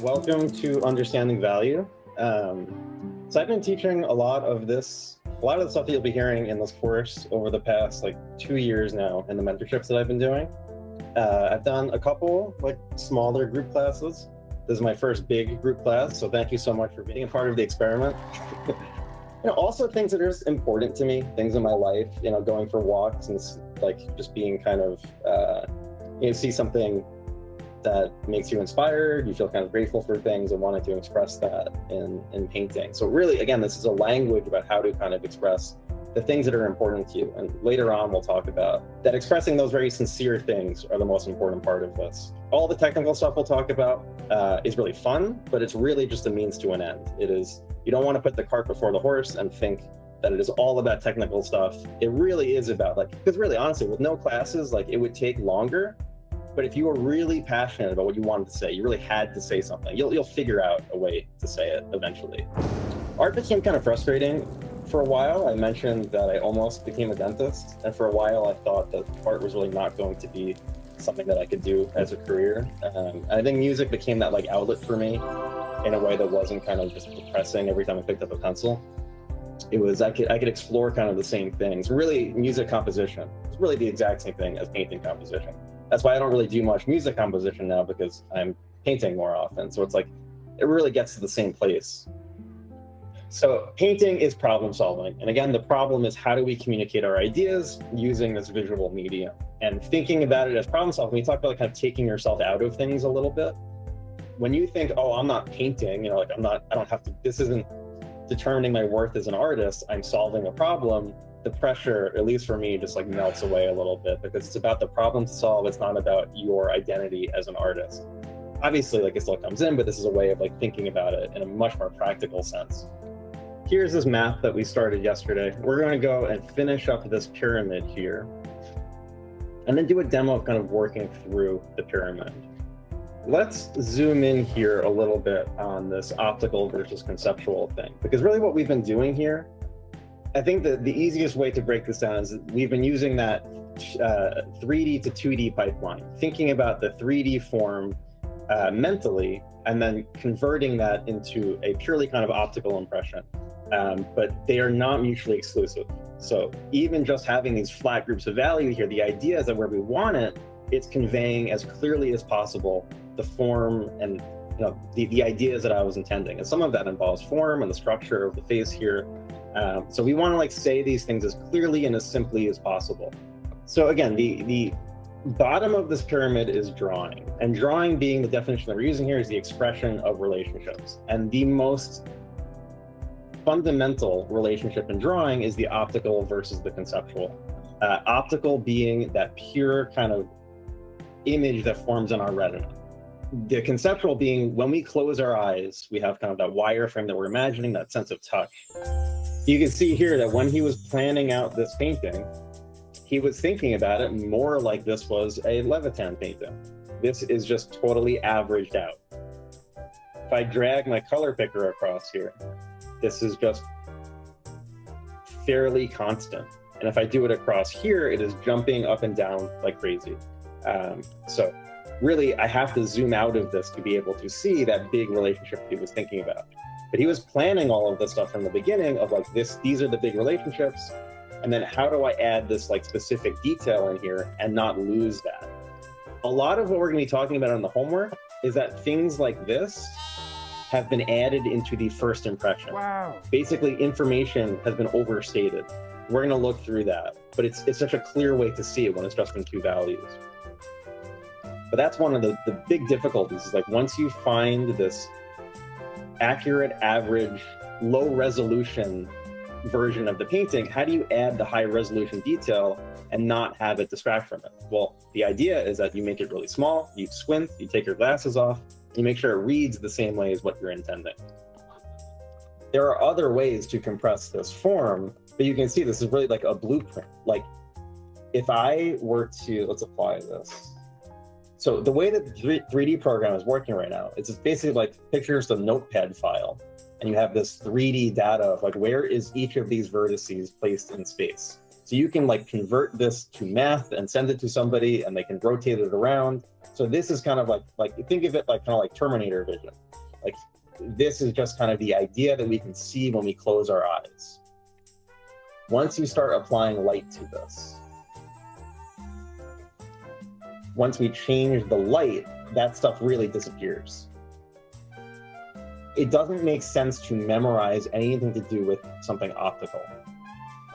Welcome to Understanding Value. So I've been teaching a lot of the stuff that you'll be hearing in this course over the past 2 years now in the mentorships that I've been doing. I've done a couple smaller group classes. This is my first big group class, so thank you so much for being a part of the experiment. Also things that are just important to me, things in my life, going for walks and just being kind of, see something that makes you inspired, you feel kind of grateful for things and wanted to express that in painting. So really, again, this is a language about how to kind of express the things that are important to you. And later on, we'll talk about that expressing those very sincere things are the most important part of this. All the technical stuff we'll talk about is really fun, but it's really just a means to an end. You don't want to put the cart before the horse and think that it is all about technical stuff. It really is about because really, honestly, with no classes, it would take longer. But if you were really passionate about what you wanted to say, you really had to say something, you'll figure out a way to say it eventually. Art became kind of frustrating for a while. I mentioned that I almost became a dentist. And for a while, I thought that art was really not going to be something that I could do as a career. I think music became that outlet for me in a way that wasn't kind of just depressing every time I picked up a pencil. It was, I could explore kind of the same things. Really, music composition is really the exact same thing as painting composition. That's why I don't really do much music composition now, because I'm painting more often. So it's it really gets to the same place. So painting is problem solving. And again, the problem is, how do we communicate our ideas using this visual medium? And thinking about it as problem solving, we talk about kind of taking yourself out of things a little bit. When you think, oh, I'm not painting, this isn't determining my worth as an artist, I'm solving a problem. The pressure, at least for me, just melts away a little bit, because it's about the problem to solve. It's not about your identity as an artist. Obviously, it still comes in, but this is a way of thinking about it in a much more practical sense. Here's this map that we started yesterday. We're going to go and finish up this pyramid here, and then do a demo of kind of working through the pyramid. Let's zoom in here a little bit on this optical versus conceptual thing, because really what we've been doing here, I think that the easiest way to break this down is we've been using that 3D to 2D pipeline, thinking about the 3D form mentally, and then converting that into a purely kind of optical impression. But they are not mutually exclusive. So even just having these flat groups of value here, the idea is that where we want it, it's conveying as clearly as possible the form and the ideas that I was intending. And some of that involves form and the structure of the face here. So we want to say these things as clearly and as simply as possible. So again, the bottom of this pyramid is drawing, and drawing, being the definition that we're using here, is the expression of relationships. And the most fundamental relationship in drawing is the optical versus the conceptual. Optical being that pure kind of image that forms in our retina. The conceptual being when we close our eyes, we have kind of that wireframe that we're imagining, that sense of touch. You can see here that when he was planning out this painting, he was thinking about it more like this was a Levitan painting. This is just totally averaged out. If I drag my color picker across here, this is just fairly constant. And if I do it across here, it is jumping up and down like crazy. So really, I have to zoom out of this to be able to see that big relationship he was thinking about. But he was planning all of this stuff from the beginning of these are the big relationships. And then how do I add this specific detail in here and not lose that? A lot of what we're gonna be talking about in the homework is that things like this have been added into the first impression. Wow. Basically, information has been overstated. We're gonna look through that, but it's such a clear way to see it when it's just been two values. But that's one of the big difficulties, is once you find this accurate, average, low resolution version of the painting, how do you add the high resolution detail and not have it distract from it? Well, the idea is that you make it really small, you squint, you take your glasses off, you make sure it reads the same way as what you're intending. There are other ways to compress this form, but you can see this is really a blueprint. If I were to, let's apply this. So the way that the 3D program is working right now, it's basically pictures the notepad file, and you have this 3D data of where is each of these vertices placed in space. So you can like convert this to math and send it to somebody and they can rotate it around. So this is kind of like think of it like kind of like Terminator vision. Like this is just kind of the idea that we can see when we close our eyes. Once you start applying light to this, once we change the light, that stuff really disappears. It doesn't make sense to memorize anything to do with something optical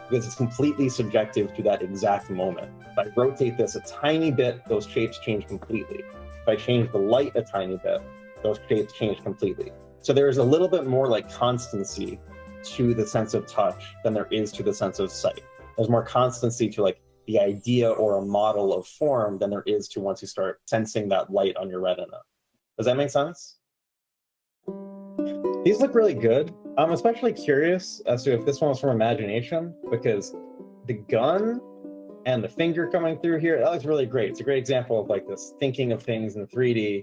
because it's completely subjective to that exact moment. If I rotate this a tiny bit, those shapes change completely. If I change the light a tiny bit, those shapes change completely. So there's a little bit more like constancy to the sense of touch than there is to the sense of sight. There's more constancy to like the idea or a model of form than there is to once you start sensing that light on your retina. Does that make sense? These look really good. I'm especially curious as to if this one was from imagination, because the gun and the finger coming through here, that looks really great. It's a great example of like this thinking of things in 3D,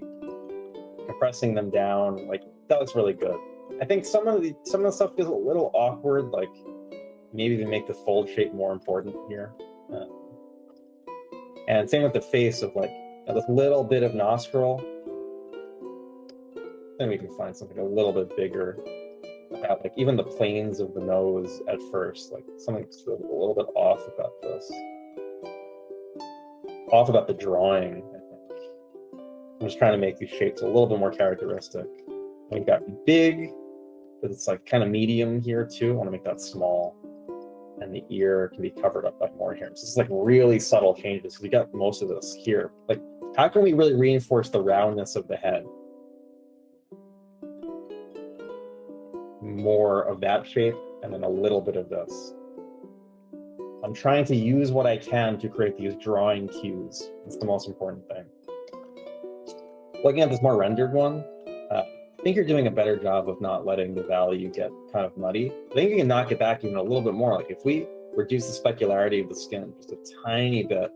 compressing them down. Like that looks really good. I think some of the stuff feels a little awkward, like maybe they make the fold shape more important here. And same with the face of like this little bit of nostril. Then we can find something a little bit bigger. About like even the planes of the nose at first, like something's a little bit off about this. Off about the drawing, I think. I'm just trying to make these shapes a little bit more characteristic. We've got big, but it's like kind of medium here too. I want to make that small. And the ear can be covered up by more here. So it's like really subtle changes. We got most of this here. Like, how can we really reinforce the roundness of the head? More of that shape, and then a little bit of this. I'm trying to use what I can to create these drawing cues. That's the most important thing. Looking at this more rendered one, I think you're doing a better job of not letting the value get kind of muddy. I think you can knock it back even a little bit more. Like if we reduce the specularity of the skin just a tiny bit,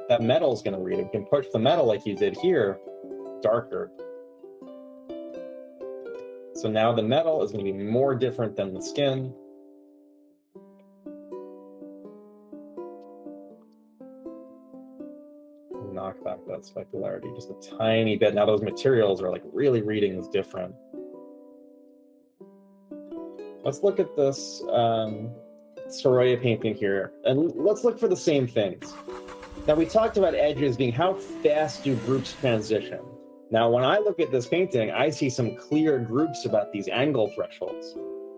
that metal is going to read it. You can push the metal like you did here, darker. So now the metal is going to be more different than the skin. Knock back that specularity just a tiny bit. Now those materials are like really reading is different. Let's look at this Sorolla painting here, and let's look for the same things. Now we talked about edges being how fast do groups transition. Now when I look at this painting, I see some clear groups about these angle thresholds.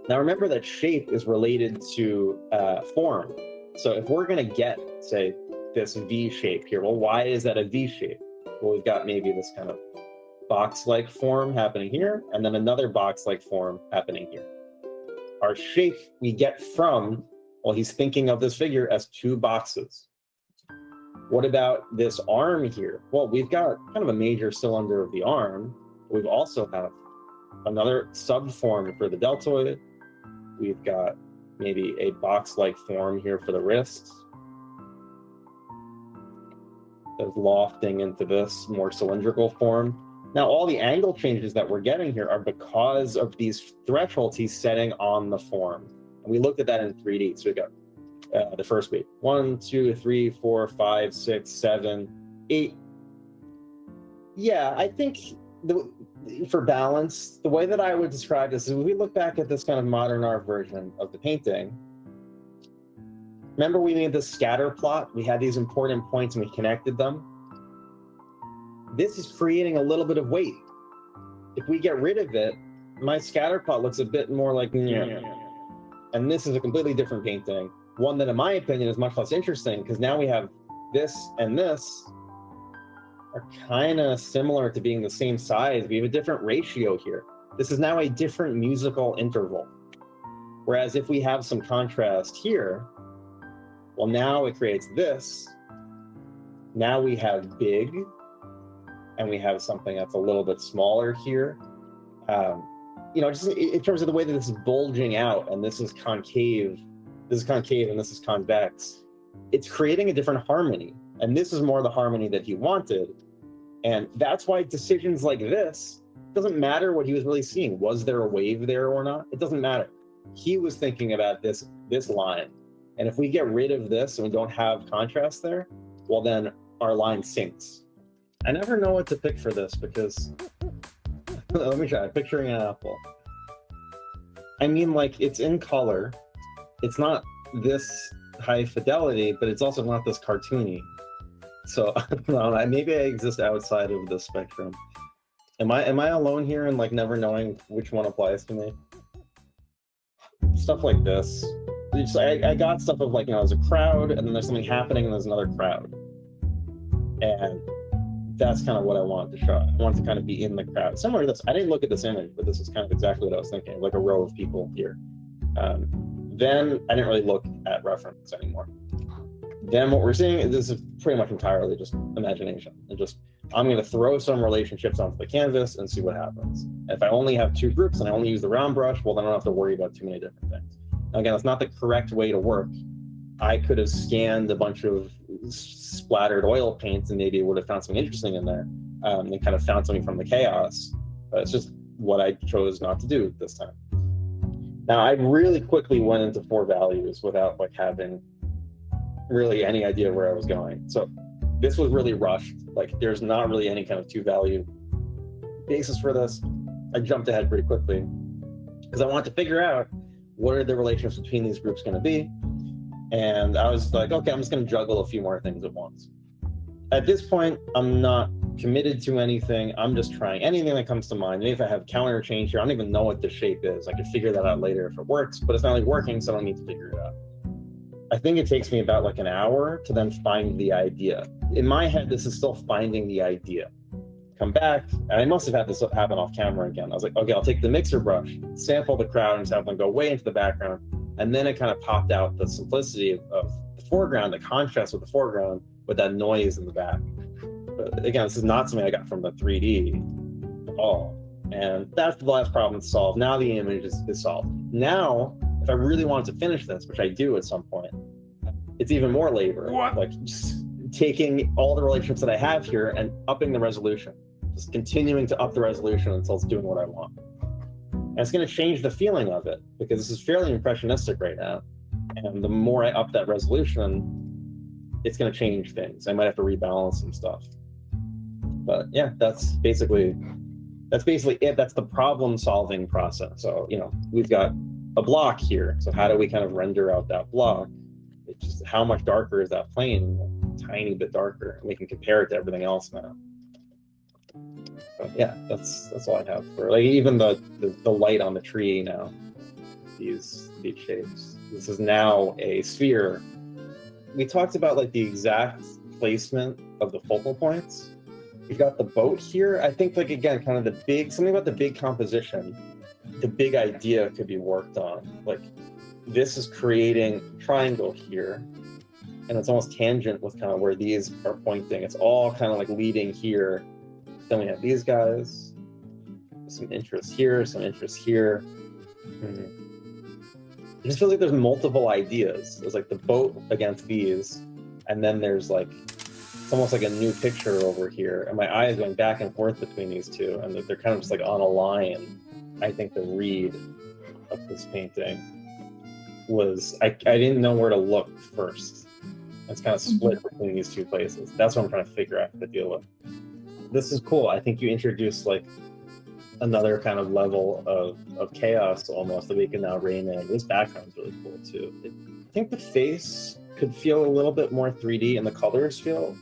Now remember that shape is related to form. So if we're going to get, say, this V shape here, well, why is that a V shape? Well, we've got maybe this kind of box-like form happening here, and then another box-like form happening here. Our shape we get from, well, he's thinking of this figure as two boxes. What about this arm here? Well, we've got kind of a major cylinder of the arm. We've also have another subform for the deltoid. We've got maybe a box-like form here for the wrists. That's lofting into this more cylindrical form. Now, all the angle changes that we're getting here are because of these thresholds he's setting on the form. And we looked at that in 3D. So we got the first week. 1, 2, 3, 4, 5, 6, 7, 8. Yeah, I think for balance, the way that I would describe this is if we look back at this kind of modern art version of the painting, remember we made this scatter plot? We had these important points and we connected them. This is creating a little bit of weight. If we get rid of it, my scatter plot looks a bit more like, and this is a completely different painting. One that, in my opinion, is much less interesting because now we have this and this are kind of similar to being the same size. We have a different ratio here. This is now a different musical interval. Whereas if we have some contrast here, well, now it creates this. Now we have big, and we have something that's a little bit smaller here. You know, just in terms of the way that this is bulging out, and this is concave, and this is convex. It's creating a different harmony, and this is more the harmony that he wanted. And that's why decisions like this, doesn't matter what he was really seeing. Was there a wave there or not? It doesn't matter. He was thinking about this line. And if we get rid of this and we don't have contrast there, well, then our line sinks. I never know what to pick for this because, let me try, picturing an apple. I mean, like, it's in color. It's not this high fidelity, but it's also not this cartoony. So, I don't know, maybe I exist outside of the spectrum. Am I alone here in like never knowing which one applies to me? Stuff like this. I got stuff of like, there's a crowd and then there's something happening and there's another crowd. And that's kind of what I wanted to show. I wanted to kind of be in the crowd. Similar to this, I didn't look at this image, but this is kind of exactly what I was thinking, like a row of people here. Then I didn't really look at reference anymore. Then what we're seeing, this is pretty much entirely just imagination. And just, I'm going to throw some relationships onto the canvas and see what happens. If I only have two groups and I only use the round brush, well, then I don't have to worry about too many different things. Now, again, it's not the correct way to work. I could have scanned a bunch of splattered oil paints and maybe it would have found something interesting in there and kind of found something from the chaos. But it's just what I chose not to do this time. Now, I really quickly went into 4 values without like having really any idea where I was going. So this was really rushed. Like there's not really any kind of 2-value basis for this. I jumped ahead pretty quickly because I wanted to figure out what are the relationships between these groups going to be. And I was like, okay, I'm just going to juggle a few more things at once. At this point, I'm not committed to anything. I'm just trying anything that comes to mind. Maybe if I have counter change here, I don't even know what the shape is. I could figure that out later if it works, but it's not really working, so I don't need to figure it out. I think it takes me about like an hour to then find the idea. In my head, this is still finding the idea. Come back, and I must have had this happen off camera again. I was like, okay, I'll take the mixer brush, sample the crowd, and just have them go way into the background. And then it kind of popped out the simplicity of the foreground, the contrast with the foreground, with that noise in the back. But again, this is not something I got from the 3D at all. And that's the last problem to solve. Now the image is solved. Now, if I really wanted to finish this, which I do at some point, it's even more labor. What? Like just taking all the relationships that I have here and upping the resolution. Just continuing to up the resolution until it's doing what I want. And it's going to change the feeling of it because this is fairly impressionistic right now. And the more I up that resolution, it's going to change things. I might have to rebalance some stuff. But yeah, that's basically it. That's the problem solving process. So, we've got a block here. So how do we kind of render out that block? It's just how much darker is that plane? A tiny bit darker. And we can compare it to everything else now. But yeah, that's all I have for like even the light on the tree now. These shapes. This is now a sphere. We talked about like the exact placement of the focal points. We've got the boat here. I think like again, kind of something about the big composition, the big idea could be worked on. Like this is creating a triangle here, and it's almost tangent with kind of where these are pointing. It's all kind of like leading here. Then we have these guys, some interest here, some interest here. It just feels like there's multiple ideas. There's like the boat against these, and then there's like, it's almost like a new picture over here. And my eye is going back and forth between these two, and they're kind of just like on a line. I think the read of this painting was, I didn't know where to look first. It's kind of split between these two places. That's what I'm trying to figure out to deal with. This is cool. I think you introduced like another kind of level of chaos almost that we can now rein in. This background's really cool too. I think the face could feel a little bit more 3D and the colors feel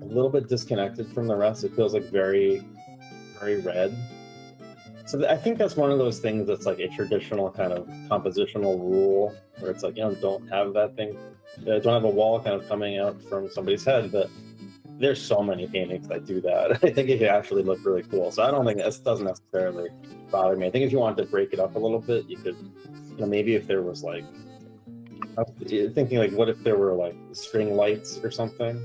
a little bit disconnected from the rest. It feels like very, very red. So I think that's one of those things that's like a traditional kind of compositional rule where it's like, don't have that thing. Don't have a wall kind of coming out from somebody's head, but there's so many paintings that do that. I think it could actually look really cool. So I don't think this doesn't necessarily bother me. I think if you wanted to break it up a little bit, you could, maybe if there was like, I was thinking like, what if there were like string lights or something?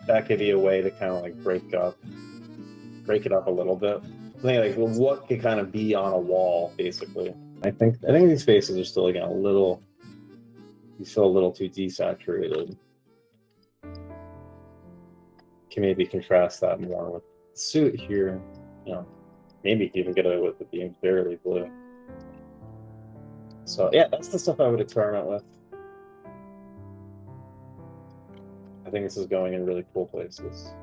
That could be a way to kind of like break it up a little bit. I think like, well, what could kind of be on a wall, basically. I think these faces are still again a little too desaturated. Can maybe contrast that more with the suit here. Maybe even get away with it being barely blue. So yeah, that's the stuff I would experiment with. I think this is going in really cool places.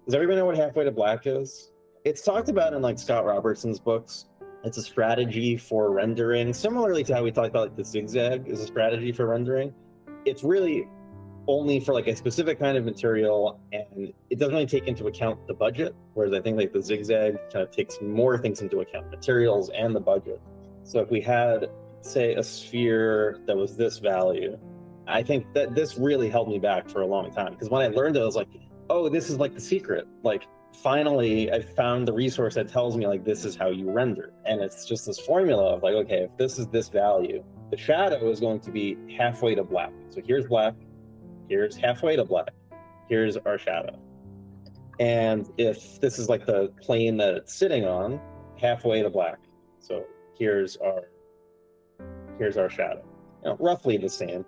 Does everybody know what halfway to black is? It's talked about in like Scott Robertson's books. It's a strategy for rendering, similarly to how we talked about like the zigzag is a strategy for rendering. It's really only for like a specific kind of material, and it doesn't really take into account the budget, whereas I think like the zigzag kind of takes more things into account, materials and the budget. So if we had, say, a sphere that was this value, I think that this really held me back for a long time, because when I learned it, I was like, oh, this is like the secret. Like, finally, I found the resource that tells me like this is how you render. And it's just this formula of like, okay, if this is this value, the shadow is going to be halfway to black. So here's black, here's halfway to black, here's our shadow. And if this is like the plane that it's sitting on, halfway to black. So here's our shadow. You know, roughly the same.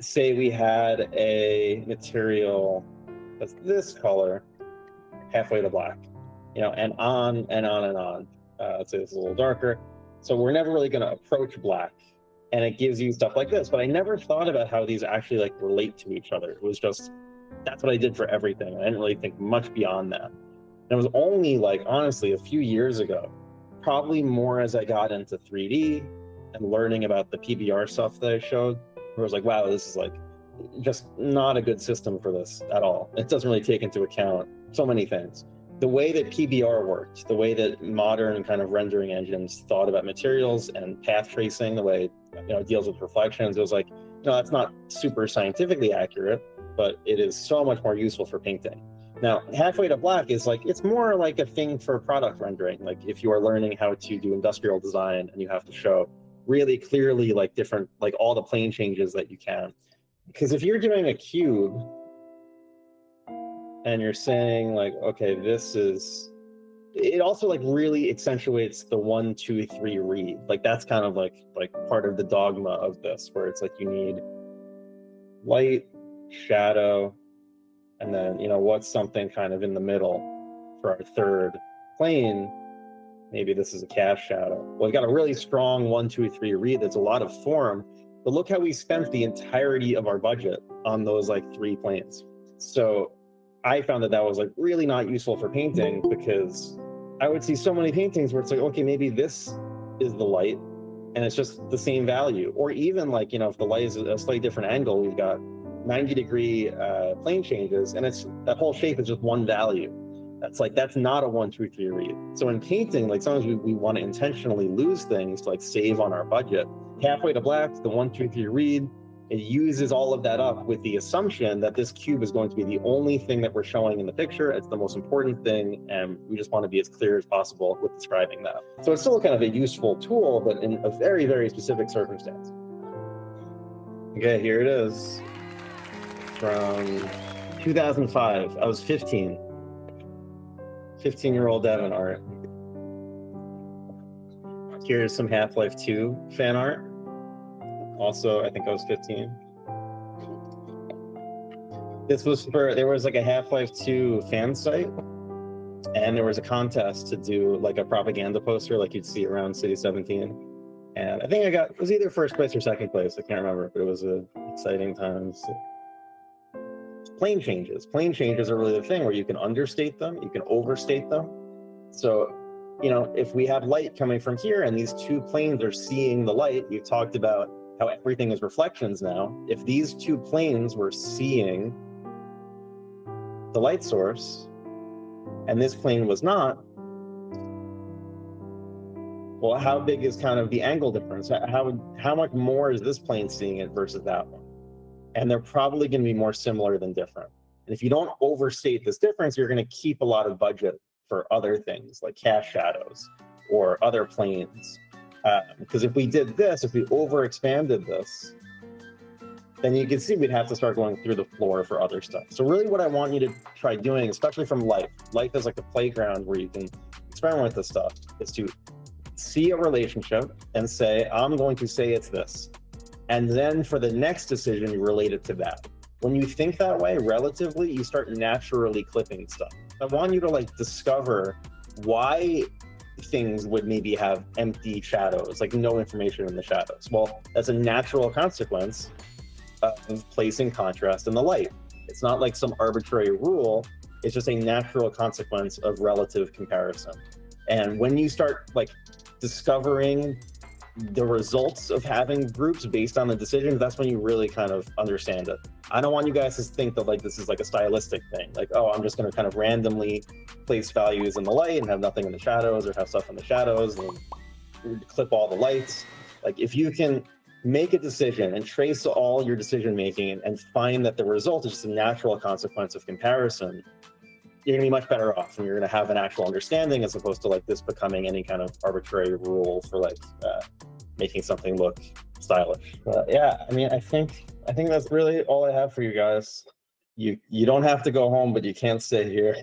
Say we had a material that's this color, halfway to black, you know, and on and on and on. Let's say this is a little darker. So we're never really going to approach black, and it gives you stuff like this. But I never thought about how these actually like relate to each other. It was just, that's what I did for everything. I didn't really think much beyond that. And it was only like, honestly, a few years ago, probably more as I got into 3D and learning about the PBR stuff that I showed, where I was like, wow, this is like just not a good system for this at all. It doesn't really take into account so many things. The way that PBR worked, the way that modern kind of rendering engines thought about materials and path tracing, the way, you know, it deals with reflections, it was like, no, that's not super scientifically accurate, but it is so much more useful for painting. Now, halfway to black is like, it's more like a thing for product rendering. Like if you are learning how to do industrial design and you have to show really clearly like different, like all the plane changes that you can. Because if you're doing a cube and you're saying like, okay, this is, it also like really accentuates the 1, 2, 3 read. Like that's kind of like part of the dogma of this, where it's like you need light, shadow, and then, you know, what's something kind of in the middle for our third plane. Maybe this is a cast shadow. Well, we've got a really strong 1, 2, 3 read that's a lot of form, but look how we spent the entirety of our budget on those like 3 planes. So I found that that was like really not useful for painting, because I would see so many paintings where it's like, okay, maybe this is the light and it's just the same value. Or even like, you know, if the light is a slightly different angle, we've got 90-degree plane changes, and it's that whole shape is just one value. That's not a 1, 2, 3 read. So in painting, like sometimes we want to intentionally lose things to like save on our budget. Halfway to black, the 1, 2, 3 read, it uses all of that up with the assumption that this cube is going to be the only thing that we're showing in the picture. It's the most important thing, and we just want to be as clear as possible with describing that. So it's still kind of a useful tool, but in a very, very specific circumstance. Okay, here it is. From 2005. I was 15. 15-year-old Devin art. Here's some Half-Life 2 fan art. Also, I think I was 15. This was for, there was like a Half-Life 2 fan site, and there was a contest to do like a propaganda poster like you'd see around City 17. And I think I got, it was either first place or second place, I can't remember, but it was an exciting time. So, plane changes. Plane changes are really the thing where you can understate them, you can overstate them. So, you know, if we have light coming from here and these 2 planes are seeing the light, we've talked about how everything is reflections now. If these 2 planes were seeing the light source and this plane was not, well, how big is kind of the angle difference? How much more is this plane seeing it versus that one? And they're probably going to be more similar than different. And if you don't overstate this difference, you're going to keep a lot of budget for other things like cast shadows or other planes. Because if we did this, if we overexpanded this, then you can see we'd have to start going through the floor for other stuff. So really what I want you to try doing, especially from life is like a playground where you can experiment with this stuff, is to see a relationship and say, I'm going to say it's this. And then for the next decision, you relate it to that. When you think that way, relatively, you start naturally clipping stuff. I want you to like discover why things would maybe have empty shadows, like no information in the shadows. Well, that's a natural consequence of placing contrast in the light. It's not like some arbitrary rule, it's just a natural consequence of relative comparison. And when you start like discovering the results of having groups based on the decisions, that's when you really kind of understand it. I don't want you guys to think that like this is like a stylistic thing, like, oh, I'm just going to kind of randomly place values in the light and have nothing in the shadows, or have stuff in the shadows and clip all the lights. Like if you can make a decision and trace all your decision making and find that the result is just a natural consequence of comparison, you're going to be much better off, and you're going to have an actual understanding, as opposed to like this becoming any kind of arbitrary rule for like making something look stylish. Yeah, I mean, I think that's really all I have for you guys. You don't have to go home, but you can't stay here.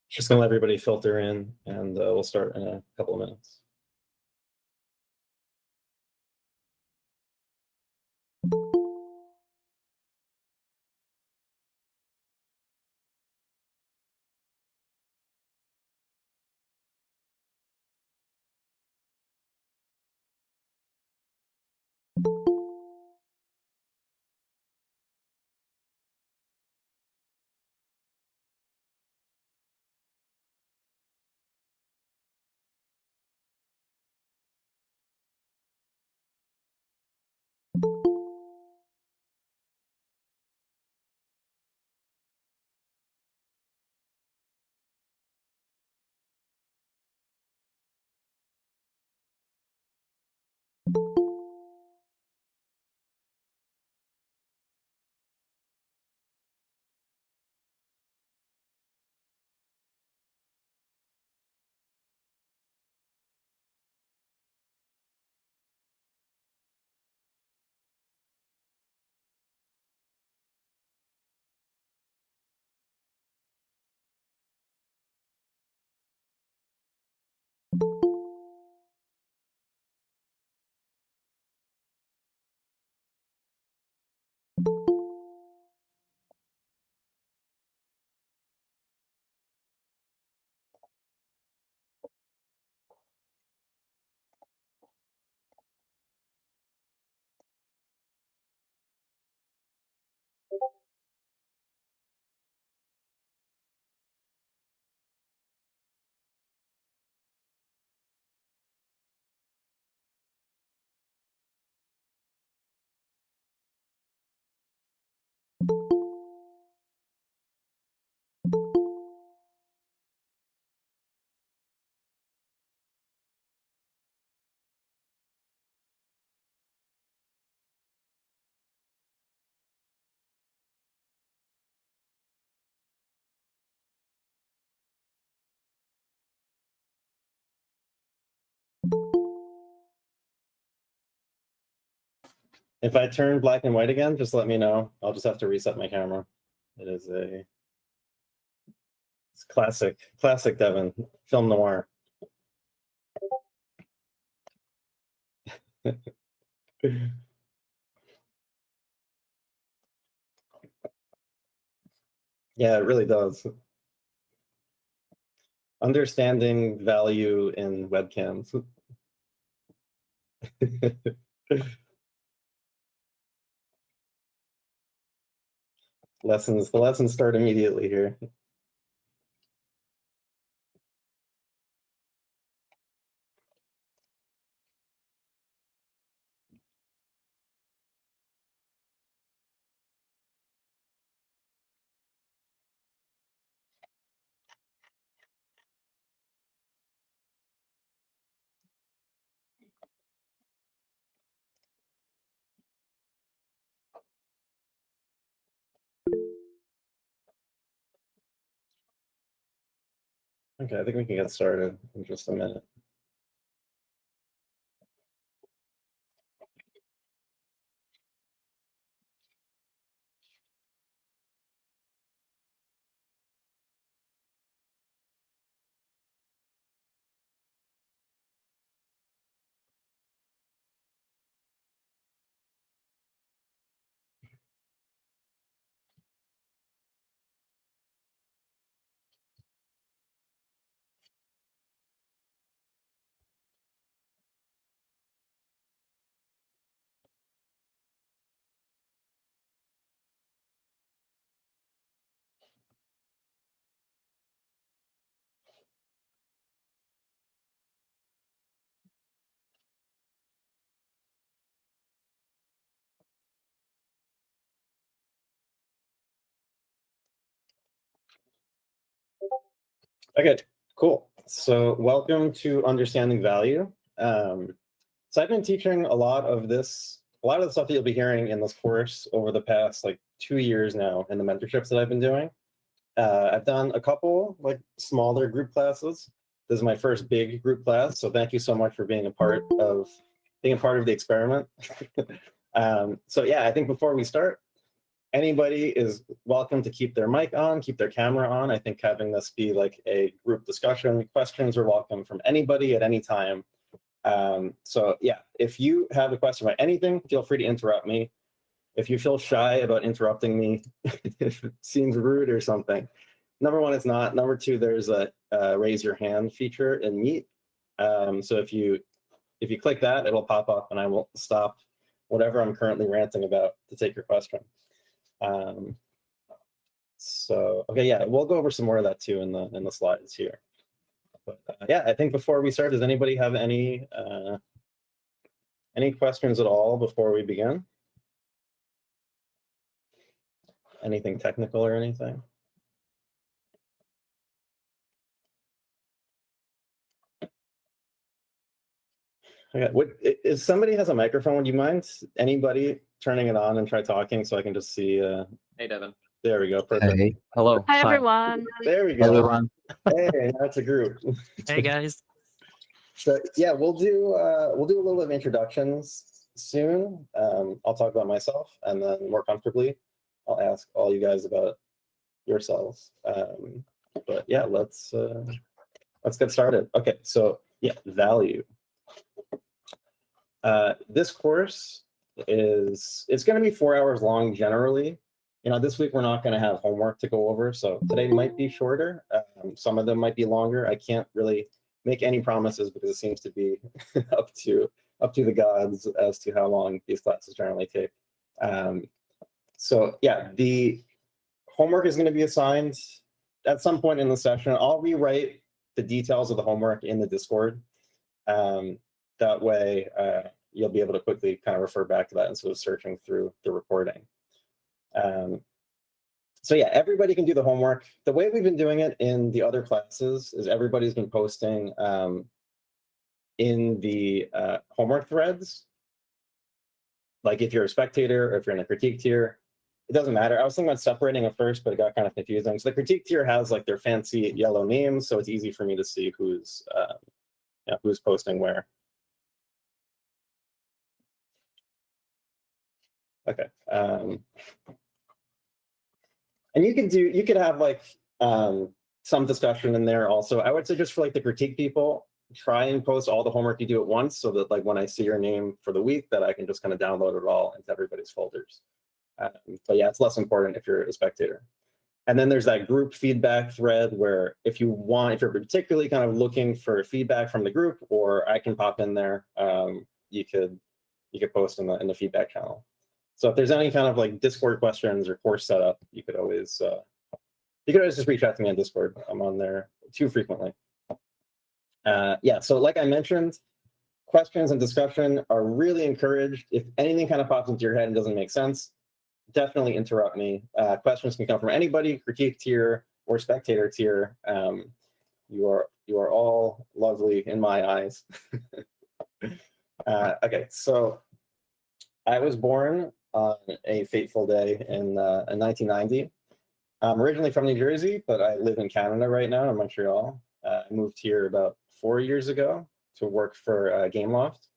Just gonna let everybody filter in, and we'll start in a couple of minutes. If I turn black and white again, just let me know. I'll just have to reset my camera. It's classic Devin, film noir. Yeah, it really does. Understanding value in webcams. The lessons start immediately here. Okay, I think we can get started in just a minute. Okay, cool. So welcome to Understanding Value. So I've been teaching a lot of the stuff that you'll be hearing in this course over the past like 2 years now in the mentorships that I've been doing. I've done a couple like smaller group classes. This is my first big group class, so thank you so much for being a part of the experiment. So yeah, I think before we start, anybody is welcome to keep their mic on, keep their camera on. I think having this be like a group discussion, questions are welcome from anybody at any time. So yeah, if you have a question about anything, feel free to interrupt me. If you feel shy about interrupting me, if it seems rude or something, number one, it's not. Number two, there's a raise your hand feature in Meet. So if you click that, it'll pop up and I will stop whatever I'm currently ranting about to take your question. So okay, yeah, we'll go over some more of that too in the slides here. But yeah, I think before we start, does anybody have any questions at all before we begin? Anything technical or anything? Okay. If somebody has a microphone, would you mind anybody turning it on and try talking so I can just see? Hey, Devin. There we go. Perfect. Hey, Hello. Hi, everyone. There we go. everyone. Hey, that's a group. Hey, guys. So yeah, we'll do a little bit of introductions soon. I'll talk about myself, and then more comfortably, I'll ask all you guys about yourselves. But yeah, let's get started. Okay, so yeah, value. This course it's going to be 4 hours long generally. You know, this week we're not going to have homework to go over, so today might be shorter. Some of them might be longer. I can't really make any promises because it seems to be up to the gods as to how long these classes generally take. So yeah, the homework is going to be assigned at some point in the session. I'll rewrite the details of the homework in the Discord. That way you'll be able to quickly kind of refer back to that instead of searching through the recording. So yeah, everybody can do the homework. The way we've been doing it in the other classes is everybody's been posting in the homework threads. Like if you're a spectator or if you're in a critique tier, it doesn't matter. I was thinking about separating at first, but it got kind of confusing. So the critique tier has like their fancy yellow names, so it's easy for me to see who's posting where. Okay. And you could have like some discussion in there also. I would say just for like the critique people, try and post all the homework you do at once so that like when I see your name for the week that I can just kind of download it all into everybody's folders. But yeah, it's less important if you're a spectator. And then there's that group feedback thread where if you're particularly kind of looking for feedback from the group, or I can pop in there, you could post in the feedback channel. So if there's any kind of like Discord questions or course setup, you could always just reach out to me on Discord. I'm on there too frequently. Yeah, so like I mentioned, questions and discussion are really encouraged. If anything kind of pops into your head and doesn't make sense, definitely interrupt me. Questions can come from anybody, critique tier or spectator tier. You are all lovely in my eyes. Okay, so I was born on a fateful day in 1990. I'm originally from New Jersey, but I live in Canada right now in Montreal. I moved here about 4 years ago to work for Gameloft.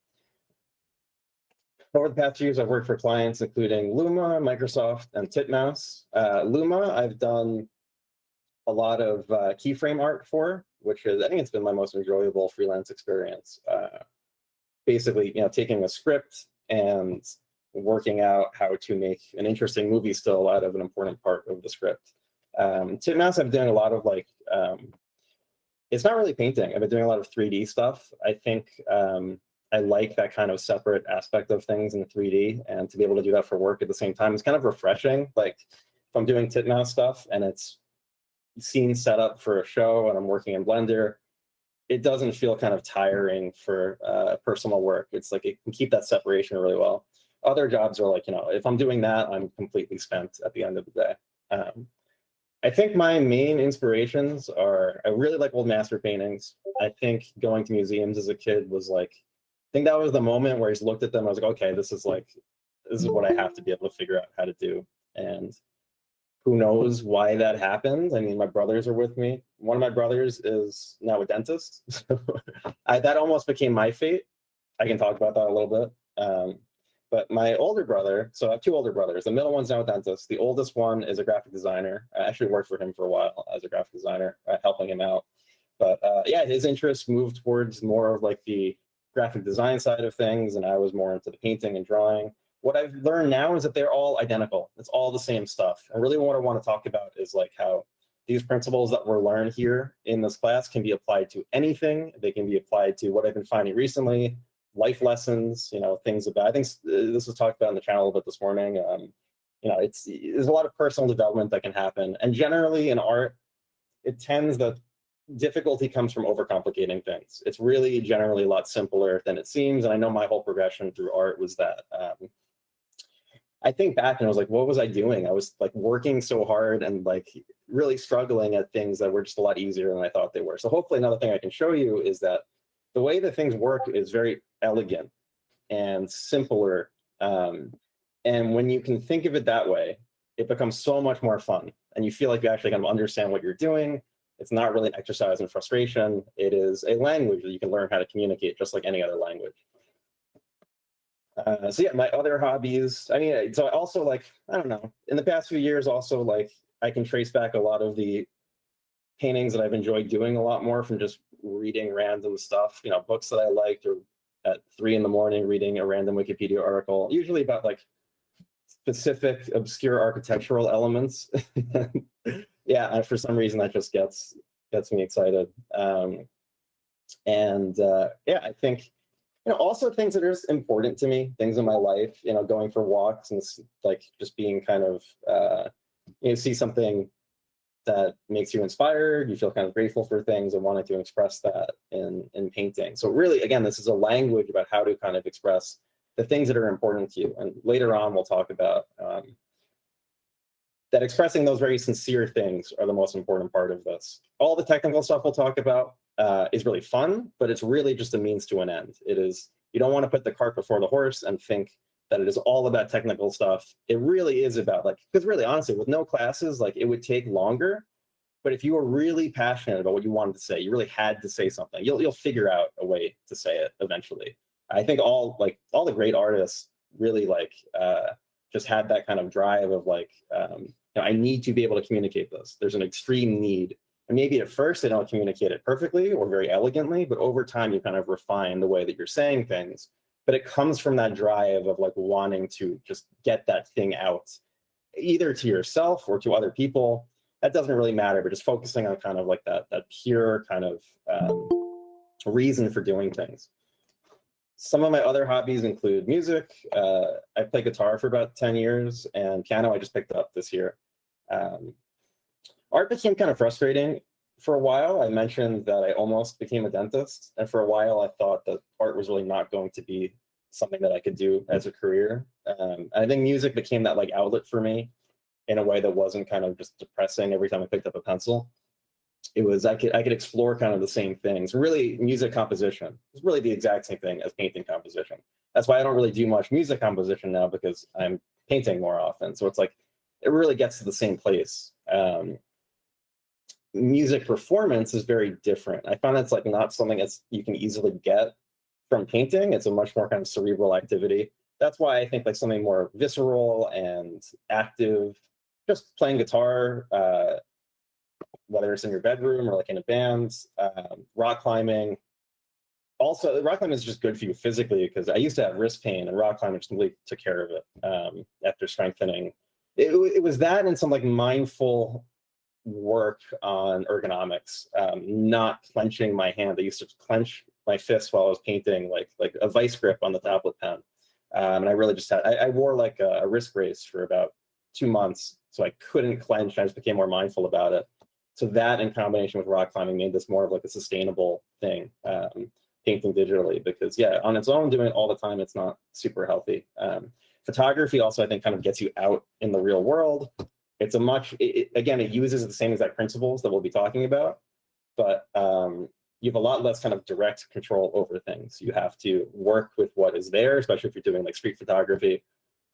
Over the past years, I've worked for clients including Luma, Microsoft, and Titmouse. Luma, I've done a lot of keyframe art for, which is, I think it's been my most enjoyable freelance experience. Basically, taking a script and working out how to make an interesting movie still out of an important part of the script. Titmouse, I've done a lot of like, it's not really painting. I've been doing a lot of 3D stuff. I think I like that kind of separate aspect of things in 3D, and to be able to do that for work at the same time is kind of refreshing. Like if I'm doing Titmouse stuff and it's scene set up for a show and I'm working in Blender, it doesn't feel kind of tiring for personal work. It's like it can keep that separation really well. Other jobs are like, if I'm doing that, I'm completely spent at the end of the day. I think my main inspirations are, I really like old master paintings. I think going to museums as a kid was like, I think that was the moment where I just looked at them. I was like, okay, this is what I have to be able to figure out how to do. And who knows why that happened? I mean, my brothers are with me. One of my brothers is now a dentist. So that almost became my fate. I can talk about that a little bit. But my older brother, so I have two older brothers. The middle one's now a dentist. The oldest one is a graphic designer. I actually worked for him for a while as a graphic designer, helping him out. But yeah, his interests moved towards more of like the graphic design side of things, and I was more into the painting and drawing. What I've learned now is that they're all identical. It's all the same stuff. And really what I want to talk about is like how these principles that we're learned here in this class can be applied to anything. They can be applied to what I've been finding recently, life lessons, things about, I think this was talked about in the channel a little bit this morning. There's a lot of personal development that can happen. And generally in art, it tends that difficulty comes from overcomplicating things. It's really generally a lot simpler than it seems. And I know my whole progression through art was that. I think back and I was like, what was I doing? I was like working so hard and like really struggling at things that were just a lot easier than I thought they were. So hopefully another thing I can show you is that the way that things work is very elegant and simpler. And when you can think of it that way, it becomes so much more fun. And you feel like you actually kind of understand what you're doing. It's not really an exercise in frustration. It is a language that you can learn how to communicate just like any other language. So yeah, my other hobbies, I mean, so I also like, I don't know, in the past few years also like I can trace back a lot of the paintings that I've enjoyed doing a lot more from just reading random stuff, books that I liked, or at 3 in the morning reading a random Wikipedia article, usually about like specific obscure architectural elements. Yeah, and for some reason that just gets me excited. Yeah, I think also things that are just important to me, things in my life, going for walks and like just being kind of, see something that makes you inspired, you feel kind of grateful for things and wanting to express that in painting. So really, again, this is a language about how to kind of express the things that are important to you. And later on, we'll talk about that expressing those very sincere things are the most important part of this. All the technical stuff we'll talk about is really fun, but it's really just a means to an end. It is, you don't want to put the cart before the horse and think that it is all about technical stuff. It really is about because really honestly, with no classes, it would take longer, but if you were really passionate about what you wanted to say, you really had to say something, you'll figure out a way to say it eventually. I think all the great artists really just had that kind of drive of like, I need to be able to communicate this. There's an extreme need. And maybe at first they don't communicate it perfectly or very elegantly, but over time you kind of refine the way that you're saying things. But it comes from that drive of like wanting to just get that thing out, either to yourself or to other people. That doesn't really matter, but just focusing on kind of like that pure kind of reason for doing things. Some of my other hobbies include music. I played guitar for about 10 years, and piano I just picked up this year. Art became kind of frustrating for a while. I mentioned that I almost became a dentist, and for a while I thought that art was really not going to be something that I could do as a career. I think music became that like outlet for me in a way that wasn't kind of just depressing every time I picked up a pencil. It was I could explore kind of the same things. Really, music composition is really the exact same thing as painting composition. That's why I don't really do much music composition now, because I'm painting more often. So it's like it really gets to the same place. Music performance is very different. I find it's like not something that's you can easily get from painting. It's a much more kind of cerebral activity. That's why I think like something more visceral and active, just playing guitar, whether it's in your bedroom or like in a band, rock climbing. Also, rock climbing is just good for you physically, because I used to have wrist pain, and rock climbing just completely took care of it after strengthening. It was that and some like mindful work on ergonomics, not clenching my hand. I used to clench my fists while I was painting, like a vice grip on the tablet pen. And I really just had, I wore like a wrist brace for about 2 months, so I couldn't clench. I just became more mindful about it. So that in combination with rock climbing made this more of like a sustainable thing, painting digitally, because yeah, on its own, doing it all the time, it's not super healthy. Photography also, I think, kind of gets you out in the real world. It's a much, again, it uses the same exact principles that we'll be talking about, but you have a lot less kind of direct control over things. You have to work with what is there, especially if you're doing like street photography.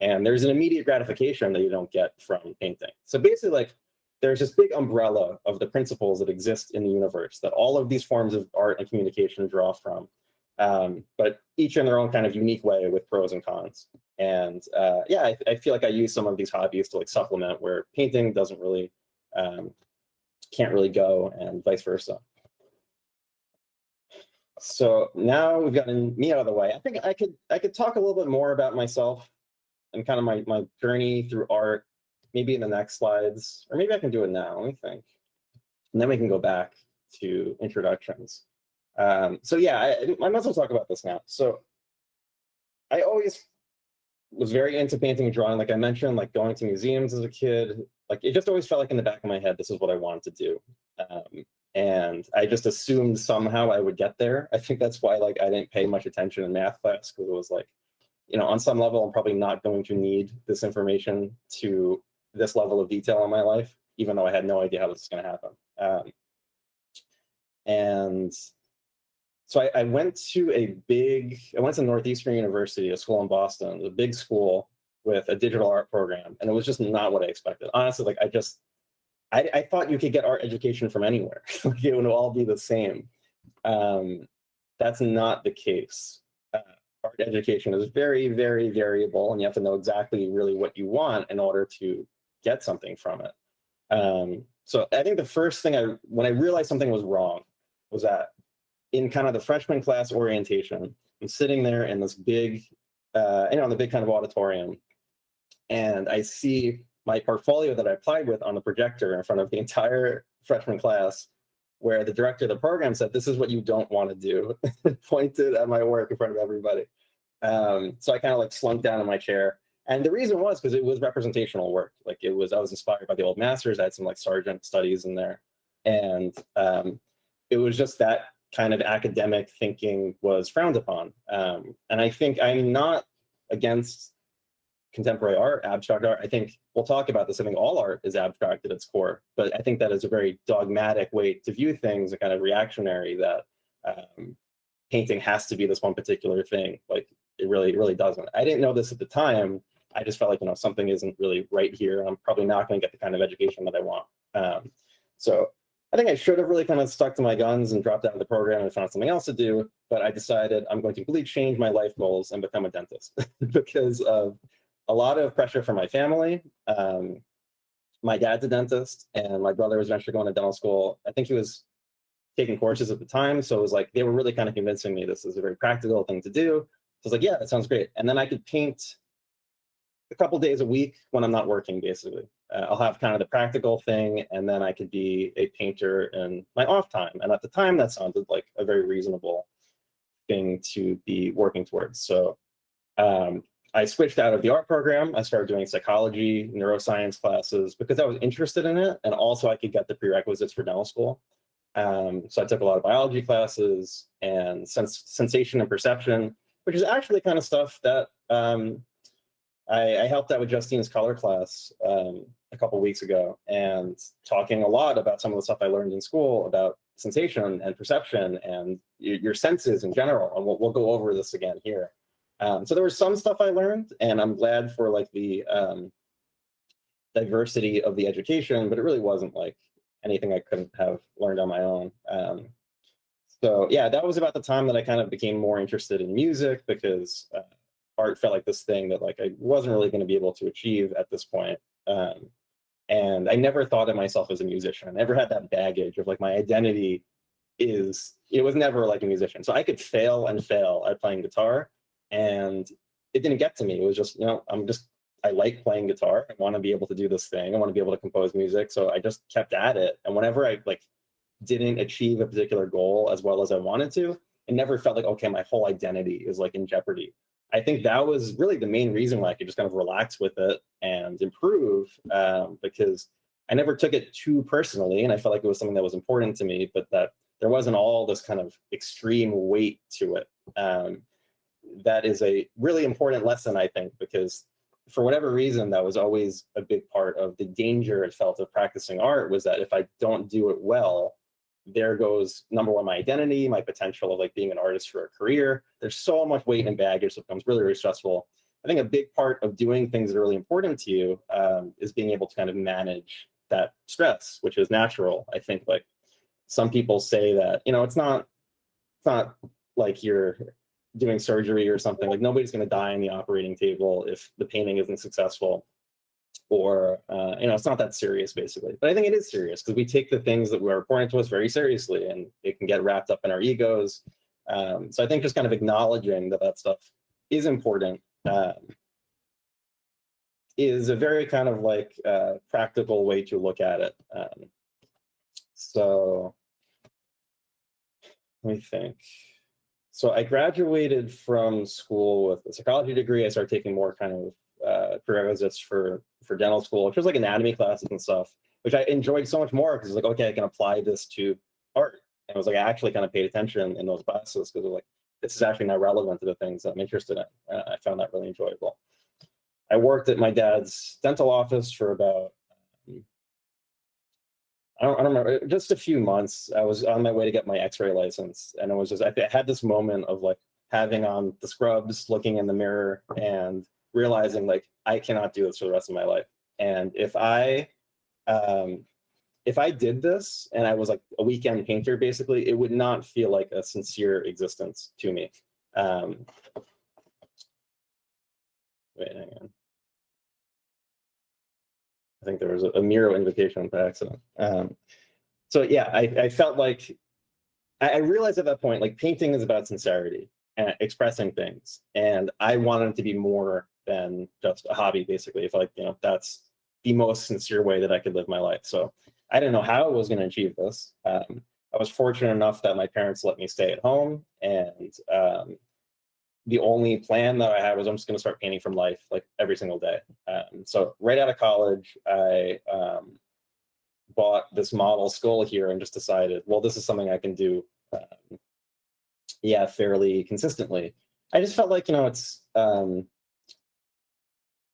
And there's an immediate gratification that you don't get from painting. So basically, like, there's this big umbrella of the principles that exist in the universe that all of these forms of art and communication draw from, but each in their own kind of unique way with pros and cons. And yeah, I feel like I use some of these hobbies to like supplement where painting doesn't really, can't really go, and vice versa. So now we've gotten me out of the way. I think I could talk a little bit more about myself and kind of my journey through art, maybe in the next slides, or maybe I can do it now. Let me think. And then we can go back to introductions. So yeah, I might as well talk about this now. So I always was very into painting and drawing, like I mentioned, like going to museums as a kid. Like it just always felt like in the back of my head, this is what I wanted to do. And I just assumed somehow I would get there. I think that's why like I didn't pay much attention in math class, because it was like, you know, on some level, I'm probably not going to need this information to this level of detail in my life, even though I had no idea how this was going to happen. And so I went to Northeastern University, a school in Boston, a big school with a digital art program. And it was just not what I expected. Honestly, like I thought you could get art education from anywhere. Like it would all be the same. That's not the case. Art education is very, very variable, and you have to know exactly really what you want in order to get something from it. So I think the first thing when I realized something was wrong was that in kind of the freshman class orientation, I'm sitting there in this big, in the big kind of auditorium, and I see my portfolio that I applied with on the projector in front of the entire freshman class, where the director of the program said, "This is what you don't want to do," pointed at my work in front of everybody. So I kind of like slumped down in my chair. And the reason was because it was representational work. Like I was inspired by the old masters. I had some like Sargent studies in there. And it was just that kind of academic thinking was frowned upon. And I think I'm not against contemporary art, abstract art. I think we'll talk about this. I think all art is abstract at its core, but I think that is a very dogmatic way to view things, a kind of reactionary that painting has to be this one particular thing. Like it really doesn't. I didn't know this at the time. I just felt like, something isn't really right here. I'm probably not going to get the kind of education that I want. So I think I should have really kind of stuck to my guns and dropped out of the program and found something else to do. But I decided I'm going to completely change my life goals and become a dentist because of a lot of pressure from my family. My dad's a dentist, and my brother was eventually going to dental school. I think he was taking courses at the time, so it was like they were really kind of convincing me this is a very practical thing to do. So I was like, yeah, that sounds great. And then I could paint a couple days a week when I'm not working, basically. I'll have kind of the practical thing, and then I could be a painter in my off time. And at the time, that sounded like a very reasonable thing to be working towards. So I switched out of the art program. I started doing psychology, neuroscience classes because I was interested in it, and also I could get the prerequisites for dental school. So I took a lot of biology classes and sensation and perception, which is actually kind of stuff that I helped out with Justine's color class a couple weeks ago, and talking a lot about some of the stuff I learned in school about sensation and perception and your senses in general. And we'll go over this again here. So there was some stuff I learned, and I'm glad for like the diversity of the education, but it really wasn't like anything I couldn't have learned on my own. So yeah, that was about the time that I kind of became more interested in music, because art felt like this thing that like I wasn't really going to be able to achieve at this point. And I never thought of myself as a musician. I never had that baggage of like my identity it was never like a musician. So I could fail and fail at playing guitar, and it didn't get to me. It was just, I like playing guitar. I want to be able to do this thing. I want to be able to compose music. So I just kept at it. And whenever I like didn't achieve a particular goal as well as I wanted to, it never felt like, okay, my whole identity is like in jeopardy. I think that was really the main reason why I could just kind of relax with it and improve, because I never took it too personally, and I felt like it was something that was important to me, but that there wasn't all this kind of extreme weight to it. That is a really important lesson, I think, because for whatever reason, that was always a big part of the danger it felt of practicing art, was that if I don't do it well, there goes, number one, my identity, my potential of like being an artist for a career. There's so much weight and baggage, so it becomes really, really stressful. I think a big part of doing things that are really important to you is being able to kind of manage that stress, which is natural. I think like some people say that, it's not like you're doing surgery or something. Like nobody's going to die on the operating table if the painting isn't successful, or it's not that serious, basically. But I think it is serious because we take the things that were important to us very seriously, and it can get wrapped up in our egos. So I think just kind of acknowledging that stuff is important is a very kind of like practical way to look at it. So let me think. So I graduated from school with a psychology degree. I started taking more kind of prerequisites for dental school, which was like anatomy classes and stuff, which I enjoyed so much more because it's like, okay, I can apply this to art. And it was like I actually kind of paid attention in those classes because like this is actually now relevant to the things that I'm interested in. I found that really enjoyable. I worked at my dad's dental office for about I don't remember, just a few months. I was on my way to get my X-ray license, and it was just I had this moment of like having on the scrubs, looking in the mirror, and realizing like I cannot do this for the rest of my life. And if I did this and I was like a weekend painter, basically, it would not feel like a sincere existence to me. Wait, hang on. I think there was a Miro invitation by accident. So yeah, I felt like I realized at that point, like painting is about sincerity and expressing things, and I wanted it to be more than just a hobby. Basically, if like that's the most sincere way that I could live my life. So I didn't know how I was going to achieve this. I was fortunate enough that my parents let me stay at home, and the only plan that I had was I'm just going to start painting from life, like every single day. So right out of college, I bought this model skull here and just decided, well, this is something I can do, fairly consistently. I just felt like,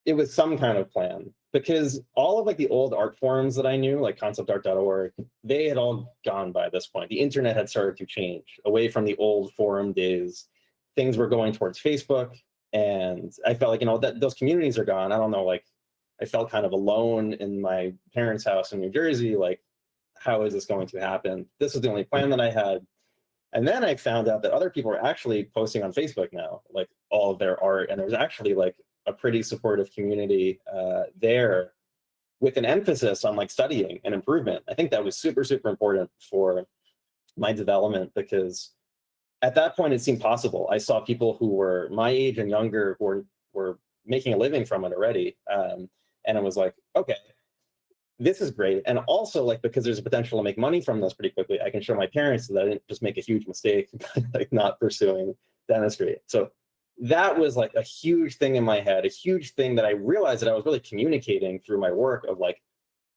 it was some kind of plan, because all of like the old art forums that I knew, like conceptart.org, they had all gone by this point. The internet had started to change away from the old forum days. Things were going towards Facebook, and I felt like, that those communities are gone. I don't know, like I felt kind of alone in my parents' house in New Jersey. Like, how is this going to happen? This was the only plan that I had. And then I found out that other people are actually posting on Facebook now, like all of their art. And there's actually like a pretty supportive community there, with an emphasis on like studying and improvement. I think that was super, super important for my development, because at that point it seemed possible. I saw people who were my age and younger who were making a living from it already. And it was like, okay, this is great. And also, like, because there's a potential to make money from this pretty quickly, I can show my parents that I didn't just make a huge mistake by like not pursuing dentistry. So that was like a huge thing in my head, a huge thing that I realized that I was really communicating through my work, of like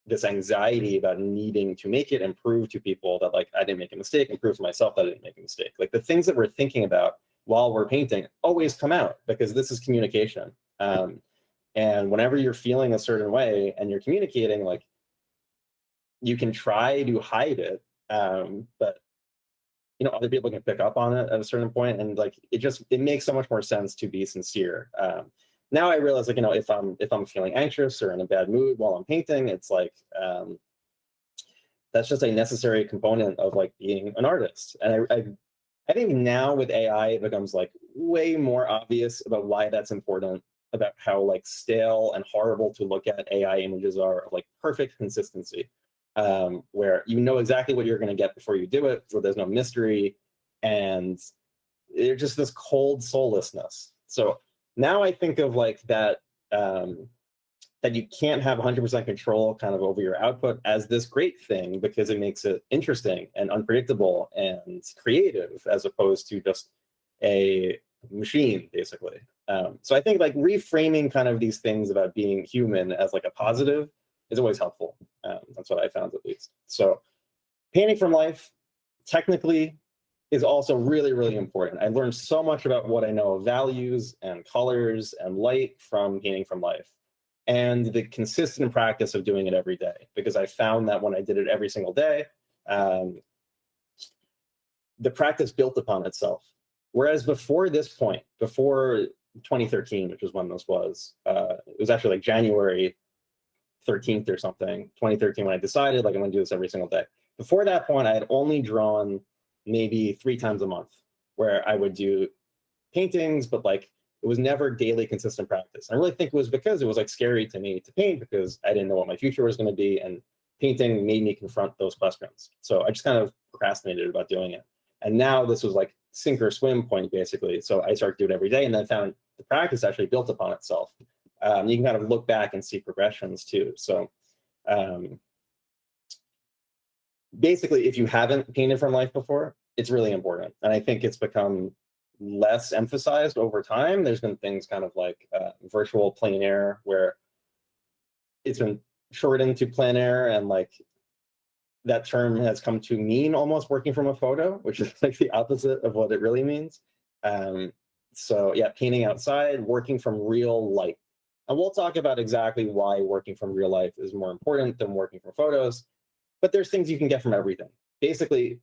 this anxiety about needing to make it and prove to people that like I didn't make a mistake, and prove to myself that I didn't make a mistake. Like the things that we're thinking about while we're painting always come out, because this is communication. And whenever you're feeling a certain way and you're communicating, like you can try to hide it, but other people can pick up on it at a certain point, and like it makes so much more sense to be sincere. Now I realize, like, if I'm feeling anxious or in a bad mood while I'm painting, it's like that's just a necessary component of like being an artist. And I think now with AI it becomes like way more obvious about why that's important, about how like stale and horrible to look at AI images are, of like perfect consistency, where you know exactly what you're going to get before you do it, where there's no mystery, and it's just this cold soullessness. So now I think of like that, that you can't have 100% control kind of over your output as this great thing, because it makes it interesting and unpredictable and creative, as opposed to just a machine, basically. So I think like reframing kind of these things about being human as like a positive is always helpful. That's what I found, at least. So painting from life technically is also really, really important. I learned so much about what I know of values and colors and light from painting from life, and the consistent practice of doing it every day, because I found that when I did it every single day, the practice built upon itself. Whereas before this point, before 2013, which is when this was, it was actually like January 13th or something, 2013, when I decided like I'm gonna do this every single day. Before that point, I had only drawn maybe 3 times a month, where I would do paintings, but like it was never daily consistent practice. I really think it was because it was like scary to me to paint, because I didn't know what my future was going to be, and painting made me confront those questions. So I just kind of procrastinated about doing it. And now this was like sink or swim point, basically. So I started doing it every day, and then found the practice actually built upon itself. You can kind of look back and see progressions too. So basically, if you haven't painted from life before, it's really important. And I think it's become less emphasized over time. There's been things kind of like virtual plein air, where it's been shortened to plein air, and like that term has come to mean almost working from a photo, which is like the opposite of what it really means. So yeah, painting outside, working from real light. And we'll talk about exactly why working from real life is more important than working from photos. But there's things you can get from everything. Basically,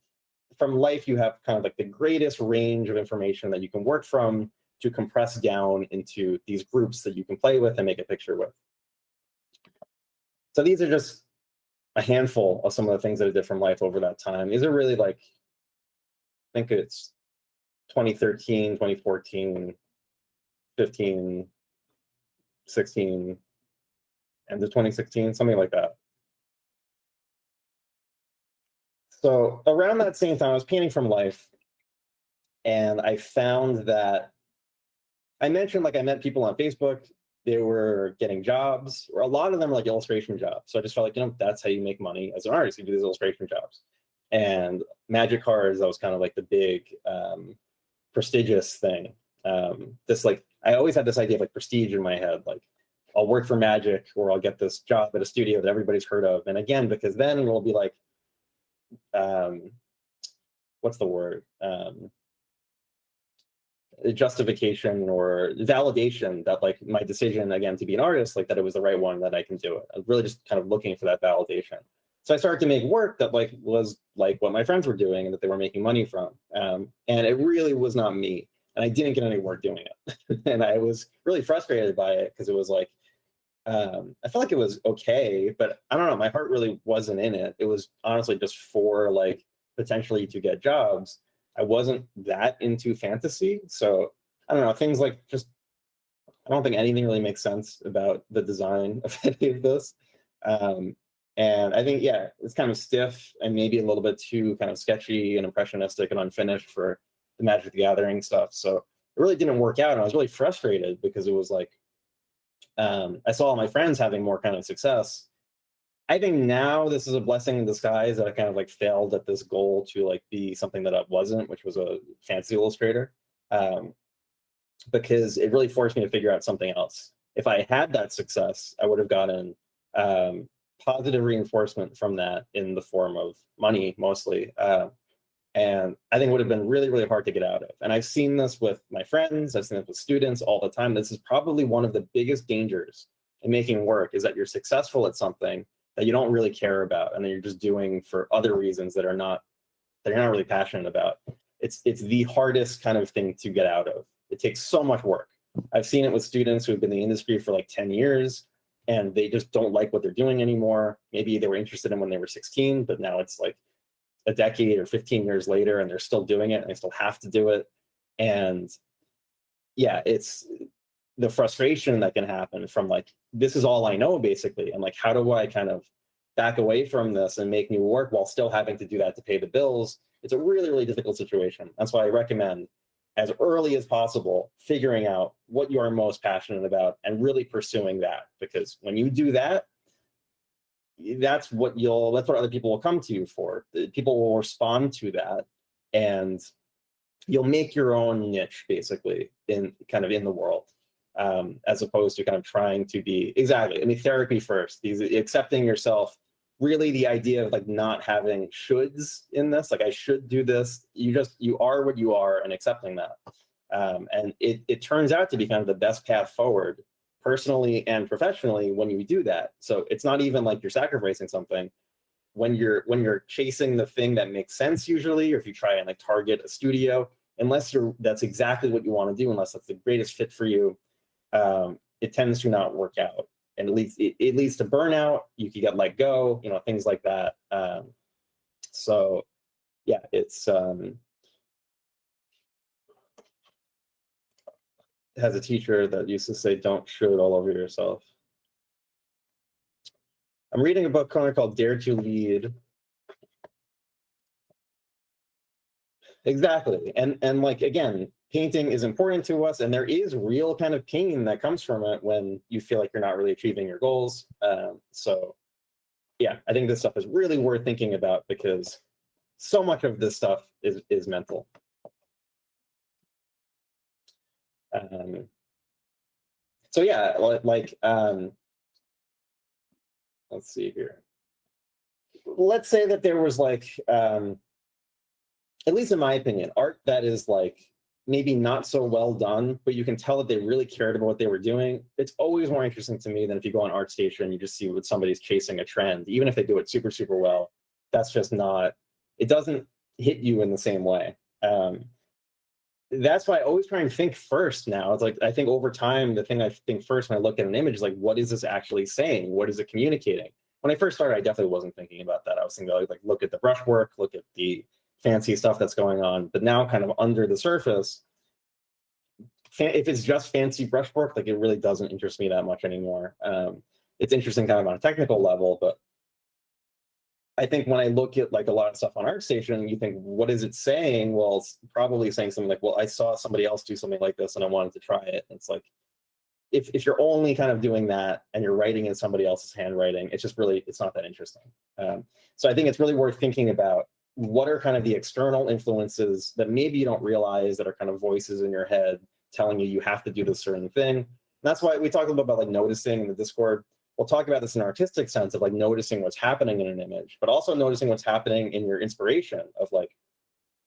from life, you have kind of like the greatest range of information that you can work from to compress down into these groups that you can play with and make a picture with. So these are just a handful of some of the things that I did from life over that time. These are really like, I think it's 2013, 2014, 15, 16, end of 2016, something like that. So around that same time, I was painting from life, and I found that I mentioned, like, I met people on Facebook. They were getting jobs, or a lot of them were like illustration jobs. So I just felt like, that's how you make money as an artist. You do these illustration jobs. And Magic cards, that was kind of like the big prestigious thing. I always had this idea of like prestige in my head, like I'll work for Magic, or I'll get this job at a studio that everybody's heard of. And again, because then it'll be like, what's the word? Justification or validation that like my decision, again, to be an artist, like that it was the right one, that I can do it. I was really just kind of looking for that validation. So I started to make work that like was like what my friends were doing and that they were making money from. And it really was not me. And I didn't get any work doing it. And I was really frustrated by it, because it was like, I felt like it was okay, but I don't know, my heart really wasn't in it. It was honestly just for like potentially to get jobs. I wasn't that into fantasy. So I don't know, things like just I don't think anything really makes sense about the design of any of this. And I think, yeah, it's kind of stiff and maybe a little bit too kind of sketchy and impressionistic and unfinished for the Magic the Gathering stuff. So it really didn't work out. And I was really frustrated because it was like, I saw all my friends having more kind of success. I think now this is a blessing in disguise that I kind of like failed at this goal to like be something that I wasn't, which was a fantasy illustrator. Because it really forced me to figure out something else. If I had that success, I would have gotten positive reinforcement from that in the form of money mostly. And I think it would have been really, really hard to get out of. And I've seen this with my friends, I've seen it with students all the time. This is probably one of the biggest dangers in making work, is that you're successful at something that you don't really care about and that you're just doing for other reasons that you're not really passionate about. It's the hardest kind of thing to get out of. It takes so much work. I've seen it with students who have been in the industry for like 10 years and they just don't like what they're doing anymore. Maybe they were interested in when they were 16, but now it's like a decade or 15 years later and they're still doing it and they still have to do it. And yeah, it's the frustration that can happen from like, this is all I know basically. And like, how do I kind of back away from this and make new work while still having to do that to pay the bills? It's a really, really difficult situation. That's why I recommend, as early as possible, figuring out what you are most passionate about and really pursuing that. Because when you do that, that's what other people will come to you for. People will respond to that, and you'll make your own niche basically in the world, as opposed to kind of trying to be exactly. I mean, therapy first. Accepting yourself. Really, the idea of like not having shoulds in this, like I should do this. You are what you are, and accepting that. And it turns out to be kind of the best path forward, personally and professionally, when you do that. So it's not even like you're sacrificing something. When you're chasing the thing that makes sense, usually, or if you try and like target a studio, unless that's exactly what you want to do, unless that's the greatest fit for you, it tends to not work out. And it leads to burnout. You can get let go, things like that. So yeah, it's has a teacher that used to say, "Don't should all over yourself." I'm reading a book currently called Dare to Lead. Exactly. And like, again, painting is important to us, and there is real kind of pain that comes from it when you feel like you're not really achieving your goals. So yeah, I think this stuff is really worth thinking about, because so much of this stuff is mental. So yeah, like let's see here. Let's say that there was like, at least in my opinion, art that is like maybe not so well done, but you can tell that they really cared about what they were doing. It's always more interesting to me than if you go on ArtStation and you just see what somebody's chasing a trend, even if they do it super, super well. That's just not, it doesn't hit you in the same way. That's why I always try and think first now. It's like, I think over time, the thing I think first when I look at an image is like, what is this actually saying? What is it communicating? When I first started, I definitely wasn't thinking about that. I was thinking like, look at the brushwork, look at the fancy stuff that's going on. But now kind of under the surface, if it's just fancy brushwork, like it really doesn't interest me that much anymore. It's interesting kind of on a technical level, but I think when I look at like a lot of stuff on ArtStation, you think, what is it saying? Well, it's probably saying something like, well, I saw somebody else do something like this and I wanted to try it. And it's like, if you're only kind of doing that and you're writing in somebody else's handwriting, it's just really, it's not that interesting. So I think it's really worth thinking about what are kind of the external influences that maybe you don't realize that are kind of voices in your head telling you have to do this certain thing. And that's why we talk a little bit about like noticing in the Discord. We'll talk about this in an artistic sense of like noticing what's happening in an image, but also noticing what's happening in your inspiration of like,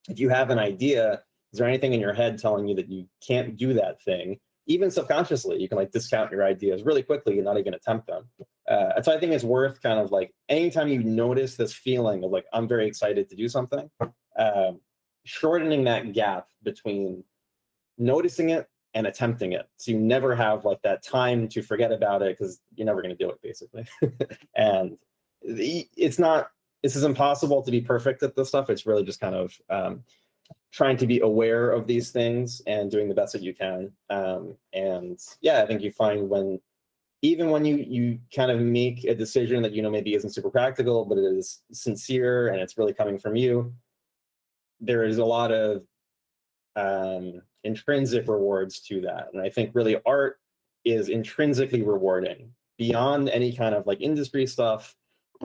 if you have an idea, is there anything in your head telling you that you can't do that thing? Even subconsciously, you can like discount your ideas really quickly and not even attempt them. And so I think it's worth kind of like, anytime you notice this feeling of like, I'm very excited to do something, shortening that gap between noticing it and attempting it. So you never have like that time to forget about it, because you're never going to do it basically. And this is impossible to be perfect at this stuff. It's really just kind of trying to be aware of these things and doing the best that you can. And yeah, I think you find even when you kind of make a decision that maybe isn't super practical, but it is sincere and it's really coming from you, there is a lot of intrinsic rewards to that. And I think really art is intrinsically rewarding beyond any kind of like industry stuff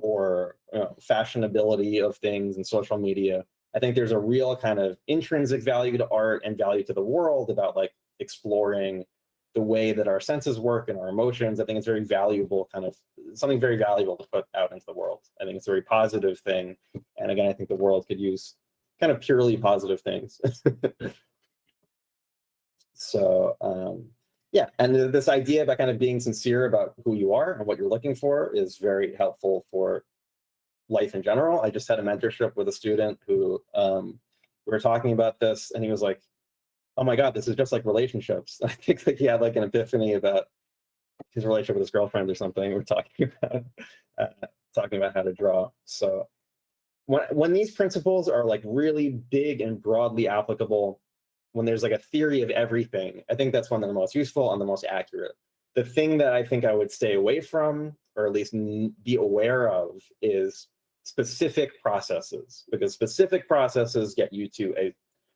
or fashionability of things and social media. I think there's a real kind of intrinsic value to art and value to the world about like exploring the way that our senses work and our emotions. I think it's very valuable, kind of something very valuable to put out into the world. I think it's a very positive thing. And again, I think the world could use kind of purely positive things. So yeah, and this idea about kind of being sincere about who you are and what you're looking for is very helpful for life in general. I just had a mentorship with a student who we were talking about this, and he was like, oh my God, this is just like relationships. I think like he had like an epiphany about his relationship with his girlfriend or something. We're talking about how to draw. So when these principles are like really big and broadly applicable, when there's like a theory of everything, I think that's when they're the most useful and the most accurate. The thing that I think I would stay away from, or at least be aware of, is specific processes, because specific processes get you to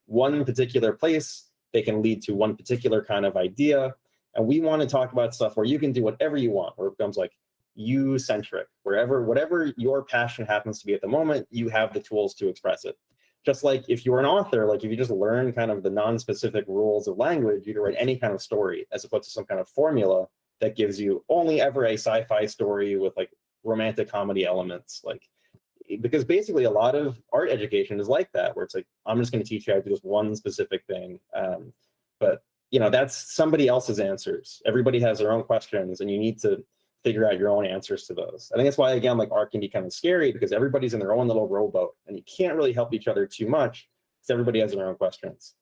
one particular place. They can lead to one particular kind of idea. And we want to talk about stuff where you can do whatever you want, where it becomes like you-centric, whatever your passion happens to be at the moment, you have the tools to express it. Just like if you're an author, like if you just learn kind of the non-specific rules of language, you can write any kind of story, as opposed to some kind of formula that gives you only ever a sci-fi story with like romantic comedy elements. Like, because basically a lot of art education is like that, where it's like, I'm just going to teach you how to do this one specific thing. But that's somebody else's answers. Everybody has their own questions, and you need to figure out your own answers to those. I think that's why, again, like art can be kind of scary, because everybody's in their own little rowboat, and you can't really help each other too much because everybody has their own questions.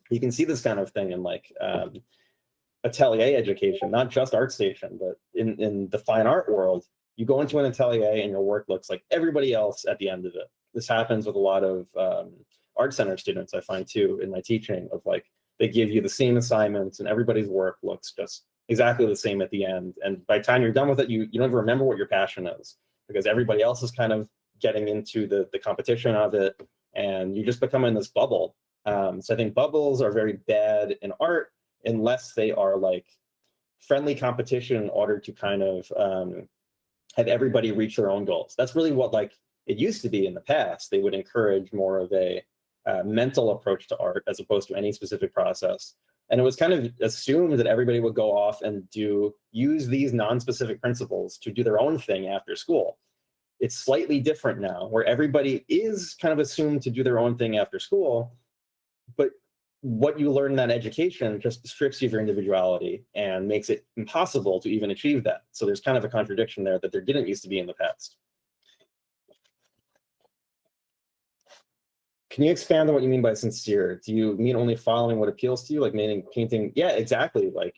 You can see this kind of thing in like atelier education, not just ArtStation, but in the fine art world. You go into an atelier and your work looks like everybody else at the end of it. This happens with a lot of art center students, I find too, in my teaching, of like, they give you the same assignments and everybody's work looks just exactly the same at the end. And by the time you're done with it, you don't even remember what your passion is, because everybody else is kind of getting into the competition of it, and you just become in this bubble. So I think bubbles are very bad in art unless they are like friendly competition in order to kind of have everybody reach their own goals. That's really what like it used to be in the past. They would encourage more of a mental approach to art as opposed to any specific process. And it was kind of assumed that everybody would go off and use these non-specific principles to do their own thing after school. It's slightly different now, where everybody is kind of assumed to do their own thing after school, but what you learn in that education just strips you of your individuality and makes it impossible to even achieve that. So there's kind of a contradiction there that there didn't used to be in the past. Can you expand on what you mean by sincere? Do you mean only following what appeals to you, like meaning painting? Yeah, exactly. Like,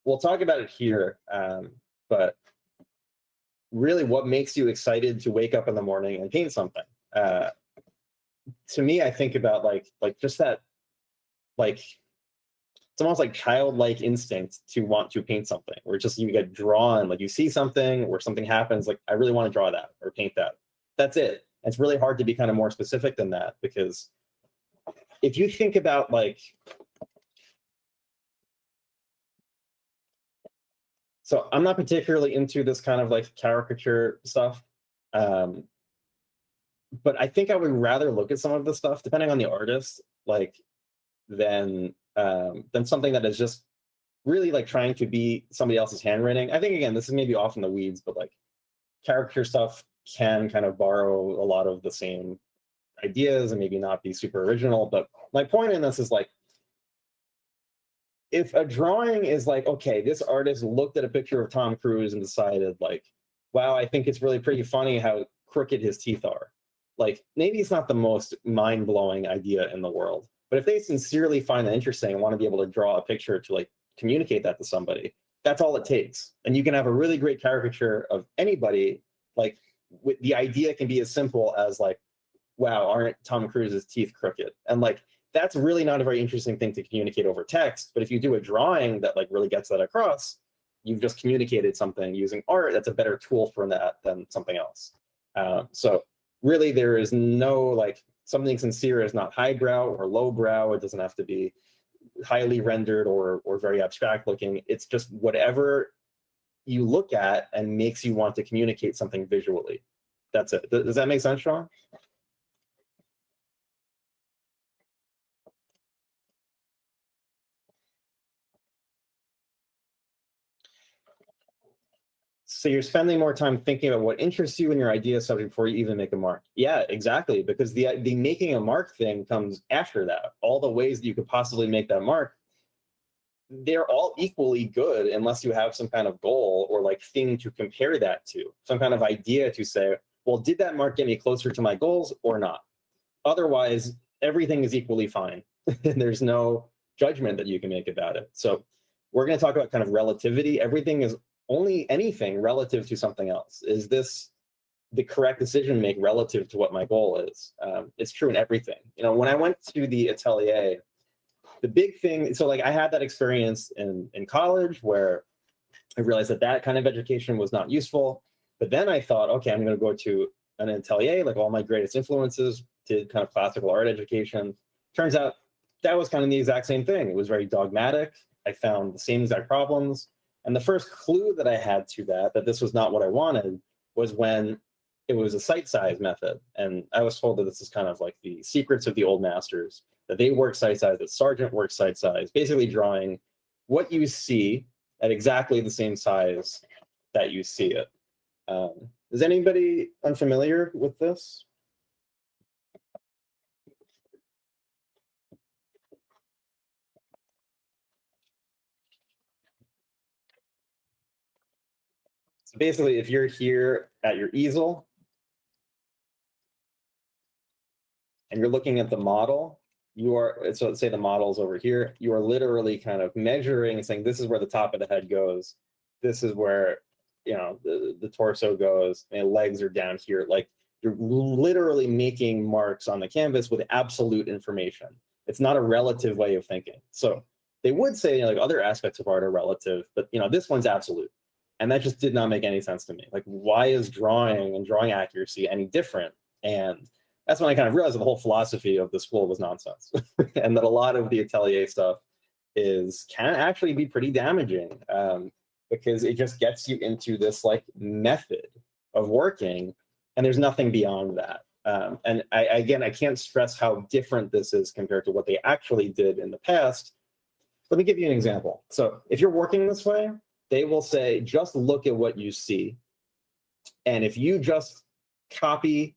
we'll talk about it here, but really what makes you excited to wake up in the morning and paint something? To me, I think about like just that, like, it's almost like childlike instinct to want to paint something, where just you get drawn, like you see something where something happens, like I really want to draw that or paint that. That's it. It's really hard to be kind of more specific than that, because if you think about like, so I'm not particularly into this kind of like caricature stuff, but I think I would rather look at some of the stuff, depending on the artist, like than something that is just really like trying to be somebody else's handwriting. I think, again, this is maybe off in the weeds, but like caricature stuff can kind of borrow a lot of the same ideas and maybe not be super original. But my point in this is like, if a drawing is like, okay, this artist looked at a picture of Tom Cruise and decided like, wow, I think it's really pretty funny how crooked his teeth are. Like, maybe it's not the most mind-blowing idea in the world, but if they sincerely find that interesting and want to be able to draw a picture to like communicate that to somebody, that's all it takes. And you can have a really great caricature of anybody. Like, the idea can be as simple as like, wow, aren't Tom Cruise's teeth crooked? And like, that's really not a very interesting thing to communicate over text. But if you do a drawing that like really gets that across, you've just communicated something using art that's a better tool for that than something else. So really, there is no like, something sincere is not highbrow or lowbrow. It doesn't have to be highly rendered or very abstract looking. It's just whatever you look at and makes you want to communicate something visually. That's it. Does that make sense, Sean? So you're spending more time thinking about what interests you in your idea subject before you even make a mark. Yeah, exactly. Because the making a mark thing comes after that. All the ways that you could possibly make that mark, they're all equally good unless you have some kind of goal or like thing to compare that to, some kind of idea to say, well, did that mark get me closer to my goals or not? Otherwise, everything is equally fine. And there's no judgment that you can make about it. So we're going to talk about kind of relativity. Everything is only anything relative to something else. Is this the correct decision to make relative to what my goal is? It's true in everything. You know, when I went to the atelier, the big thing, so like I had that experience in college where I realized that that kind of education was not useful. But then I thought, okay, I'm going to go to an atelier, like all my greatest influences did kind of classical art education. Turns out that was kind of the exact same thing. It was very dogmatic. I found the same exact problems. And the first clue that I had to that this was not what I wanted, was when it was a site size method. And I was told that this is kind of like the secrets of the old masters, that they work site size, that Sargent works site size, basically drawing what you see at exactly the same size that you see it. Is anybody unfamiliar with this? So basically, if you're here at your easel and you're looking at the model, you are, so let's say the model's over here, you are literally kind of measuring and saying, this is where the top of the head goes. This is where, you know, the torso goes, and legs are down here. Like, you're literally making marks on the canvas with absolute information. It's not a relative way of thinking. So they would say, you know, like other aspects of art are relative, but you know, this one's absolute. And that just did not make any sense to me. Like, why is drawing and drawing accuracy any different? And that's when I kind of realized that the whole philosophy of the school was nonsense, and that a lot of the atelier stuff can actually be pretty damaging, because it just gets you into this like method of working, and there's nothing beyond that. And I can't stress how different this is compared to what they actually did in the past. Let me give you an example. So if you're working this way, they will say, just look at what you see. And if you just copy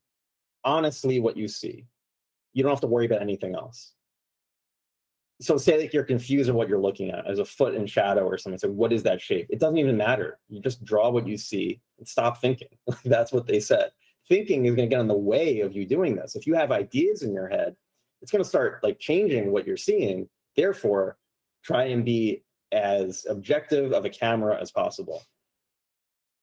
honestly what you see, you don't have to worry about anything else. So say like you're confused of what you're looking at as a foot in shadow or something. So what is that shape? It doesn't even matter. You just draw what you see and stop thinking. That's what they said. Thinking is going to get in the way of you doing this. If you have ideas in your head, it's going to start like changing what you're seeing. Therefore, try and be as objective of a camera as possible.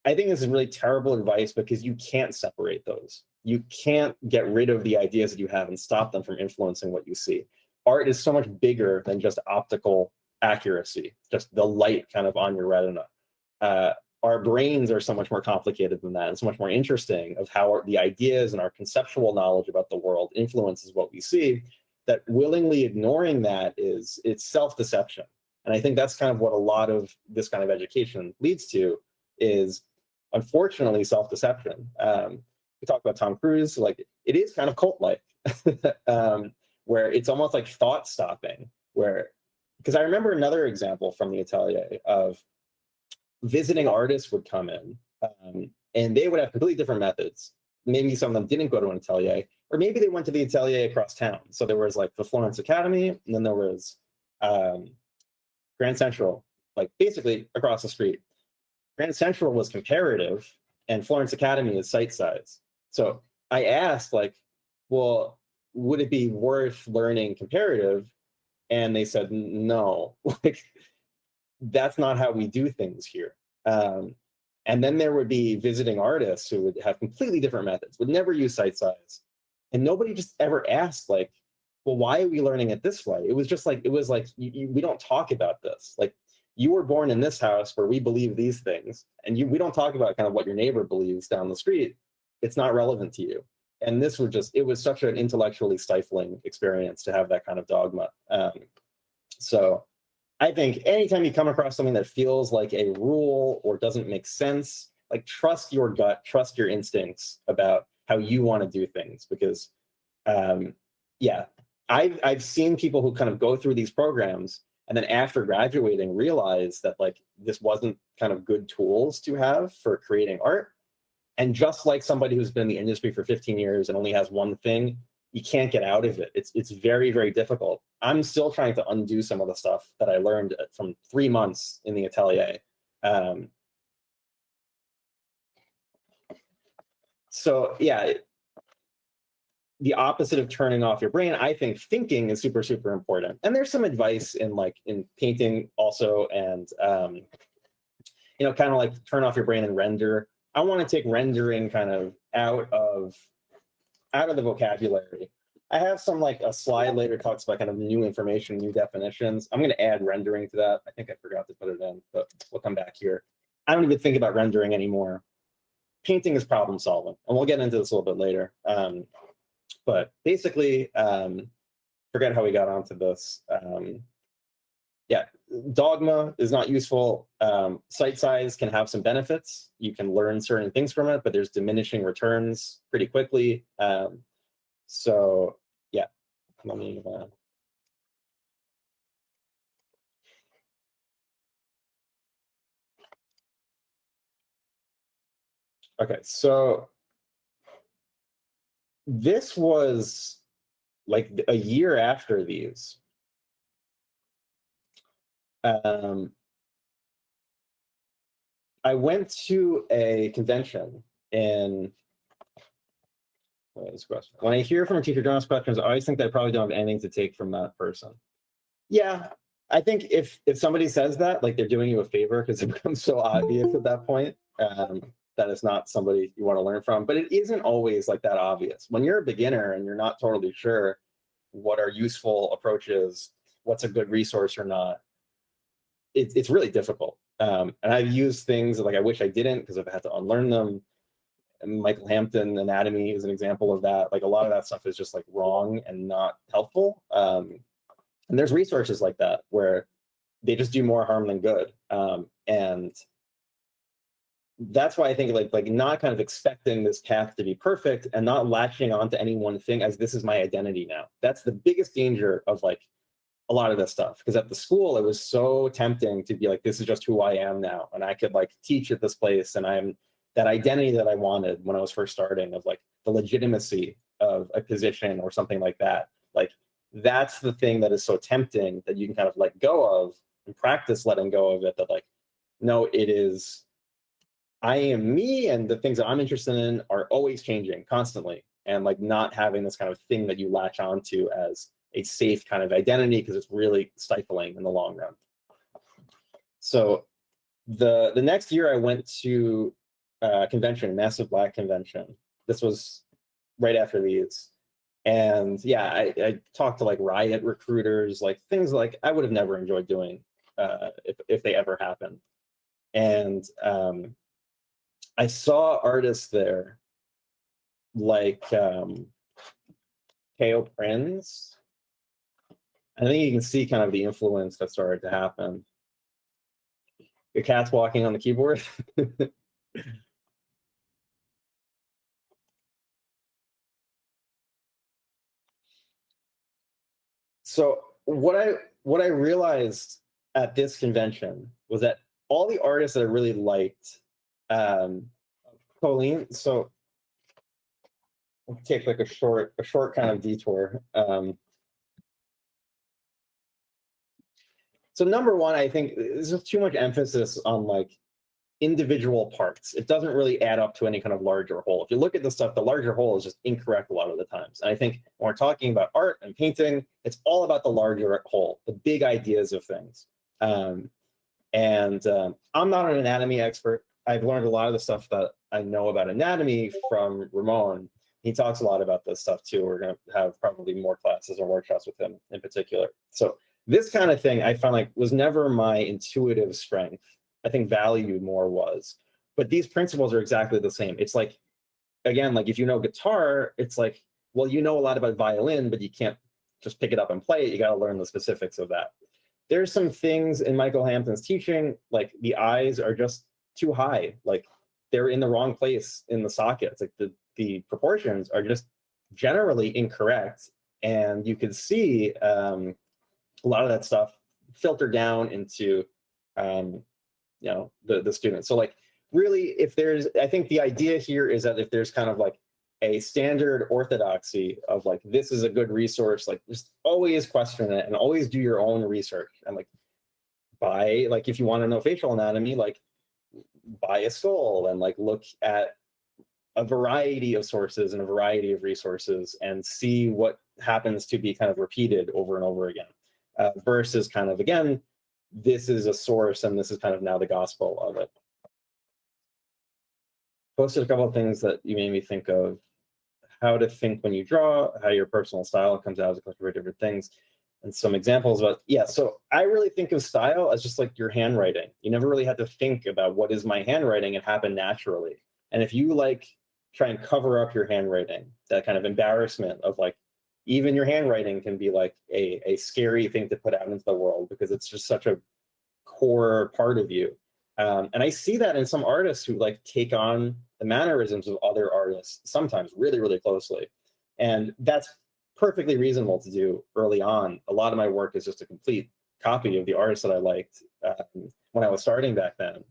I think this is really terrible advice because you can't separate those. You can't get rid of the ideas that you have and stop them from influencing what you see. Art is so much bigger than just optical accuracy, just the light kind of on your retina. Our brains are so much more complicated than that, and so much more interesting of how the ideas and our conceptual knowledge about the world influences what we see, that willingly ignoring that it's self-deception. And I think that's kind of what a lot of this kind of education leads to, is unfortunately self-deception. We talk about Tom Cruise, like it is kind of cult-like, where it's almost like thought stopping, because I remember another example from the atelier of visiting artists would come in, and they would have completely different methods. Maybe some of them didn't go to an atelier, or maybe they went to the atelier across town. So there was like the Florence Academy, and then there was Grand Central, like basically across the street. Grand Central was comparative, and Florence Academy is site size. So I asked, like, well, would it be worth learning comparative? And they said, no, like, that's not how we do things here. And then there would be visiting artists who would have completely different methods, would never use site size, And nobody just ever asked, like, well, why are we learning it this way? It was just like, we don't talk about this. Like, you were born in this house where we believe these things, and we don't talk about kind of what your neighbor believes down the street. It's not relevant to you. And this was just, it was such an intellectually stifling experience to have that kind of dogma. So I think anytime you come across something that feels like a rule or doesn't make sense, like, trust your gut, trust your instincts about how you want to do things. Because yeah, I've seen people who kind of go through these programs and then after graduating realize that, like, this wasn't kind of good tools to have for creating art. And just like somebody who's been in the industry for 15 years and only has one thing, you can't get out of it. It's very, very difficult. I'm still trying to undo some of the stuff that I learned from 3 months in the atelier. So yeah, the opposite of turning off your brain, I think thinking is super, super important. And there's some advice in painting also, and kind of like turn off your brain and render. I want to take rendering kind of out of the vocabulary. I have a slide later talks about kind of new information, new definitions. I'm going to add rendering to that. I think I forgot to put it in, but we'll come back here. I don't even think about rendering anymore. Painting is problem solving, and we'll get into this a little bit later. But basically, forget how we got onto this. Yeah, dogma is not useful. Site size can have some benefits. You can learn certain things from it, but there's diminishing returns pretty quickly. So yeah, let me. Okay, so this was like a year after these. I went to a convention in. When I hear from a teacher, don't ask questions, I always think that I probably don't have anything to take from that person. Yeah, I think if somebody says that, like, they're doing you a favor, because it becomes so obvious at that point that it's not somebody you want to learn from. But it isn't always like that obvious. When you're a beginner and you're not totally sure what are useful approaches, what's a good resource or not, it's really difficult. And I've used things like I wish I didn't, because I've had to unlearn them. And Michael Hampton anatomy is an example of that. Like, a lot of that stuff is just like wrong and not helpful. And there's resources like that where they just do more harm than good. And that's why I think like not kind of expecting this path to be perfect and not latching onto any one thing as this is my identity now. That's the biggest danger of like a lot of this stuff. Because at the school, it was so tempting to be like, this is just who I am now. And I could like teach at this place, and I'm that identity that I wanted when I was first starting, of like the legitimacy of a position or something like that. Like, that's the thing that is so tempting that you can kind of let go of and practice letting go of it. That like, no, it is, I am me, and the things that I'm interested in are always changing constantly. And like not having this kind of thing that you latch onto as a safe kind of identity, because it's really stifling in the long run. So the next year I went to convention, Massive Black Convention. This was right after these. And yeah, I talked to like riot recruiters, like things like I would have never enjoyed doing if they ever happened. And I saw artists there like Theo Prinz. I think you can see kind of the influence that started to happen. Your cat's walking on the keyboard. So what I realized at this convention was that all the artists that I really liked, Colleen. So I'll take like a short kind of detour. So number one, I think there's just too much emphasis on like individual parts. It doesn't really add up to any kind of larger whole. If you look at the stuff, the larger whole is just incorrect a lot of the times. And I think when we're talking about art and painting, it's all about the larger whole, the big ideas of things. I'm not an anatomy expert. I've learned a lot of the stuff that I know about anatomy from Ramon, he talks a lot about this stuff too. We're going to have probably more classes or workshops with him in particular. So this kind of thing I found like was never my intuitive strength. I think value more was. But these principles are exactly the same. It's like, again, like if you know guitar, it's like, well, you know a lot about violin, but you can't just pick it up and play it. You got to learn the specifics of that. There's some things in Michael Hampton's teaching, like the eyes are just too high. Like they're in the wrong place in the sockets. Like the proportions are just generally incorrect. And you could see a lot of that stuff filter down into, the students. So like really, I think the idea here is that if there's kind of like a standard orthodoxy of like, this is a good resource, like just always question it and always do your own research. And like if you want to know facial anatomy, like buy a skull and like look at a variety of sources and a variety of resources and see what happens to be kind of repeated over and over again, versus kind of, again, this is a source and this is kind of now the gospel of it. Posted a couple of things that you made me think of: how to think when you draw, how your personal style comes out as a couple of different things, and some examples. But yeah, so I really think of style as just like your handwriting. You never really had to think about what is my handwriting. It happened naturally. And if you like try and cover up your handwriting, that kind of embarrassment of like, even your handwriting can be like a scary thing to put out into the world because it's just such a core part of you. And I see that in some artists who like take on the mannerisms of other artists, sometimes really, really closely. And that's perfectly reasonable to do early on. A lot of my work is just a complete copy of the artists that I liked when I was starting back then.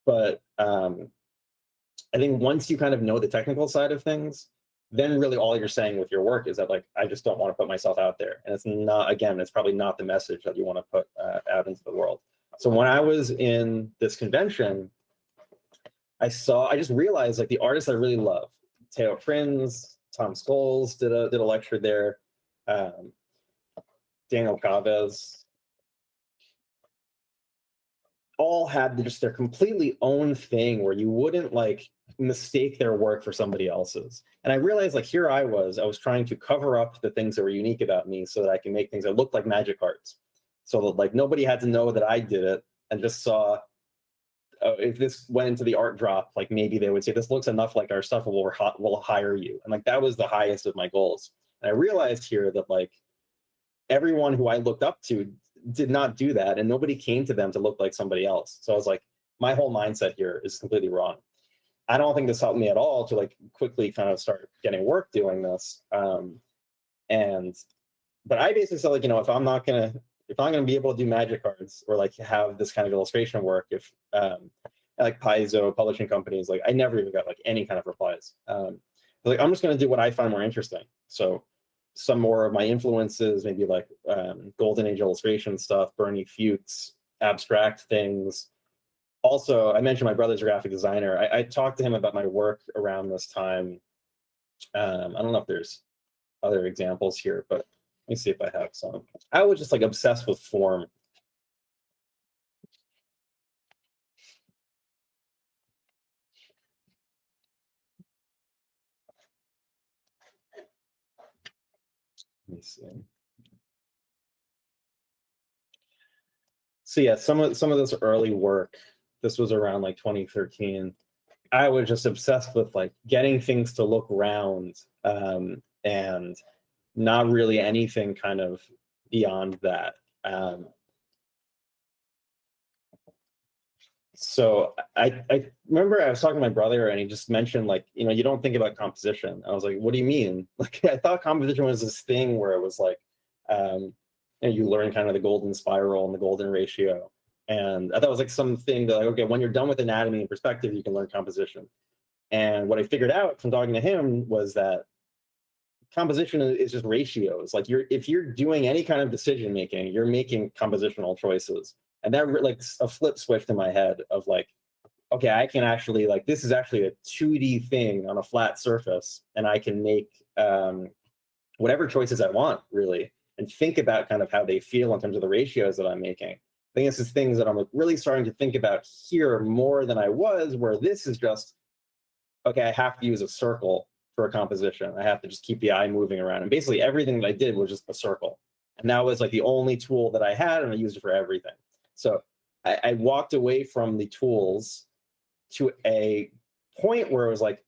But I think once you kind of know the technical side of things, then really all you're saying with your work is that like, I just don't want to put myself out there. And it's not, again, it's probably not the message that you want to put out into the world. So when I was in this convention, I just realized like the artists I really love, Theo Prinz, Tom Scholes did a lecture there, Daniel Chavez, all had just their completely own thing where you wouldn't like mistake their work for somebody else's. And I realized like here I was trying to cover up the things that were unique about me so that I can make things that looked like magic cards. So that like nobody had to know that I did it, and just saw, if this went into the art drop, like maybe they would say, this looks enough like our stuff, we'll hire you. And like that was the highest of my goals. And I realized here that like everyone who I looked up to did not do that, and nobody came to them to look like somebody else. So I was like, my whole mindset here is completely wrong. I don't think this helped me at all to like quickly kind of start getting work doing this. But I basically said like, if I'm not gonna be able to do magic cards or like have this kind of illustration work, if like Paizo publishing companies, like I never even got like any kind of replies. Like I'm just gonna do what I find more interesting. So some more of my influences, maybe like Golden Age illustration stuff, Bernie Fuchs, abstract things. Also, I mentioned my brother's a graphic designer. I talked to him about my work around this time. I don't know if there's other examples here, but let me see if I have some. I was just like obsessed with form. Let me see. So yeah, some of this early work, this was around like 2013. I was just obsessed with like getting things to look round, and not really anything kind of beyond that. So I remember I was talking to my brother and he just mentioned like, you don't think about composition. I was like, what do you mean? Like I thought composition was this thing where it was like, you learn kind of the golden spiral and the golden ratio. And I thought it was like something that like, okay, when you're done with anatomy and perspective, you can learn composition. And what I figured out from talking to him was that composition is just ratios. Like if you're doing any kind of decision making, you're making compositional choices. And that like a flip switched in my head of like, okay, I can actually like, this is actually a 2D thing on a flat surface, and I can make whatever choices I want really, and think about kind of how they feel in terms of the ratios that I'm making. I think this is things that I'm like really starting to think about here more than I was, where this is just, okay, I have to use a circle for a composition. I have to just keep the eye moving around. And basically everything that I did was just a circle. And that was like the only tool that I had, and I used it for everything. So I walked away from the tools to a point where it was like,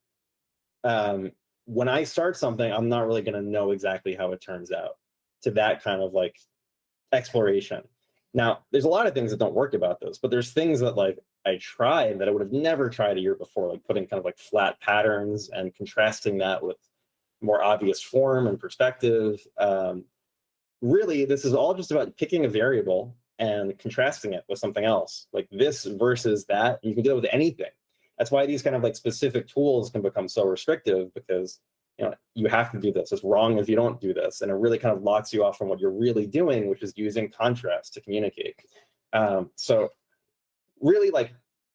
when I start something, I'm not really going to know exactly how it turns out, to that kind of like exploration. Now, there's a lot of things that don't work about this, but there's things that like I tried that I would have never tried a year before, like putting kind of like flat patterns and contrasting that with more obvious form and perspective. Really, this is all just about picking a variable and contrasting it with something else, like this versus that. You can do it with anything. That's why these kind of like specific tools can become so restrictive, because you have to do this. It's wrong if you don't do this, and it really kind of locks you off from what you're really doing, which is using contrast to communicate. So really, like,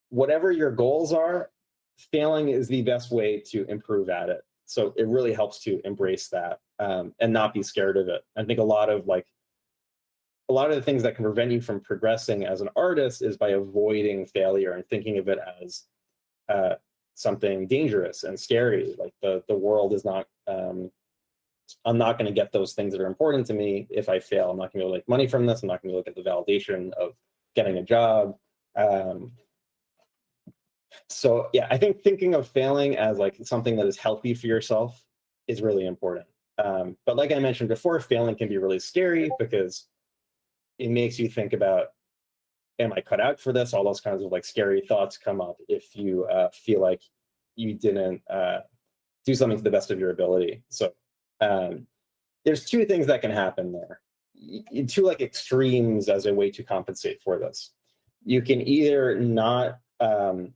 whatever your goals are, failing is the best way to improve at it. So it really helps to embrace that, and not be scared of it. I think a lot of the things that can prevent you from progressing as an artist is by avoiding failure and thinking of it as something dangerous and scary. Like the world is not, I'm not going to get those things that are important to me if I fail. I'm not going to make money from this. I'm not going to look at the validation of getting a job. So yeah, I think thinking of failing as like something that is healthy for yourself is really important. But like I mentioned before, failing can be really scary because it makes you think about, am I cut out for this? All those kinds of like scary thoughts come up if you feel like you didn't do something to the best of your ability. So there's two things that can happen there. Two like extremes as a way to compensate for this. You can either not, the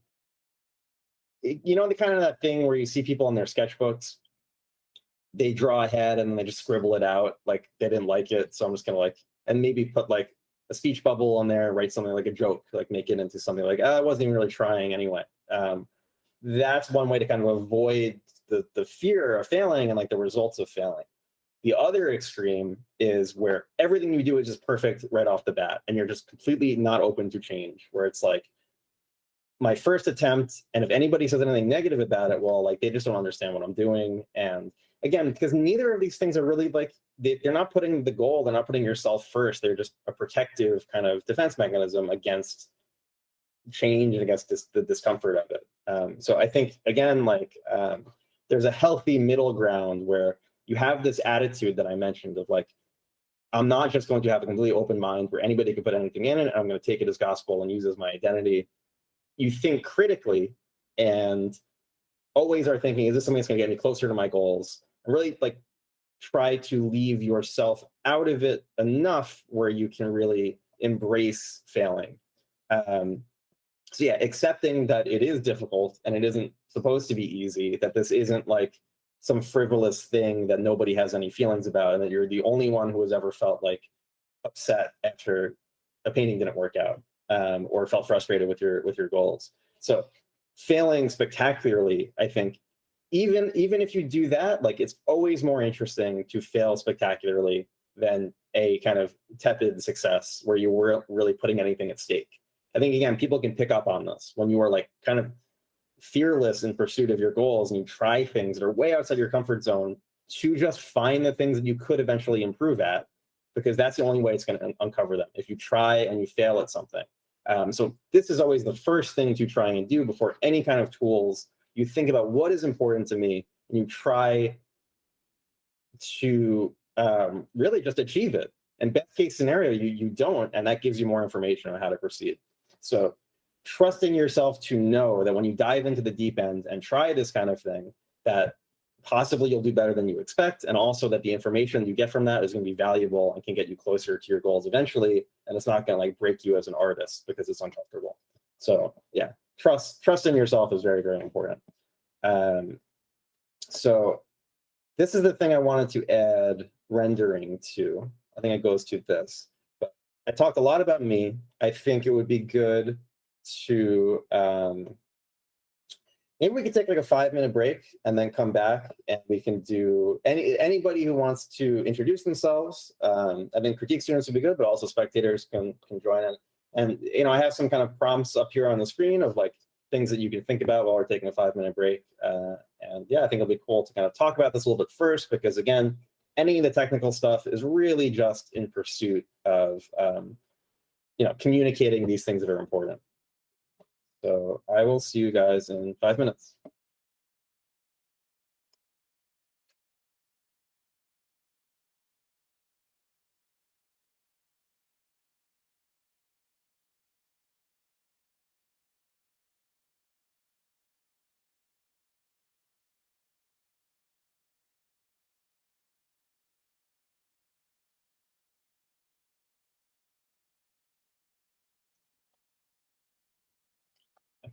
kind of that thing where you see people in their sketchbooks, they draw ahead and then they just scribble it out like they didn't like it. So I'm just gonna like, and maybe put like a speech bubble on there, write something like a joke, like make it into something like, I wasn't even really trying anyway. That's one way to kind of avoid the fear of failing and like the results of failing. The other extreme is where everything you do is just perfect right off the bat, and you're just completely not open to change, where it's like, my first attempt, and if anybody says anything negative about it, well, like they just don't understand what I'm doing. And again, because neither of these things are really like, they're not putting the goal, they're not putting yourself first. They're just a protective kind of defense mechanism against change and against the discomfort of it. So I think, again, like there's a healthy middle ground where you have this attitude that I mentioned of like, I'm not just going to have a completely open mind where anybody can put anything in it. I'm going to take it as gospel and use it as my identity. You think critically and always are thinking, is this something that's going to get me closer to my goals? And really like try to leave yourself out of it enough where you can really embrace failing. So yeah, accepting that it is difficult and it isn't supposed to be easy, that this isn't like some frivolous thing that nobody has any feelings about, and that you're the only one who has ever felt like upset after a painting didn't work out, or felt frustrated with your goals. So failing spectacularly, I think, even if you do that, like it's always more interesting to fail spectacularly than a kind of tepid success where you weren't really putting anything at stake. I think, again, people can pick up on this when you are like kind of fearless in pursuit of your goals and you try things that are way outside your comfort zone to just find the things that you could eventually improve at, because that's the only way it's going to uncover them, if you try and you fail at something. So this is always the first thing to try and do before any kind of tools. You think about what is important to me and you try to really just achieve it. And best case scenario, you don't, and that gives you more information on how to proceed. So trusting yourself to know that when you dive into the deep end and try this kind of thing, that possibly you'll do better than you expect, and also that the information you get from that is going to be valuable and can get you closer to your goals eventually, and it's not going to like break you as an artist because it's uncomfortable. So yeah, trust in yourself is very, very important. So this is the thing I wanted to add rendering to. I think it goes to this, but I talked a lot about me. I think it would be good to maybe we could take like a 5-minute break and then come back and we can do anybody who wants to introduce themselves. I think critique students would be good, but also spectators can join in. And I have some kind of prompts up here on the screen of like things that you can think about while we're taking a 5-minute break. And And yeah, I think it'll be cool to kind of talk about this a little bit first, because again, any of the technical stuff is really just in pursuit of communicating these things that are important. So I will see you guys in 5 minutes.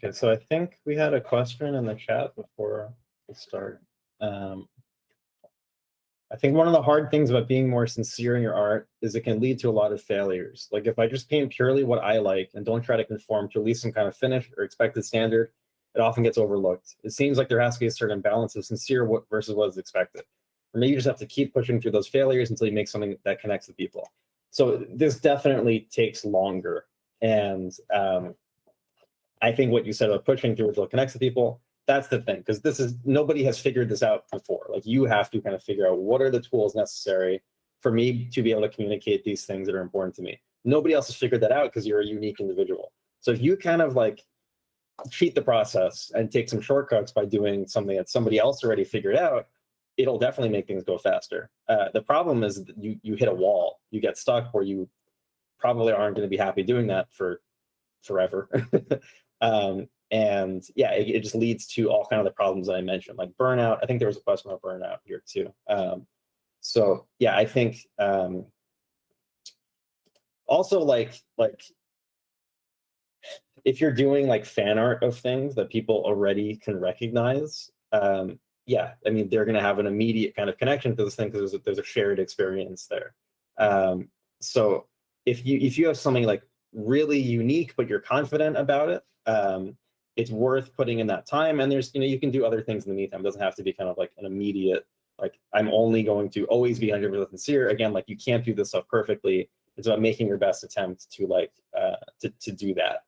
Okay, so I think we had a question in the chat before we start. I think one of the hard things about being more sincere in your art is it can lead to a lot of failures. Like if I just paint purely what I like and don't try to conform to at least some kind of finish or expected standard, it often gets overlooked. It seems like there has to be a certain balance of sincere versus what is expected. Or maybe you just have to keep pushing through those failures until you make something that connects with people. So this definitely takes longer. And I think what you said about pushing through until it connects with people, that's the thing, because nobody has figured this out before. Like you have to kind of figure out what are the tools necessary for me to be able to communicate these things that are important to me. Nobody else has figured that out because you're a unique individual. So if you kind of like cheat the process and take some shortcuts by doing something that somebody else already figured out, it'll definitely make things go faster. The problem is that you hit a wall. You get stuck where you probably aren't going to be happy doing that for forever. And yeah, it just leads to all kind of the problems that I mentioned, like burnout. I think there was a question about burnout here too. So yeah, I think also like if you're doing like fan art of things that people already can recognize, yeah, I mean they're gonna have an immediate kind of connection to this thing because there's a shared experience there. So if you have something like really unique but you're confident about it, it's worth putting in that time. And there's you can do other things in the meantime. It doesn't have to be kind of like an immediate like I'm only going to always be 100% sincere. Again, like you can't do this stuff perfectly. It's about making your best attempt to like to do that.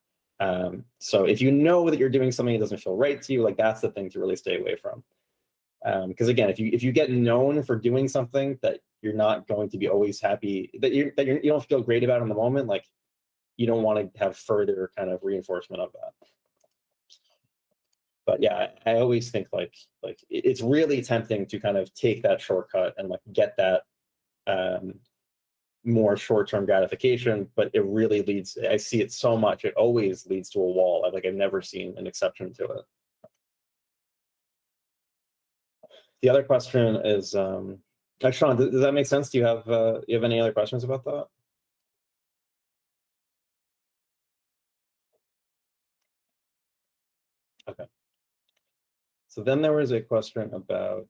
So if you know that you're doing something that doesn't feel right to you, like that's the thing to really stay away from. Because again, if you get known for doing something that you're not going to be always happy, that you don't feel great about in the moment, like you don't want to have further kind of reinforcement of that. But yeah, I always think like it's really tempting to kind of take that shortcut and like get that more short-term gratification, but it really leads. I see it so much; it always leads to a wall. I've never seen an exception to it. The other question is, Sean, does that make sense? Do you have any other questions about that? Okay. So then there was a question about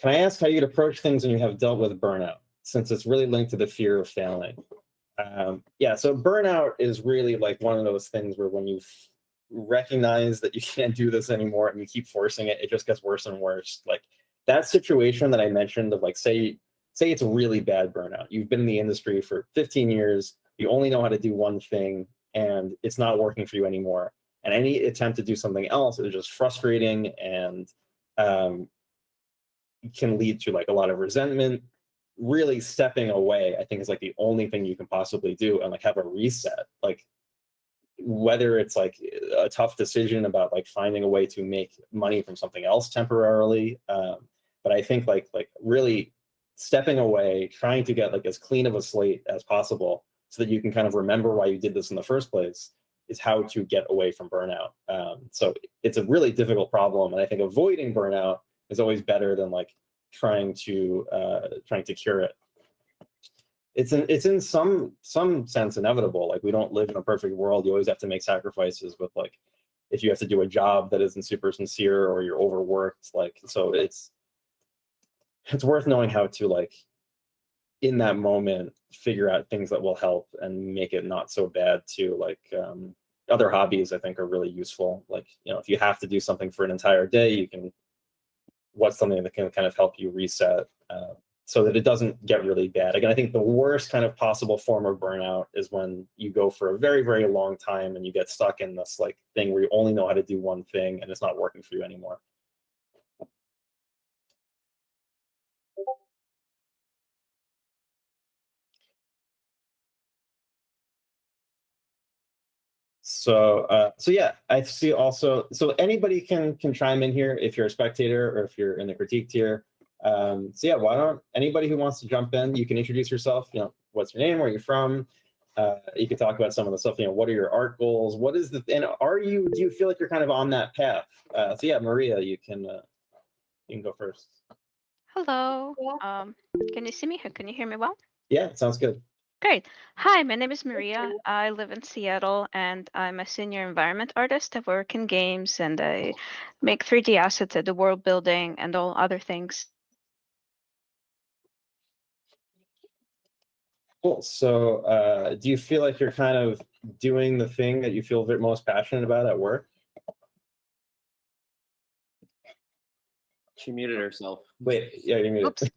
can I ask how you'd approach things when you have dealt with burnout, since it's really linked to the fear of failing? Yeah, so burnout is really like one of those things where when you recognize that you can't do this anymore and you keep forcing it, it just gets worse and worse. Like that situation that I mentioned of like, say it's a really bad burnout. You've been in the industry for 15 years, you only know how to do one thing, and it's not working for you anymore. And any attempt to do something else is just frustrating and can lead to like a lot of resentment. Really stepping away, I think, is like the only thing you can possibly do and like have a reset. Like whether it's like a tough decision about like finding a way to make money from something else temporarily. But I think like really stepping away, trying to get like as clean of a slate as possible so that you can kind of remember why you did this in the first place is how to get away from burnout. So it's a really difficult problem. And I think avoiding burnout is always better than like trying to cure it. It's in some sense inevitable. Like we don't live in a perfect world. You always have to make sacrifices with like if you have to do a job that isn't super sincere or you're overworked. Like so it's worth knowing how to like in that moment figure out things that will help and make it not so bad too. Like other hobbies I think are really useful. Like if you have to do something for an entire day, you can what's something that can kind of help you reset. so that it doesn't get really bad. Again, I think the worst kind of possible form of burnout is when you go for a very, very long time and you get stuck in this like thing where you only know how to do one thing and it's not working for you anymore. So yeah, I see also. So anybody can chime in here if you're a spectator or if you're in the critique tier. So yeah, why don't anybody who wants to jump in? You can introduce yourself. You know, what's your name? Where you're from? You can talk about some of the stuff. You know, what are your art goals? What is the and are you? Do you feel like you're kind of on that path? So yeah, Maria, you can go first. Hello. Can you see me? Can you hear me well? Yeah, sounds good. Great. Hi, my name is Maria. I live in Seattle and I'm a senior environment artist. I work in games and I make 3D assets, I do world building and all other things. Cool. So do you feel like you're kind of doing the thing that you feel most passionate about at work? She muted herself. Wait, yeah, you muted.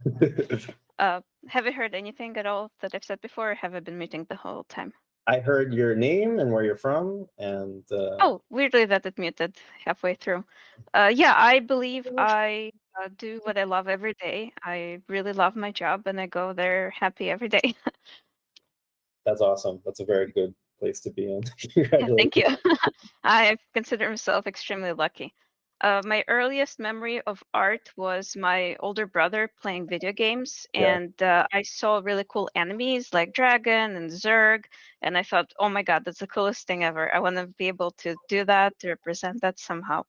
Oops. Have you heard anything at all that I've said before, or have I been muting the whole time? I heard your name and where you're from, and Oh, weirdly that it muted halfway through. Yeah, I believe I do what I love every day. I really love my job and I go there happy every day. that's awesome. That's a very good place to be in. Yeah, thank you. I consider myself extremely lucky. My earliest memory of art was my older brother playing video games, Yeah. and I saw really cool enemies like Dragon and Zerg, and I thought, oh my God, that's the coolest thing ever. I want to be able to do that, to represent that somehow.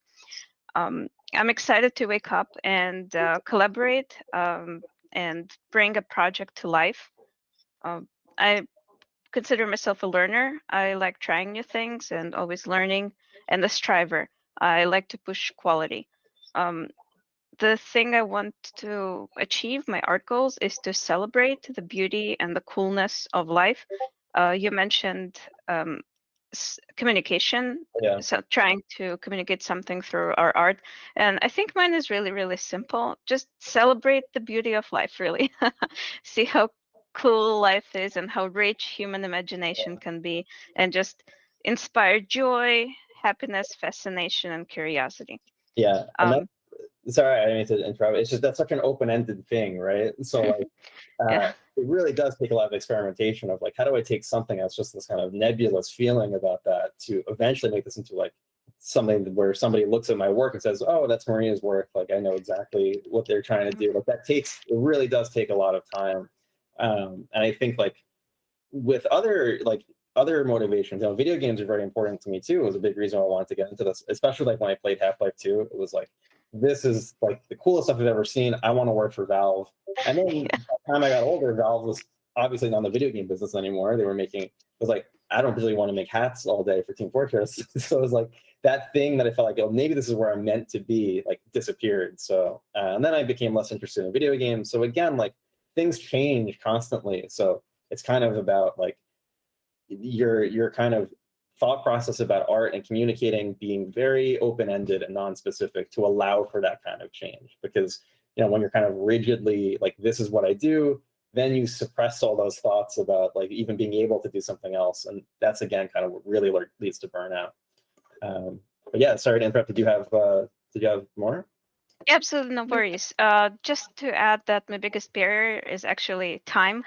I'm excited to wake up and collaborate and bring a project to life. I consider myself a learner. I like trying new things and always learning, and a striver. I like to push quality. The thing I want to achieve, my art goals, is to celebrate the beauty and the coolness of life. You mentioned communication, Yeah. so trying to communicate something through our art. And I think mine is really, really simple. Just celebrate the beauty of life, really. See how cool life is and how rich human imagination can be, and just inspire joy, happiness, fascination, and curiosity. Yeah. And sorry, I didn't mean to interrupt. It's just that's such an open-ended thing, right? So like Yeah. it really does take a lot of experimentation of like, how do I take something that's just this kind of nebulous feeling about that to eventually make this into like something where somebody looks at my work and says, oh, that's Maria's work. Like I know exactly what they're trying to do. Like it really does take a lot of time. And I think like with other motivations, you know, video games are very important to me too. It was a big reason I wanted to get into this, especially like when I played Half-Life 2. It was like, this is like the coolest stuff I've ever seen. I want to work for Valve. And then by the time I got older, Valve was obviously not in the video game business anymore. They were making, it was like, I don't really want to make hats all day for Team Fortress. So it was like that thing that I felt like, oh, maybe this is where I'm meant to be, like disappeared. So, and then I became less interested in video games. So again, like things change constantly. So it's kind of about like your kind of thought process about art and communicating being very open-ended and non-specific to allow for that kind of change. Because you know when you're kind of rigidly like this is what I do, then you suppress all those thoughts about like even being able to do something else, and that's again kind of what really leads to burnout. But yeah, sorry to interrupt. Did you have more? Absolutely, no worries. Just to add that my biggest barrier is actually time,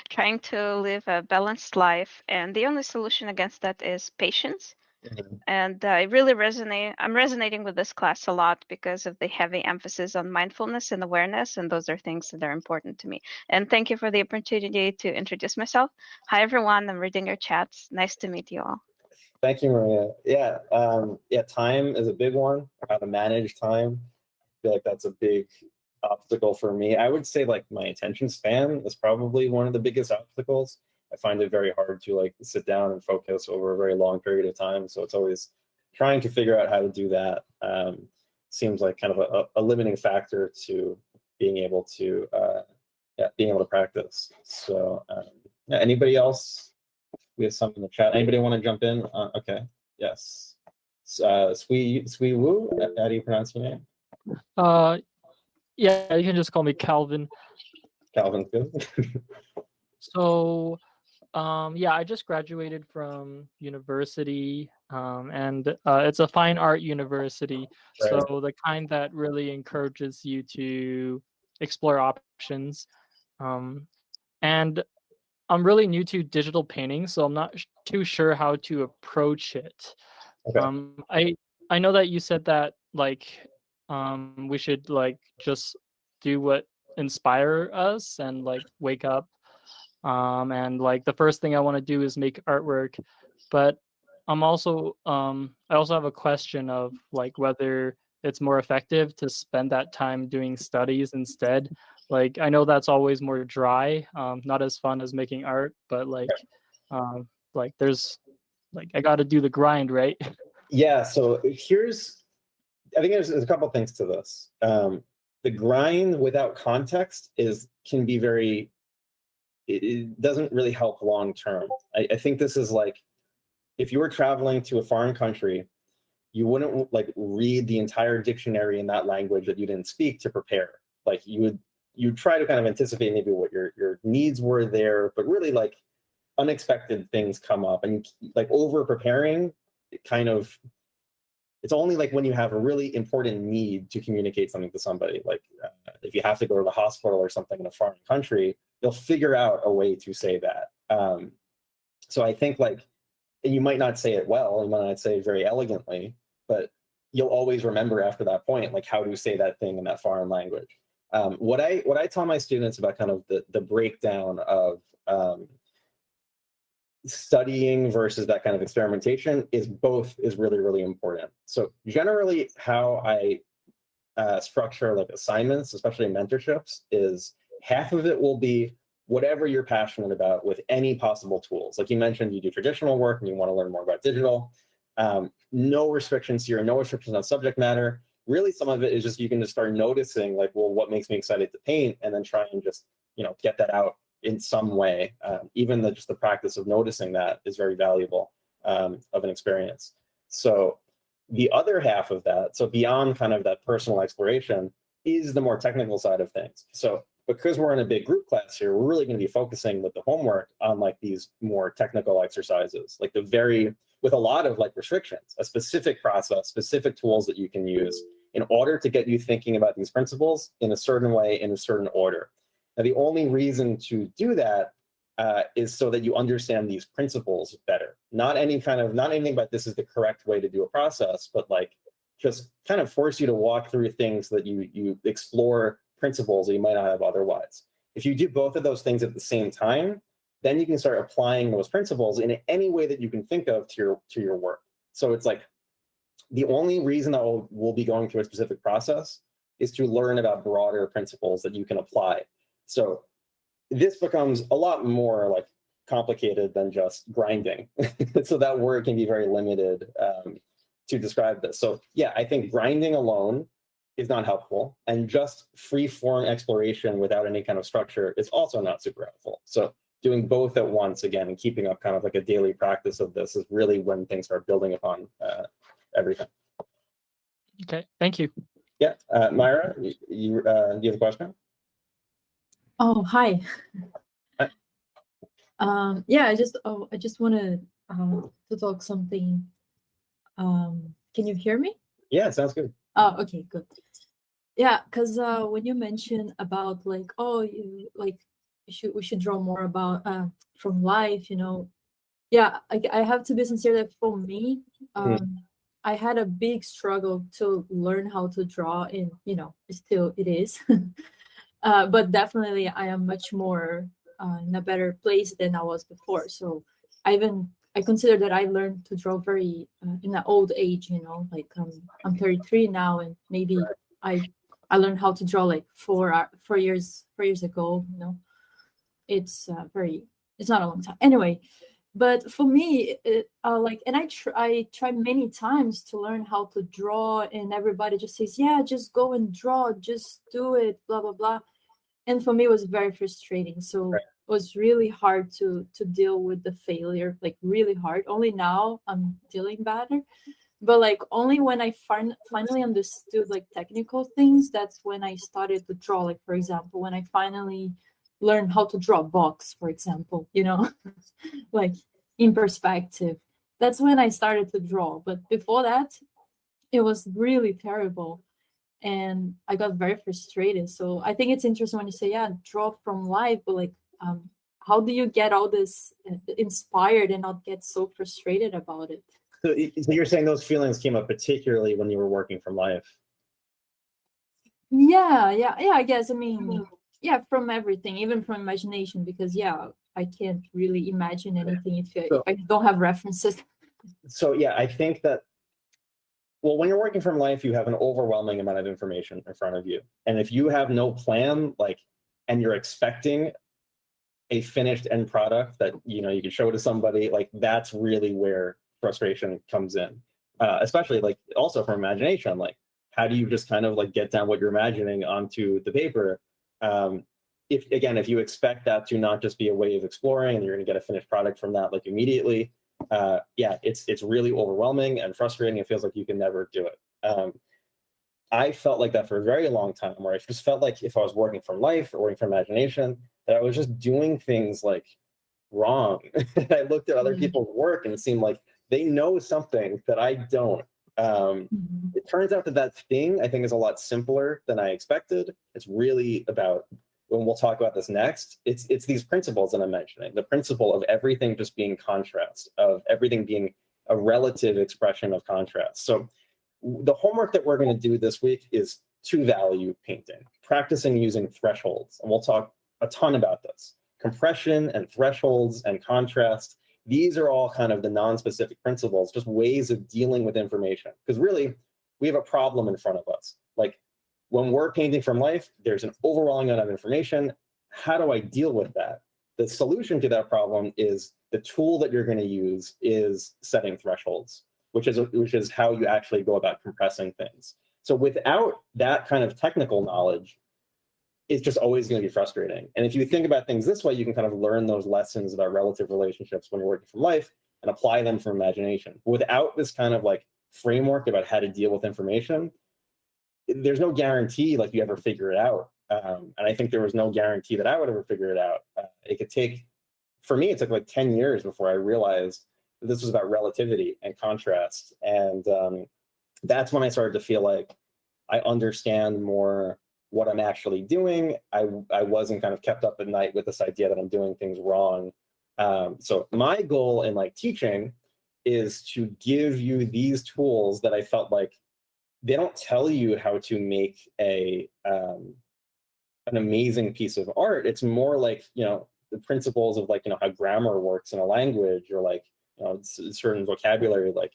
trying to live a balanced life, and the only solution against that is patience. Mm-hmm. And I'm resonating with this class a lot because of the heavy emphasis on mindfulness and awareness, and those are things that are important to me. And thank you for the opportunity to introduce myself. Hi, everyone. I'm reading your chats. Nice to meet you all. Thank you, Maria. Yeah, time is a big one. How to manage time. I feel like that's a big obstacle for me. I would say like my attention span is probably one of the biggest obstacles. I find it very hard to like sit down and focus over a very long period of time. So it's always trying to figure out how to do that. Seems like kind of a limiting factor to being able to practice. So yeah, anybody else? We have some in the chat. Anybody want to jump in? Okay. Yes. Sui Wu. How do you pronounce your name? Yeah, you can just call me Calvin. Calvin's good. So, yeah, I just graduated from university, and it's a fine art university. Right. So the kind that really encourages you to explore options. Um, and I'm really new to digital painting, so I'm not too sure how to approach it. Okay. I know that you said that like we should like just do what inspire us and like wake up, and like the first thing I want to do is make artwork, but I also have a question of like whether it's more effective to spend that time doing studies instead. Like I know that's always more dry, not as fun as making art, but like there's like I got to do the grind, right? Yeah. So I think there's a couple things to this. The grind without context can be very. It doesn't really help long term. I think this is like if you were traveling to a foreign country, you wouldn't like read the entire dictionary in that language that you didn't speak to prepare. Like you'd try to kind of anticipate maybe what your needs were there, but really like unexpected things come up, and like over preparing kind of it's only like when you have a really important need to communicate something to somebody, like if you have to go to the hospital or something in a foreign country, you'll figure out a way to say that. So I think like, and you might not say it well, you might not say it very elegantly, but you'll always remember after that point, like how to say that thing in that foreign language. What I tell my students about kind of the breakdown of studying versus that kind of experimentation is really, really important. So generally how I structure like assignments, especially mentorships, is half of it will be whatever you're passionate about with any possible tools. Like you mentioned, you do traditional work and you want to learn more about digital. No restrictions here, no restrictions on subject matter. Really, some of it is just you can just start noticing like, well, what makes me excited to paint, and then try and just get that out in some way. Even just the practice of noticing that is very valuable of an experience. So the other half of that, so beyond kind of that personal exploration, is the more technical side of things. So because we're in a big group class here, we're really going to be focusing with the homework on like these more technical exercises, like with a lot of like restrictions, a specific process, specific tools that you can use in order to get you thinking about these principles in a certain way, in a certain order. Now, the only reason to do that is so that you understand these principles better. Not anything about this is the correct way to do a process, but like just kind of force you to walk through things so that you explore principles that you might not have otherwise. If you do both of those things at the same time, then you can start applying those principles in any way that you can think of to your work. So it's like the only reason that we'll be going through a specific process is to learn about broader principles that you can apply. So this becomes a lot more like complicated than just grinding. So that word can be very limited to describe this. So yeah, I think grinding alone is not helpful, and just free form exploration without any kind of structure is also not super helpful. So doing both at once again and keeping up kind of like a daily practice of this is really when things start building upon everything. Okay, thank you. Yeah, Myra, you have a question? Oh, hi. Hi. Yeah, I just wanted to talk something. Can you hear me? Yeah, it sounds good. Oh, okay, good. Yeah, because when you mentioned about like, oh, we should draw more about from life, Yeah, I have to be sincere that for me, I had a big struggle to learn how to draw, and still it is. But definitely I am much more in a better place than I was before. So I consider that I learned to draw very in an old age, like I'm 33 now, and maybe I learned how to draw like 4 years ago. It's it's not a long time anyway. But for me, and I tried many times to learn how to draw, and everybody just says, yeah, just go and draw, just do it, blah blah blah. And for me, it was very frustrating. So it was really hard to deal with the failure, like really hard. Only now I'm dealing better, but like only when I finally understood like technical things, that's when I started to draw. Like for example, when I finally learn how to draw a box, for example, you know, like in perspective. That's when I started to draw. But before that, it was really terrible. And I got very frustrated. So I think it's interesting when you say, yeah, draw from life, but like, how do you get all this inspired and not get so frustrated about it? So you're saying those feelings came up particularly when you were working from life? Yeah, I guess. I mean, yeah, from everything, even from imagination, because yeah, I can't really imagine anything if I don't have references. So yeah, I think that, well, when you're working from life, you have an overwhelming amount of information in front of you. And if you have no plan, like, and you're expecting a finished end product that, you know, you can show to somebody, like, that's really where frustration comes in. Especially like also from imagination, like, how do you just kind of like get down what you're imagining onto the paper? If you expect that to not just be a way of exploring and you're going to get a finished product from that like immediately, yeah, it's really overwhelming and frustrating. It feels like you can never do it. I felt like that for a very long time, where I just felt like if I was working from life or working from imagination, that I was just doing things like wrong. I looked at other people's work and it seemed like they know something that I don't. It turns out that that thing I think is a lot simpler than I expected. It's really about, when we'll talk about this next, it's these principles that I'm mentioning. The principle of everything just being contrast, of everything being a relative expression of contrast. So the homework that we're going to do this week is two value painting, practicing using thresholds. And we'll talk a ton about this. Compression and thresholds and contrast. These are all kind of the non-specific principles, just ways of dealing with information. Because really, we have a problem in front of us. Like, when we're painting from life, there's an overwhelming amount of information. How do I deal with that? The solution to that problem is the tool that you're going to use is setting thresholds, which is how you actually go about compressing things. So without that kind of technical knowledge, it's just always going to be frustrating. And if you think about things this way, you can kind of learn those lessons about relative relationships when you're working from life and apply them from imagination. Without this kind of like framework about how to deal with information, there's no guarantee like you ever figure it out. And I think there was no guarantee that I would ever figure it out. It could take, for me, it took like 10 years before I realized that this was about relativity and contrast. And that's when I started to feel like I understand more what I'm actually doing. I wasn't kind of kept up at night with this idea that I'm doing things wrong. So my goal in like teaching is to give you these tools that I felt like they don't tell you how to make an amazing piece of art. It's more like, you know, the principles of like, you know, how grammar works in a language, or like, you know, certain vocabulary. Like,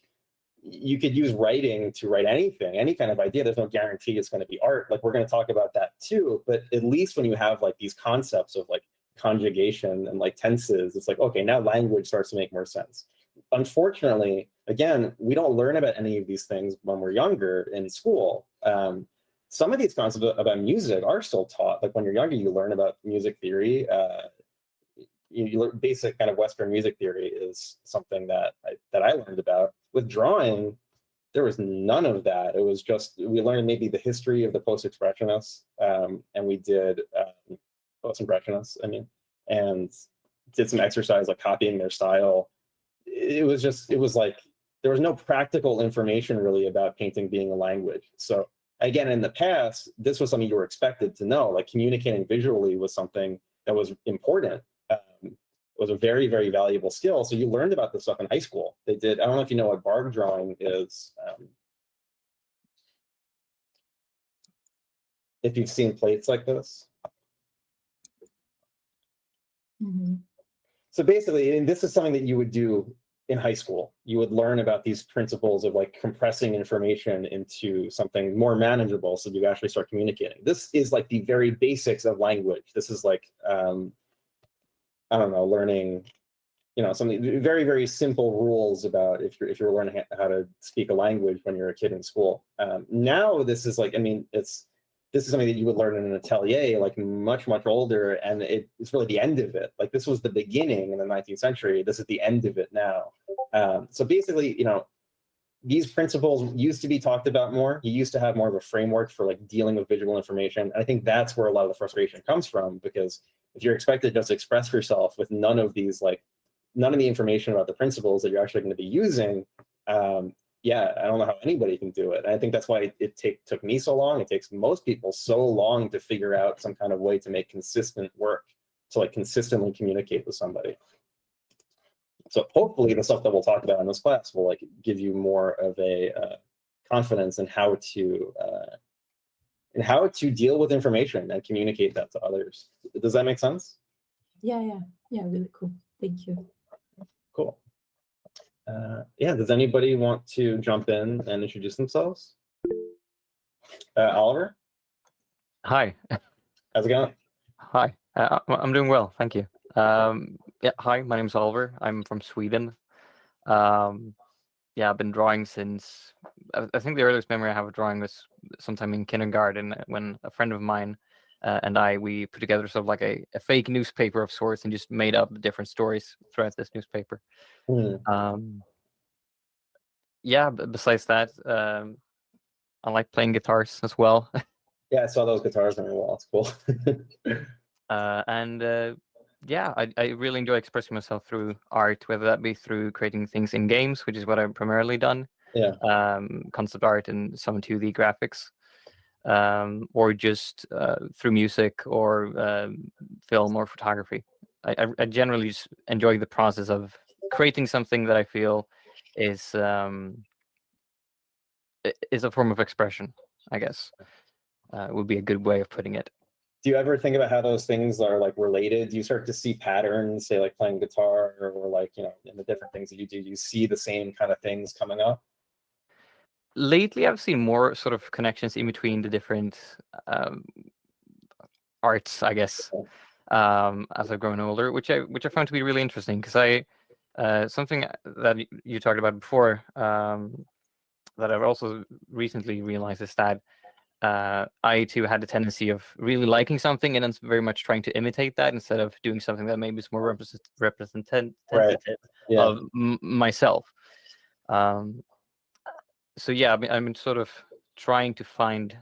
you could use writing to write anything, any kind of idea. There's no guarantee it's going to be art. Like, we're going to talk about that too. But at least when you have like these concepts of like conjugation and like tenses, it's like, okay, now language starts to make more sense. Unfortunately, again, we don't learn about any of these things when we're younger in school. Some of these concepts about music are still taught. Like, when you're younger, you learn about music theory. You learn basic kind of Western music theory is something that I learned about. With drawing, there was none of that. It was just, we learned maybe the history of the post-expressionists, and we did post-impressionists, and did some exercise like copying their style. It was like, there was no practical information really about painting being a language. So again, in the past, this was something you were expected to know, like communicating visually was something that was important. It was a very, very valuable skill. So you learned about this stuff in high school. They did, I don't know if you know what bark drawing is. If you've seen plates like this. Mm-hmm. So basically, and this is something that you would do in high school. You would learn about these principles of like compressing information into something more manageable so you actually start communicating. This is like the very basics of language. This is like, I don't know, learning, you know, something very, very simple rules about if you're learning how to speak a language when you're a kid in school. Now this is like, this is something that you would learn in an atelier, like much, much older, and it's really the end of it. Like, this was the beginning in the 19th century. This is the end of it now. So basically, you know, these principles used to be talked about more. You used to have more of a framework for like dealing with visual information. And I think that's where a lot of the frustration comes from, because if you're expected to just express yourself with none of these, like, none of the information about the principles that you're actually going to be using, yeah, I don't know how anybody can do it. And I think that's why it took me so long. It takes most people so long to figure out some kind of way to make consistent work, to like consistently communicate with somebody. So hopefully the stuff that we'll talk about in this class will like give you more of a confidence in how to deal with information and communicate that to others. Does that make sense? Yeah, really cool. Thank you. Cool. Yeah, does anybody want to jump in and introduce themselves? Oliver, Hi. how's it going? Hi. I'm doing well, thank you. Yeah, hi, my name's Oliver. I'm from Sweden. Yeah, I've been drawing since, I think the earliest memory I have of drawing was sometime in kindergarten when a friend of mine and we put together sort of like a fake newspaper of sorts and just made up different stories throughout this newspaper. Yeah, but besides that, I like playing guitars as well. Yeah, I saw those guitars on your wall. It's cool. Yeah, I really enjoy expressing myself through art, whether that be through creating things in games, which is what I've primarily done. Yeah. Concept art and some 2D graphics, or just through music or film or photography. I generally just enjoy the process of creating something that I feel is a form of expression, I guess. Would be a good way of putting it. Do you ever think about how those things are like related? Do you start to see patterns, say like playing guitar or like, you know, in the different things that you do you see the same kind of things coming up? Lately, I've seen more sort of connections in between the different arts, I guess, as I've grown older, which I found to be really interesting because something that you talked about before that I've also recently realized is that I too had the tendency of really liking something and then very much trying to imitate that instead of doing something that maybe is more representative of myself. So yeah, I'm sort of trying to find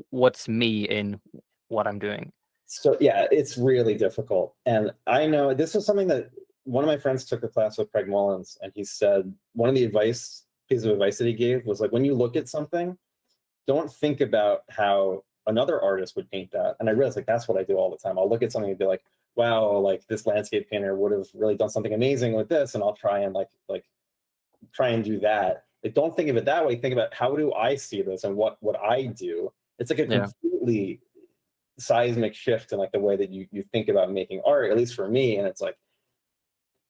what's me in what I'm doing. So yeah, it's really difficult. And I know this was something that one of my friends took a class with Craig Mullins, and he said one of the pieces of advice that he gave was like, when you look at something, don't think about how another artist would paint that. And I realized like that's what I do all the time. I'll look at something and be like, wow, like this landscape painter would have really done something amazing with this, and I'll try and try and do that. Like, don't think of it that way. Think about how do I see this and what would I do. It's like a completely seismic shift in like the way that you think about making art, at least for me. And it's like,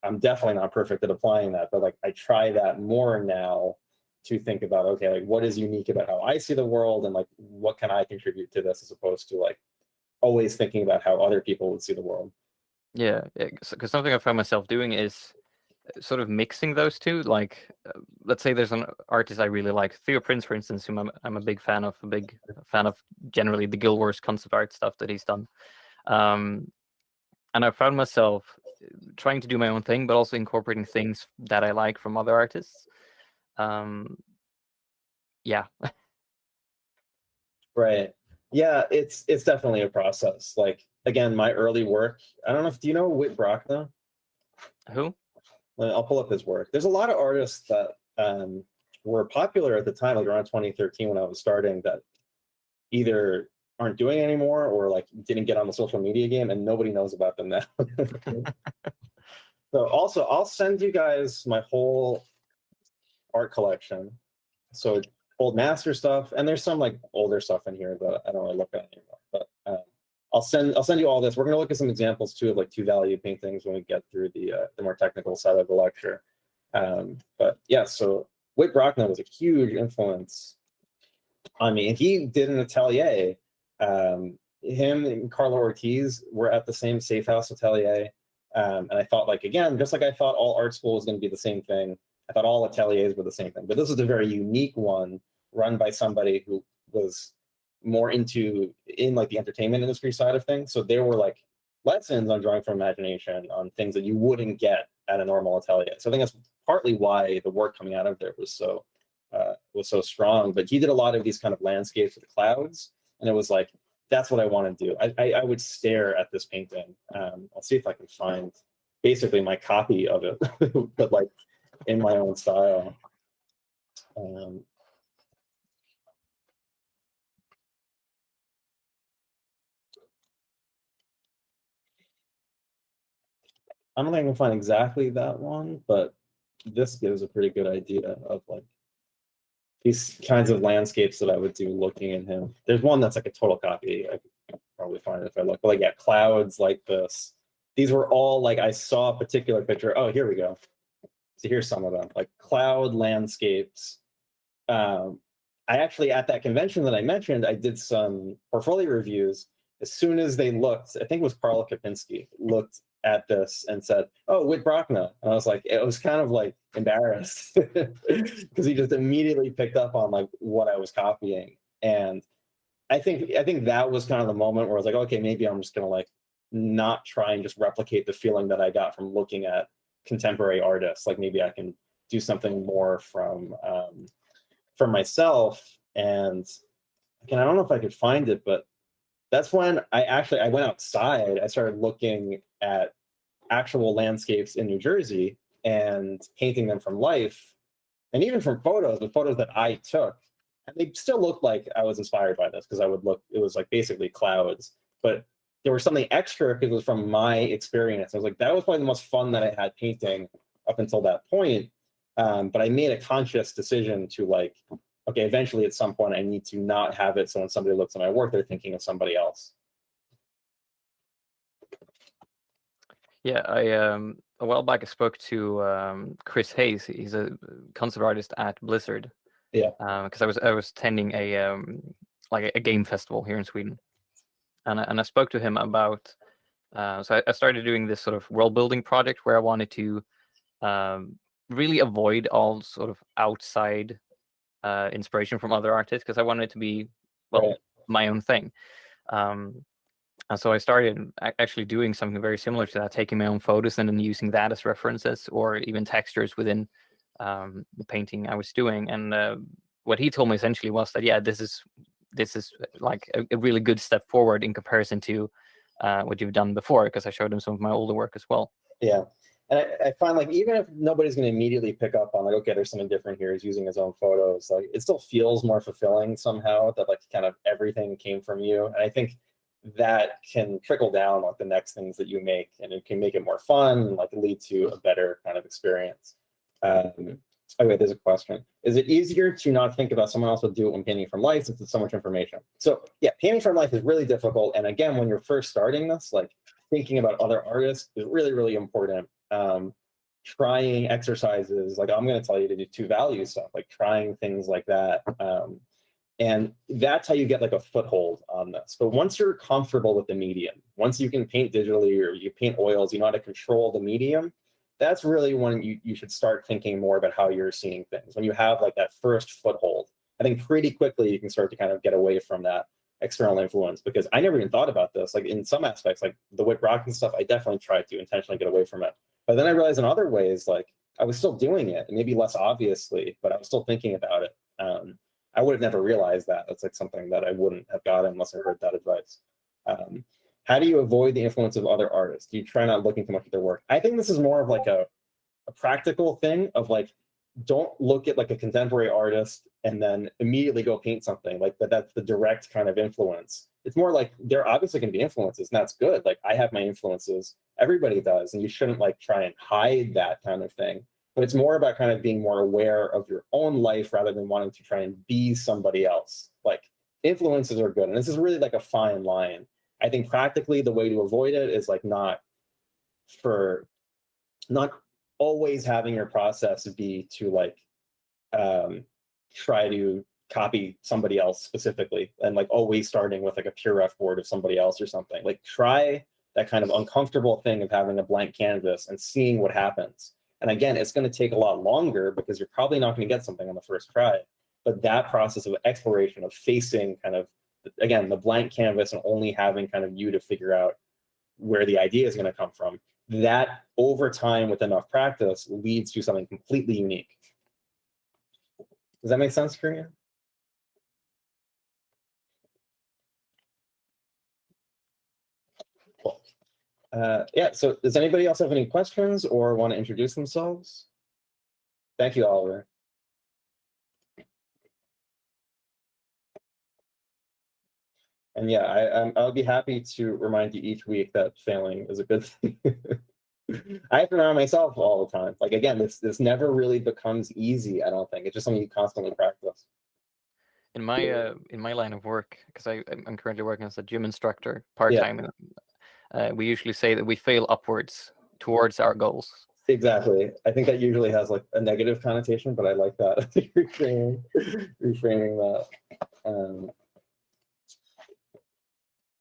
I'm definitely not perfect at applying that, but like I try that more now to think about, okay, like what is unique about how I see the world and like what can I contribute to this, as opposed to like always thinking about how other people would see the world. Yeah, because something I found myself doing is sort of mixing those two. Like, let's say there's an artist I really like, Theo Prince, for instance, whom I'm a big fan of generally the Guild Wars concept art stuff that he's done. And I found myself trying to do my own thing, but also incorporating things that I like from other artists. Yeah. Right. Yeah, it's definitely a process. Like, again, my early work, I don't know do you know Whit Brockna? Who? I'll pull up his work. There's a lot of artists that were popular at the time, like around 2013 when I was starting, that either aren't doing it anymore or like didn't get on the social media game, and nobody knows about them now. So also, I'll send you guys my whole art collection. So old master stuff, and there's some like older stuff in here that I don't really look at anymore. But I'll send you all this. We're gonna look at some examples too of like 2-value paintings when we get through the more technical side of the lecture. But yeah, so Whit Brockna was a huge influence on me, and he did an atelier. Him and Carlo Ortiz were at the same Safe House atelier, and I thought, like, again, just like I thought all art school was going to be the same thing, I thought all ateliers were the same thing. But this is a very unique one, run by somebody who was more in like the entertainment industry side of things. So there were like lessons on drawing from imagination on things that you wouldn't get at a normal atelier. So I think that's partly why the work coming out of there was so strong. But he did a lot of these kind of landscapes with clouds, and it was like that's what I want to do. I would stare at this painting. I'll see if I can find basically my copy of it, but like in my own style. I don't think I can find exactly that one, but this gives a pretty good idea of like these kinds of landscapes that I would do looking at him. There's one that's like a total copy. I could probably find it if I look. But like, yeah, clouds like this. These were all like, I saw a particular picture. Oh, here we go. So here's some of them, like cloud landscapes. I actually, at that convention that I mentioned, I did some portfolio reviews. As soon as they looked, I think it was Karl Kapinski, looked at this and said, "Oh, Whit Brockna." And I was like, it was kind of like embarrassed because he just immediately picked up on like what I was copying. And I think that was kind of the moment where I was like, okay, maybe I'm just gonna like not try and just replicate the feeling that I got from looking at contemporary artists. Like maybe I can do something more from myself. And again, I don't know if I could find it, but that's when I went outside. I started looking at actual landscapes in New Jersey and painting them from life, and even from photos, the photos that I took. And they still looked like I was inspired by this because I would look, it was like basically clouds, but there was something extra because it was from my experience. I was like, that was probably the most fun that I had painting up until that point. But I made a conscious decision to like, okay, eventually at some point I need to not have it so when somebody looks at my work, they're thinking of somebody else. Yeah, I a while back I spoke to Chris Hayes. He's a concept artist at Blizzard. Yeah. Because I was attending a like a game festival here in Sweden, and I spoke to him about. So I started doing this sort of world building project where I wanted to really avoid all sort of outside inspiration from other artists because I wanted it to be my own thing. And so I started actually doing something very similar to that, taking my own photos and then using that as references or even textures within the painting I was doing. And what he told me essentially was that, yeah, this is like a really good step forward in comparison to what you've done before, because I showed him some of my older work as well. Yeah. And I find like, even if nobody's going to immediately pick up on like, okay, there's something different here, he's using his own photos, like it still feels more fulfilling somehow that like kind of everything came from you. And I think that can trickle down like the next things that you make, and it can make it more fun and like lead to a better kind of experience. Okay, there's a question. Is it easier to not think about someone else will do it when painting from life since it's so much information? So yeah, painting from life is really difficult. And again, when you're first starting this, like thinking about other artists is really, really important. Trying exercises, like I'm going to tell you to do 2-value stuff, like trying things like that. And that's how you get like a foothold on this. But once you're comfortable with the medium, once you can paint digitally or you paint oils, you know how to control the medium, that's really when you should start thinking more about how you're seeing things. When you have like that first foothold, I think pretty quickly you can start to kind of get away from that external influence, because I never even thought about this. Like in some aspects, like the Whit Brockna stuff, I definitely tried to intentionally get away from it. But then I realized in other ways, like I was still doing it, maybe less obviously, but I was still thinking about it. I would have never realized that. That's like something that I wouldn't have gotten unless I heard that advice. How do you avoid the influence of other artists? Do you try not looking too much at their work? I think this is more of like a practical thing of like, don't look at like a contemporary artist and then immediately go paint something like that. That's the direct kind of influence. It's more like they're obviously going to be influences, and that's good. Like I have my influences, everybody does, and you shouldn't like try and hide that kind of thing. But it's more about kind of being more aware of your own life rather than wanting to try and be somebody else. Like influences are good, and this is really like a fine line. I think practically the way to avoid it is like not always having your process be to like try to copy somebody else specifically, and like always starting with like a pure ref board of somebody else or something. Like try that kind of uncomfortable thing of having a blank canvas and seeing what happens. And again, it's going to take a lot longer because you're probably not going to get something on the first try. But that process of exploration, of facing kind of, again, the blank canvas and only having kind of you to figure out where the idea is going to come from, that over time with enough practice leads to something completely unique. Does that make sense for you? Yeah, so does anybody else have any questions or want to introduce themselves? Thank you, Oliver. And yeah, I'll be happy to remind you each week that failing is a good thing. I have to remind myself all the time. Like again, this never really becomes easy. I don't think it's just something you constantly practice. In my line of work, because I'm currently working as a gym instructor part-time, we usually say that we fail upwards towards our goals. Exactly. I think that usually has like a negative connotation, but I like that. reframing that.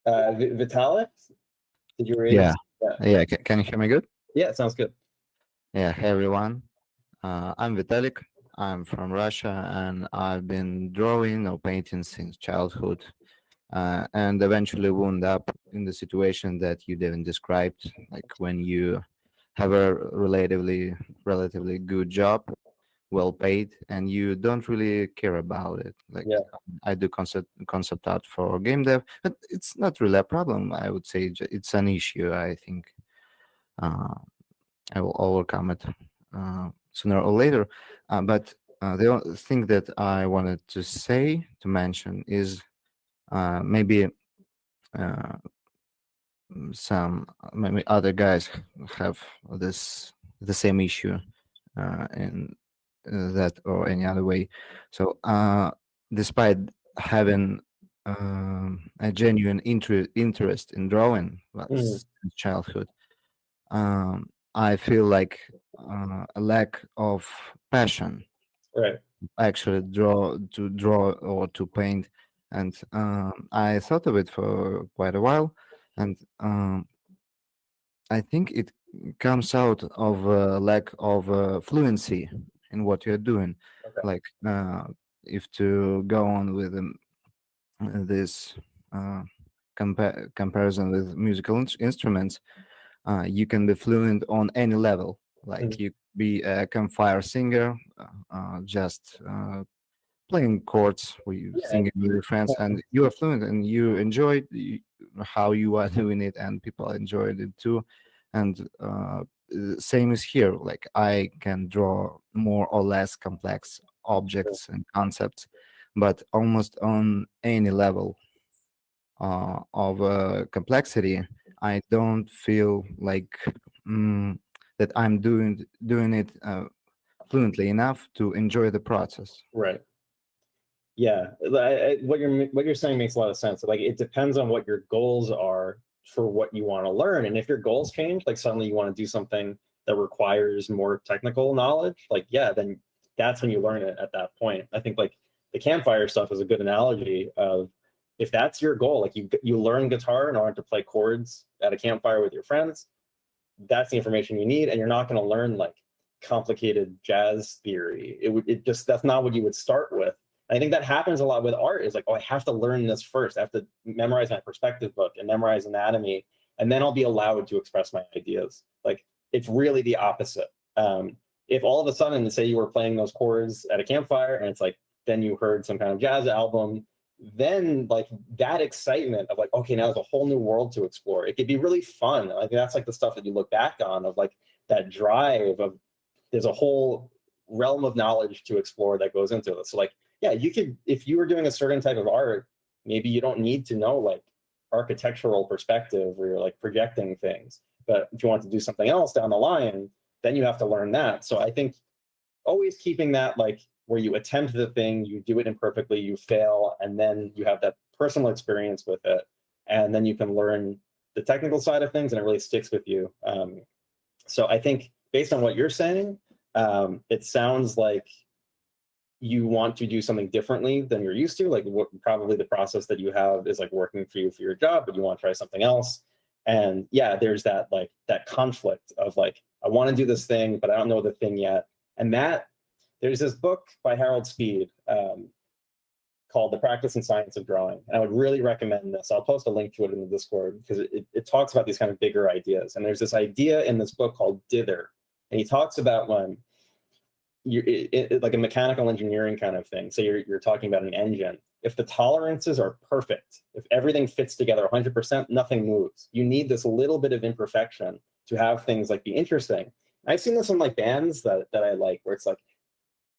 Vitalik, did you raise? Yeah. Yeah. Can you hear me good? Yeah, sounds good. Yeah. Hey, everyone. I'm Vitalik. I'm from Russia, and I've been drawing or painting since childhood, and eventually wound up in the situation that you didn't describe, like when you have a relatively good job, well paid, and you don't really care about it. Like Yeah. I do concept art for game dev, but it's not really a problem. I would say it's an issue. I think I will overcome it sooner or later. But the only thing that I wanted to mention is maybe some maybe other guys have the same issue in that or any other way. So despite having a genuine interest in drawing since childhood, I feel like a lack of passion Right. actually draw or to paint, and I thought of it for quite a while, and I think it comes out of a lack of fluency in what you're doing. Okay. Like if to go on with this comparison with musical instruments, you can be fluent on any level. Like you be a campfire singer, just playing chords or you singing with your friends, and you are fluent and you enjoy how you are doing it, and people enjoyed it too. And same is here. Like I can draw more or less complex objects and concepts, but almost on any level of complexity, I don't feel like that I'm doing it fluently enough to enjoy the process. Right. Yeah, what you're saying makes a lot of sense. Like it depends on what your goals are for what you want to learn, and if your goals change, like suddenly you want to do something that requires more technical knowledge, like yeah, then that's when you learn it at that point. I think like the campfire stuff is a good analogy of if that's your goal, like you learn guitar in order to play chords at a campfire with your friends. That's the information you need, and you're not going to learn like complicated jazz theory. That's not what you would start with. I think that happens a lot with art is like, oh, I have to learn this first. I have to memorize my perspective book and memorize anatomy, and then I'll be allowed to express my ideas. Like it's really the opposite. If all of a sudden, say you were playing those chords at a campfire and it's like, then you heard some kind of jazz album, then like that excitement of like, okay, now there's a whole new world to explore. It could be really fun. I think that's like the stuff that you look back on of like that drive of there's a whole realm of knowledge to explore that goes into it. So like, yeah, you could, if you were doing a certain type of art, maybe you don't need to know like architectural perspective where you're like projecting things. But if you want to do something else down the line, then you have to learn that. So I think always keeping that like where you attempt the thing, you do it imperfectly, you fail, and then you have that personal experience with it. And then you can learn the technical side of things and it really sticks with you. So I think based on what you're saying, it sounds like you want to do something differently than you're used to. Like probably the process that you have is like working for you for your job, but you want to try something else. And yeah, there's that like that conflict of like, I want to do this thing, but I don't know the thing yet. And that there's this book by Harold Speed called The Practice and Science of Drawing. And I would really recommend this. I'll post a link to it in the Discord because it talks about these kind of bigger ideas. And there's this idea in this book called dither. And he talks about when like a mechanical engineering kind of thing. So you're talking about an engine. if the tolerances are perfect, if everything fits together 100%, nothing moves. You need this little bit of imperfection to have things like be interesting. I've seen this in like bands that I like, where it's like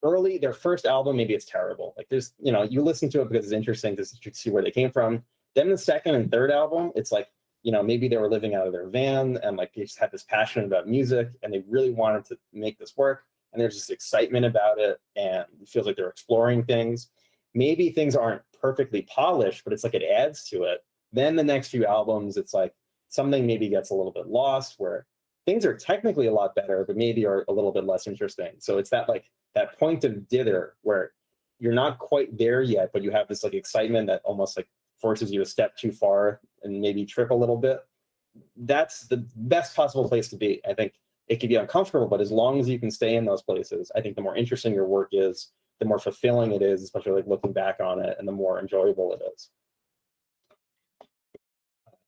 early, their first album, maybe it's terrible. Like there's, you know, you listen to it because it's interesting to see where they came from. Then the second and third album, it's like, you know, maybe they were living out of their van and like they just had this passion about music and they really wanted to make this work. And there's this excitement about it and it feels like they're exploring things. Maybe things aren't perfectly polished, but it's like it adds to it. Then the next few albums, it's like something maybe gets a little bit lost where things are technically a lot better, but maybe are a little bit less interesting. So it's that like that point of dither where you're not quite there yet, but you have this like excitement that almost like forces you to step too far and maybe trip a little bit. That's the best possible place to be. I think it can be uncomfortable, but as long as you can stay in those places, I think the more interesting your work is, the more fulfilling it is, especially like looking back on it, and the more enjoyable it is.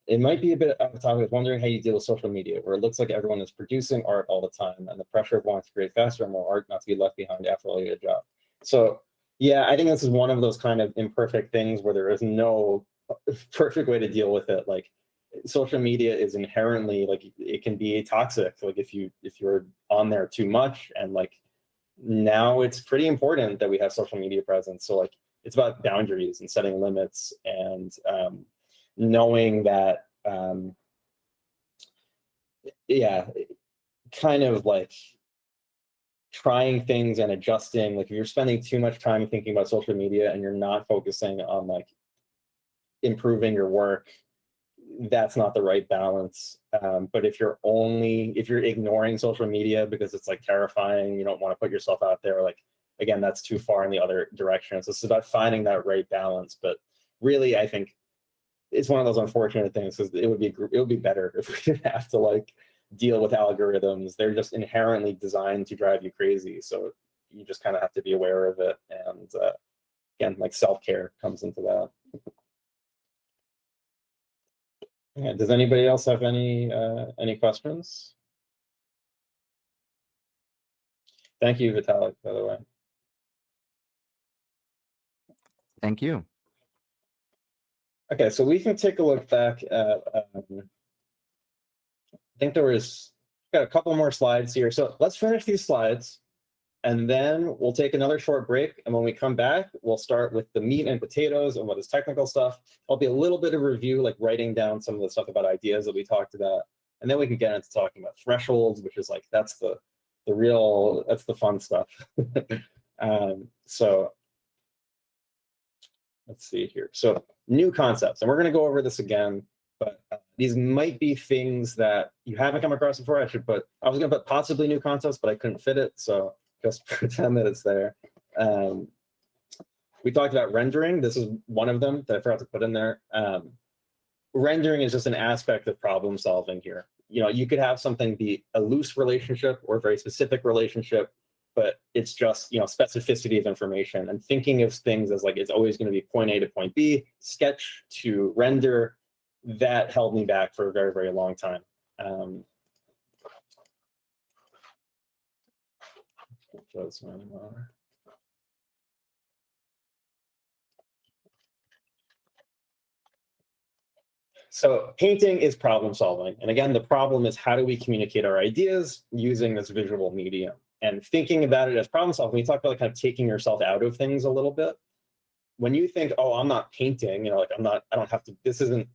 It might be a bit out of topic. I was wondering how you deal with social media, where it looks like everyone is producing art all the time, and the pressure of wanting to create faster and more art, not to be left behind after all your job. So yeah, I think this is one of those kind of imperfect things where there is no perfect way to deal with it. Like social media is inherently like it can be toxic. Like if you're on there too much, and like now it's pretty important that we have social media presence. So like it's about boundaries and setting limits and knowing that yeah, kind of like trying things and adjusting. Like if you're spending too much time thinking about social media and you're not focusing on like improving your work, that's not the right balance. But if you're ignoring social media because it's like terrifying, you don't want to put yourself out there, like again, that's too far in the other direction. So it's about finding that right balance. But really, I think it's one of those unfortunate things because it would be better if we didn't have to like deal with algorithms. They're just inherently designed to drive you crazy. So you just kind of have to be aware of it. And again, like self-care comes into that. Yeah, does anybody else have any questions? Thank you, Vitalik, by the way. Thank you. Okay, so we can take a look back at, I think got a couple more slides here. So let's finish these slides and then we'll take another short break. And when we come back, we'll start with the meat and potatoes and what is technical stuff. I'll be a little bit of review, like writing down some of the stuff about ideas that we talked about. And then we can get into talking about thresholds, which is like, that's the fun stuff. So let's see here. So new concepts, and we're going to go over this again, but these might be things that you haven't come across before. I was going to put possibly new concepts, but I couldn't fit it. So just pretend that it's there. We talked about rendering. This is one of them that I forgot to put in there. Rendering is just an aspect of problem solving here. You know, you could have something be a loose relationship or a very specific relationship, but it's just, you know, specificity of information and thinking of things as like it's always going to be point A to point B, sketch to render. That held me back for a very, very long time. So painting is problem solving. And again, the problem is how do we communicate our ideas using this visual medium? And thinking about it as problem solving, we talk about like kind of taking yourself out of things a little bit. When you think, oh, I'm not painting, you know, like I don't have to, this isn't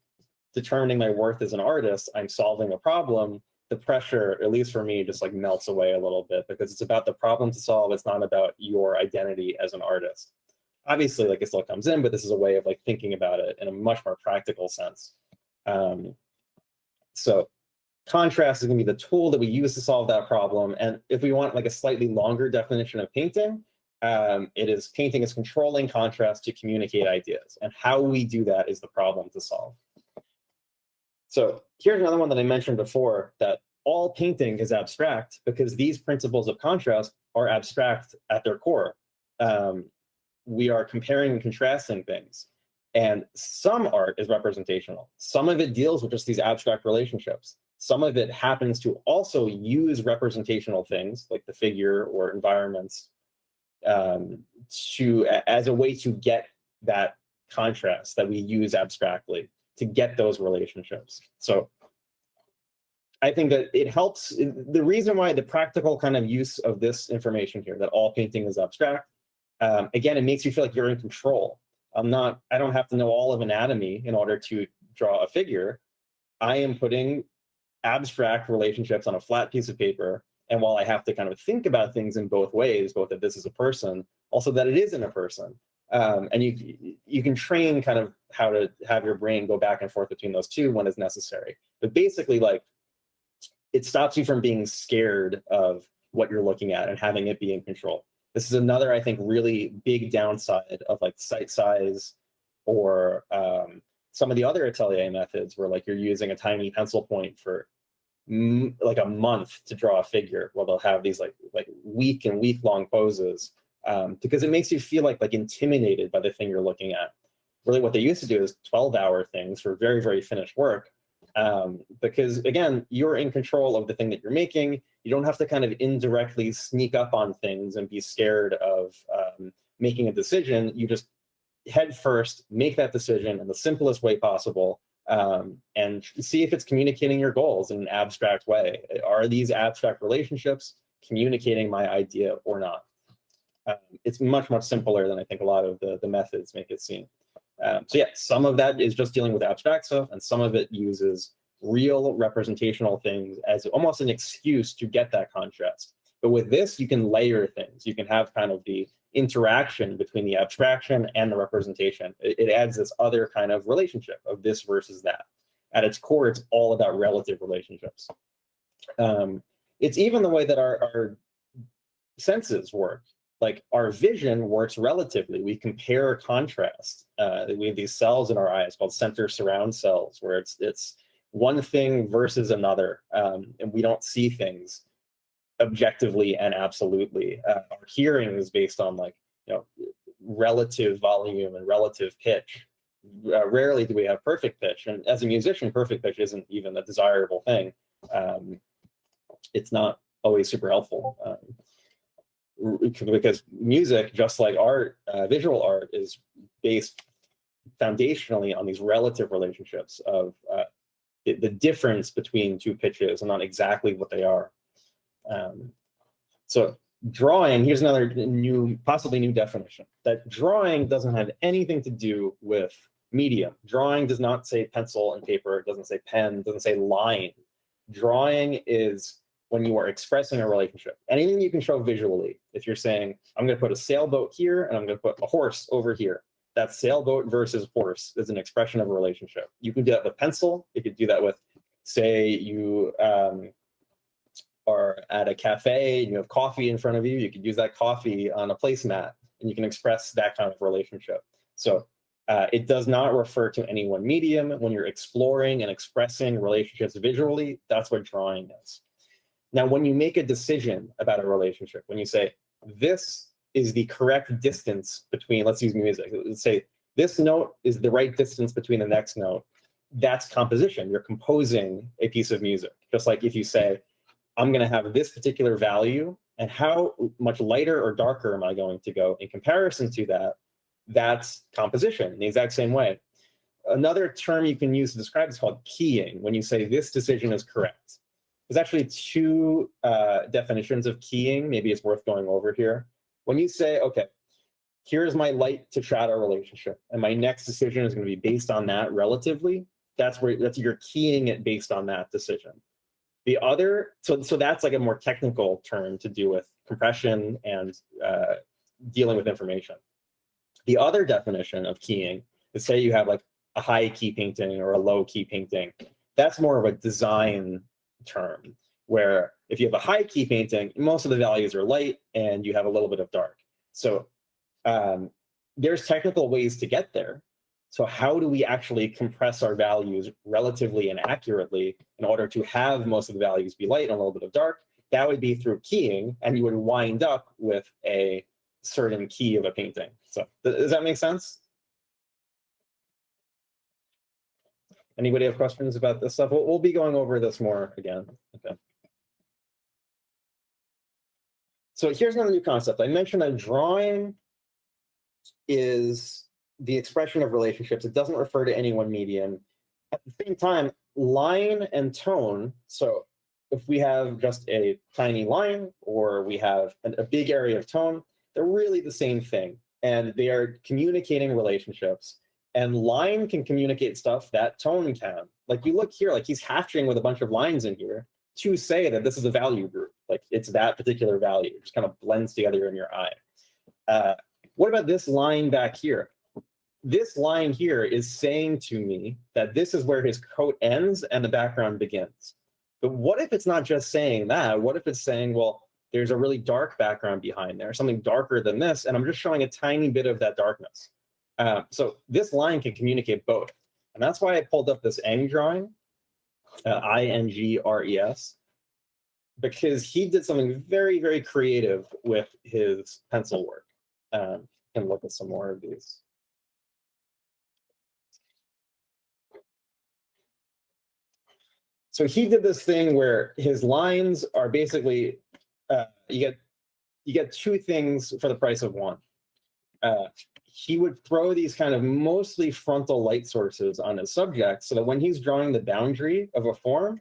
determining my worth as an artist, I'm solving a problem, the pressure, at least for me, just like melts away a little bit because it's about the problem to solve. It's not about your identity as an artist. Obviously, like it still comes in, but this is a way of like thinking about it in a much more practical sense. So contrast is going to be the tool that we use to solve that problem. And if we want like a slightly longer definition of painting, painting is controlling contrast to communicate ideas. And how we do that is the problem to solve. So here's another one that I mentioned before, that all painting is abstract because these principles of contrast are abstract at their core. We are comparing and contrasting things. And some art is representational. Some of it deals with just these abstract relationships. Some of it happens to also use representational things like the figure or environments as a way to get that contrasts that we use abstractly to get those relationships. So I think that it helps. The reason why the practical kind of use of this information here, that all painting is abstract, again, it makes you feel like you're in control. I don't have to know all of anatomy in order to draw a figure. I am putting abstract relationships on a flat piece of paper. And while I have to kind of think about things in both ways, both that this is a person, also that it isn't a person. And you can train kind of how to have your brain go back and forth between those two when it's necessary. But basically, like, it stops you from being scared of what you're looking at and having it be in control. This is another, I think, really big downside of like site size or some of the other atelier methods where like you're using a tiny pencil point for like a month to draw a figure. Well, they'll have these like week and week long poses because it makes you feel like intimidated by the thing you're looking at. Really what they used to do is 12-hour things for very, very finished work. Because again, you're in control of the thing that you're making. You don't have to kind of indirectly sneak up on things and be scared of making a decision. You just head first, make that decision in the simplest way possible, and see if it's communicating your goals in an abstract way. Are these abstract relationships communicating my idea or not? It's much, much simpler than I think a lot of the methods make it seem. So yeah, some of that is just dealing with abstract stuff, and some of it uses real representational things as almost an excuse to get that contrast. But with this, you can layer things. You can have kind of the interaction between the abstraction and the representation. It adds this other kind of relationship of this versus that. At its core, it's all about relative relationships. It's even the way that our senses work. Like our vision works relatively. We compare contrast. We have these cells in our eyes called center surround cells, where it's one thing versus another, and we don't see things objectively and absolutely. Our hearing is based on relative volume and relative pitch. Rarely do we have perfect pitch, and as a musician, perfect pitch isn't even a desirable thing. It's not always super helpful. Because music, just like art, visual art, is based foundationally on these relative relationships of the difference between two pitches and not exactly what they are. So drawing, here's another possibly new definition, that drawing doesn't have anything to do with medium. Drawing does not say pencil and paper, it doesn't say pen, it doesn't say line. Drawing is when you are expressing a relationship. Anything you can show visually. If you're saying, I'm going to put a sailboat here and I'm going to put a horse over here, that sailboat versus horse is an expression of a relationship. You can do that with pencil. You could do that with, say, you are at a cafe and you have coffee in front of you. You could use that coffee on a placemat and you can express that kind of relationship. So it does not refer to any one medium. When you're exploring and expressing relationships visually, that's what drawing is. Now, when you make a decision about a relationship, when you say, this is the correct distance between, let's use music, let's say this note is the right distance between the next note, that's composition. You're composing a piece of music. Just like if you say, I'm going to have this particular value, and how much lighter or darker am I going to go in comparison to that, that's composition in the exact same way. Another term you can use to describe is called keying, when you say this decision is correct. There's actually two definitions of keying. Maybe it's worth going over here. When you say, okay, here's my light to shadow relationship, and my next decision is going to be based on that relatively, that's you're keying it based on that decision. The other, so that's like a more technical term to do with compression and dealing with information. The other definition of keying is, say you have like a high key painting or a low key painting. That's more of a design term, where if you have a high key painting, most of the values are light and you have a little bit of dark. So there's technical ways to get there. So how do we actually compress our values relatively and accurately in order to have most of the values be light and a little bit of dark? That would be through keying, and you would wind up with a certain key of a painting. So does that make sense? Anybody have questions about this stuff? We'll be going over this more again. Okay. So here's another new concept. I mentioned that drawing is the expression of relationships. It doesn't refer to any one medium. At the same time, line and tone. So if we have just a tiny line or we have a big area of tone, they're really the same thing. And they are communicating relationships. And line can communicate stuff that tone can. Like you look here, like he's hatching with a bunch of lines in here to say that this is a value group. Like it's that particular value. It just kind of blends together in your eye. What about this line back here? This line here is saying to me that this is where his coat ends and the background begins. But what if it's not just saying that? What if it's saying, well, there's a really dark background behind there, something darker than this, and I'm just showing a tiny bit of that darkness. So this line can communicate both. And that's why I pulled up this Eng drawing, I-N-G-R-E-S, because he did something very, very creative with his pencil work. Can look at some more of these. So he did this thing where his lines are basically, you get two things for the price of one. He would throw these kind of mostly frontal light sources on his subject so that when he's drawing the boundary of a form,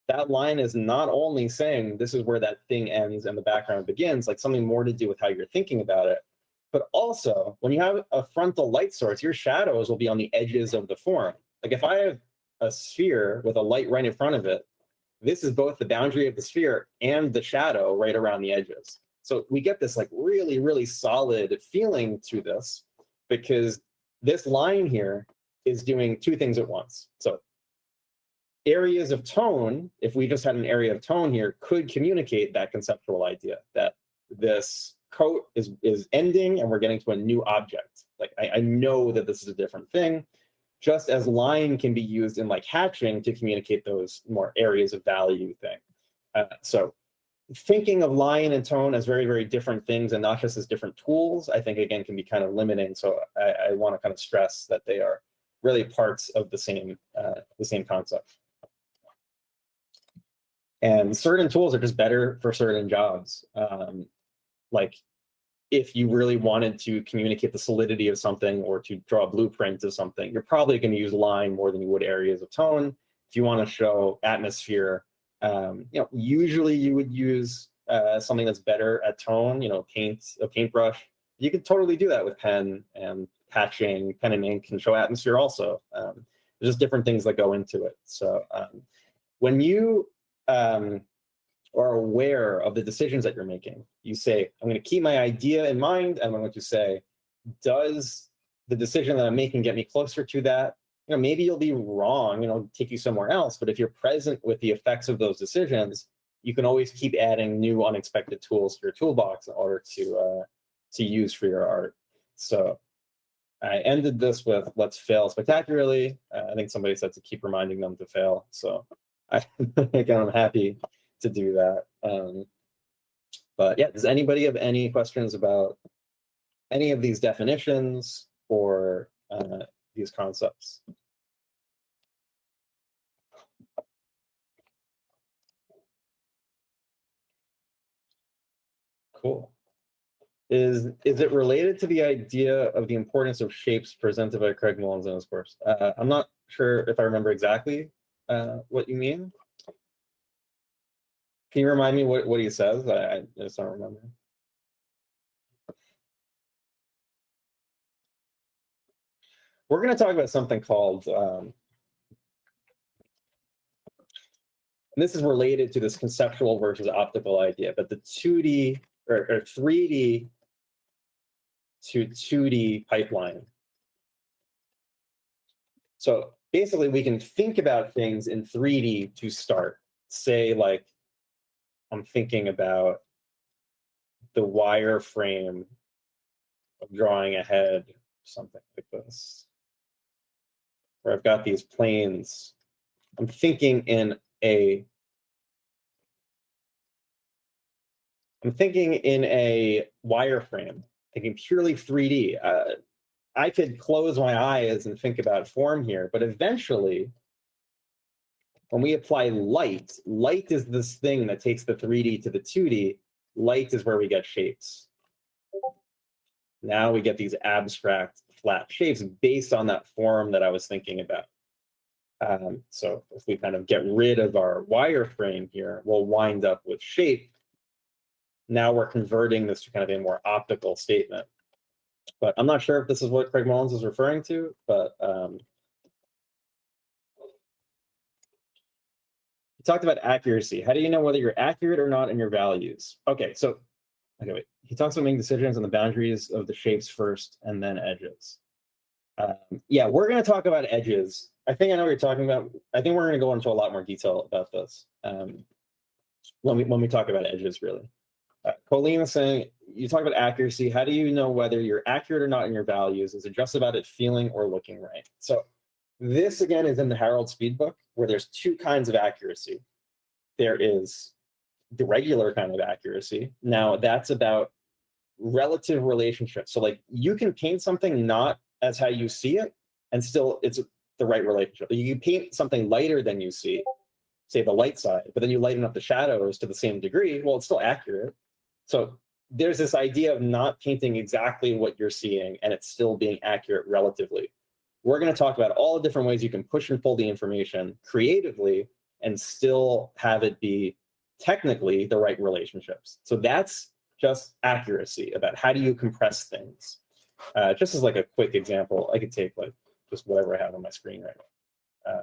that line is not only saying this is where that thing ends and the background begins, like something more to do with how you're thinking about it, but also when you have a frontal light source, your shadows will be on the edges of the form. Like if I have a sphere with a light right in front of it, this is both the boundary of the sphere and the shadow right around the edges. So we get this like really, really solid feeling to this because this line here is doing two things at once. So areas of tone, if we just had an area of tone here, could communicate that conceptual idea that this coat is ending and we're getting to a new object. Like I know that this is a different thing, just as line can be used in like hatching to communicate those more areas of value thing. So thinking of line and tone as very, very different things and not just as different tools, I think again can be kind of limiting. So I want to kind of stress that they are really parts of the same concept. And certain tools are just better for certain jobs. Like if you really wanted to communicate the solidity of something or to draw a blueprint of something, you're probably going to use line more than you would areas of tone. If you want to show atmosphere, usually you would use something that's better at tone, a paintbrush. You could totally do that with pen and hatching. Pen and ink can show atmosphere also. There's just different things that go into it. So when you are aware of the decisions that you're making, you say, I'm going to keep my idea in mind, and I'm going to say, does the decision that I'm making get me closer to that? Maybe you'll be wrong, take you somewhere else, but if you're present with the effects of those decisions, you can always keep adding new unexpected tools to your toolbox in order to use for your art. So I ended this with let's fail spectacularly. I think somebody said to keep reminding them to fail. So again, I'm happy to do that. But yeah, does anybody have any questions about any of these definitions or these concepts? Cool. Is it related to the idea of the importance of shapes presented by Craig Mullins in his course? I'm not sure if I remember exactly what you mean. Can you remind me what he says? I just don't remember. We're going to talk about something called, and this is related to this conceptual versus optical idea, but the 2D or 3D to 2D pipeline. So basically we can think about things in 3D to start. Say like, I'm thinking about the wireframe of drawing a head, something like this, where I've got these planes. I'm thinking in a wireframe, thinking purely 3D. I could close my eyes and think about form here, but eventually, when we apply light is this thing that takes the 3D to the 2D. Light is where we get shapes. Now we get these abstract flat shapes based on that form that I was thinking about. So if we kind of get rid of our wireframe here, we'll wind up with shape. Now we're converting this to kind of a more optical statement. But I'm not sure if this is what Craig Mullins is referring to, but he talked about accuracy. How do you know whether you're accurate or not in your values? Okay, so wait. He talks about making decisions on the boundaries of the shapes first and then edges. Yeah, we're going to talk about edges. I think I know what you're talking about. I think we're going to go into a lot more detail about this when we talk about edges, really. Colleen is saying, you talk about accuracy. How do you know whether you're accurate or not in your values? Is it just about it feeling or looking right? So this, again, is in the Harold Speed book, where there's two kinds of accuracy. There is the regular kind of accuracy. Now, that's about relative relationships. So, like, you can paint something not as how you see it, and still it's the right relationship. You can paint something lighter than you see, say the light side, but then you lighten up the shadows to the same degree. Well, it's still accurate. So there's this idea of not painting exactly what you're seeing and it's still being accurate relatively. We're going to talk about all the different ways you can push and pull the information creatively and still have it be technically the right relationships. So that's just accuracy, about how do you compress things. Just as like a quick example, I could take like just whatever I have on my screen right now.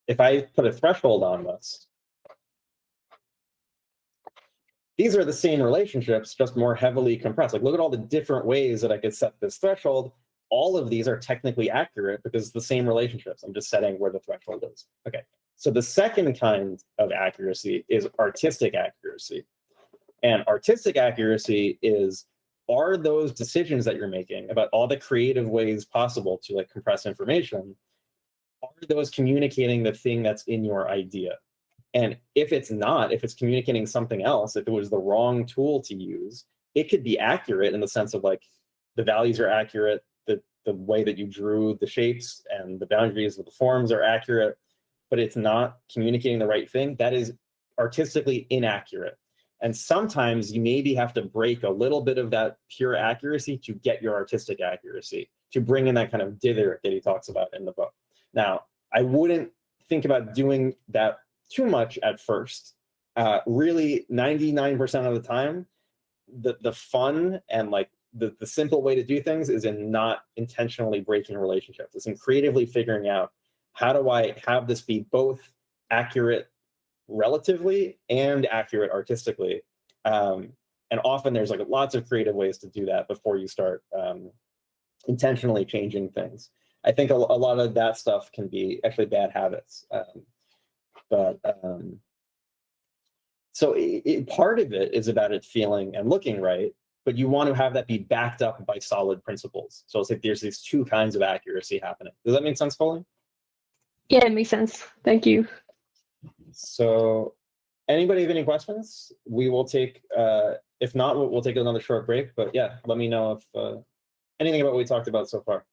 If I put a threshold on this, these are the same relationships, just more heavily compressed. Like, look at all the different ways that I could set this threshold. All of these are technically accurate because it's the same relationships. I'm just setting where the threshold is. Okay, so the second kind of accuracy is artistic accuracy. And artistic accuracy is, are those decisions that you're making about all the creative ways possible to like compress information, are those communicating the thing that's in your idea? And if it's not, if it's communicating something else, if it was the wrong tool to use, it could be accurate in the sense of like the values are accurate, the way that you drew the shapes and the boundaries of the forms are accurate, but it's not communicating the right thing. That is artistically inaccurate. And sometimes you maybe have to break a little bit of that pure accuracy to get your artistic accuracy, to bring in that kind of dither that he talks about in the book. Now, I wouldn't think about doing that too much at first. Really, 99% of the time, the fun and like the simple way to do things is in not intentionally breaking relationships. It's in creatively figuring out, how do I have this be both accurate relatively and accurate artistically? And often there's like lots of creative ways to do that before you start intentionally changing things. I think a lot of that stuff can be actually bad habits. So part of it is about it feeling and looking right, but you want to have that be backed up by solid principles. So it's like there's these two kinds of accuracy happening. Does that make sense, Colleen? Yeah, it makes sense. Thank you. So anybody have any questions? We will take, if not, we'll take another short break. But yeah, let me know if anything about what we talked about so far.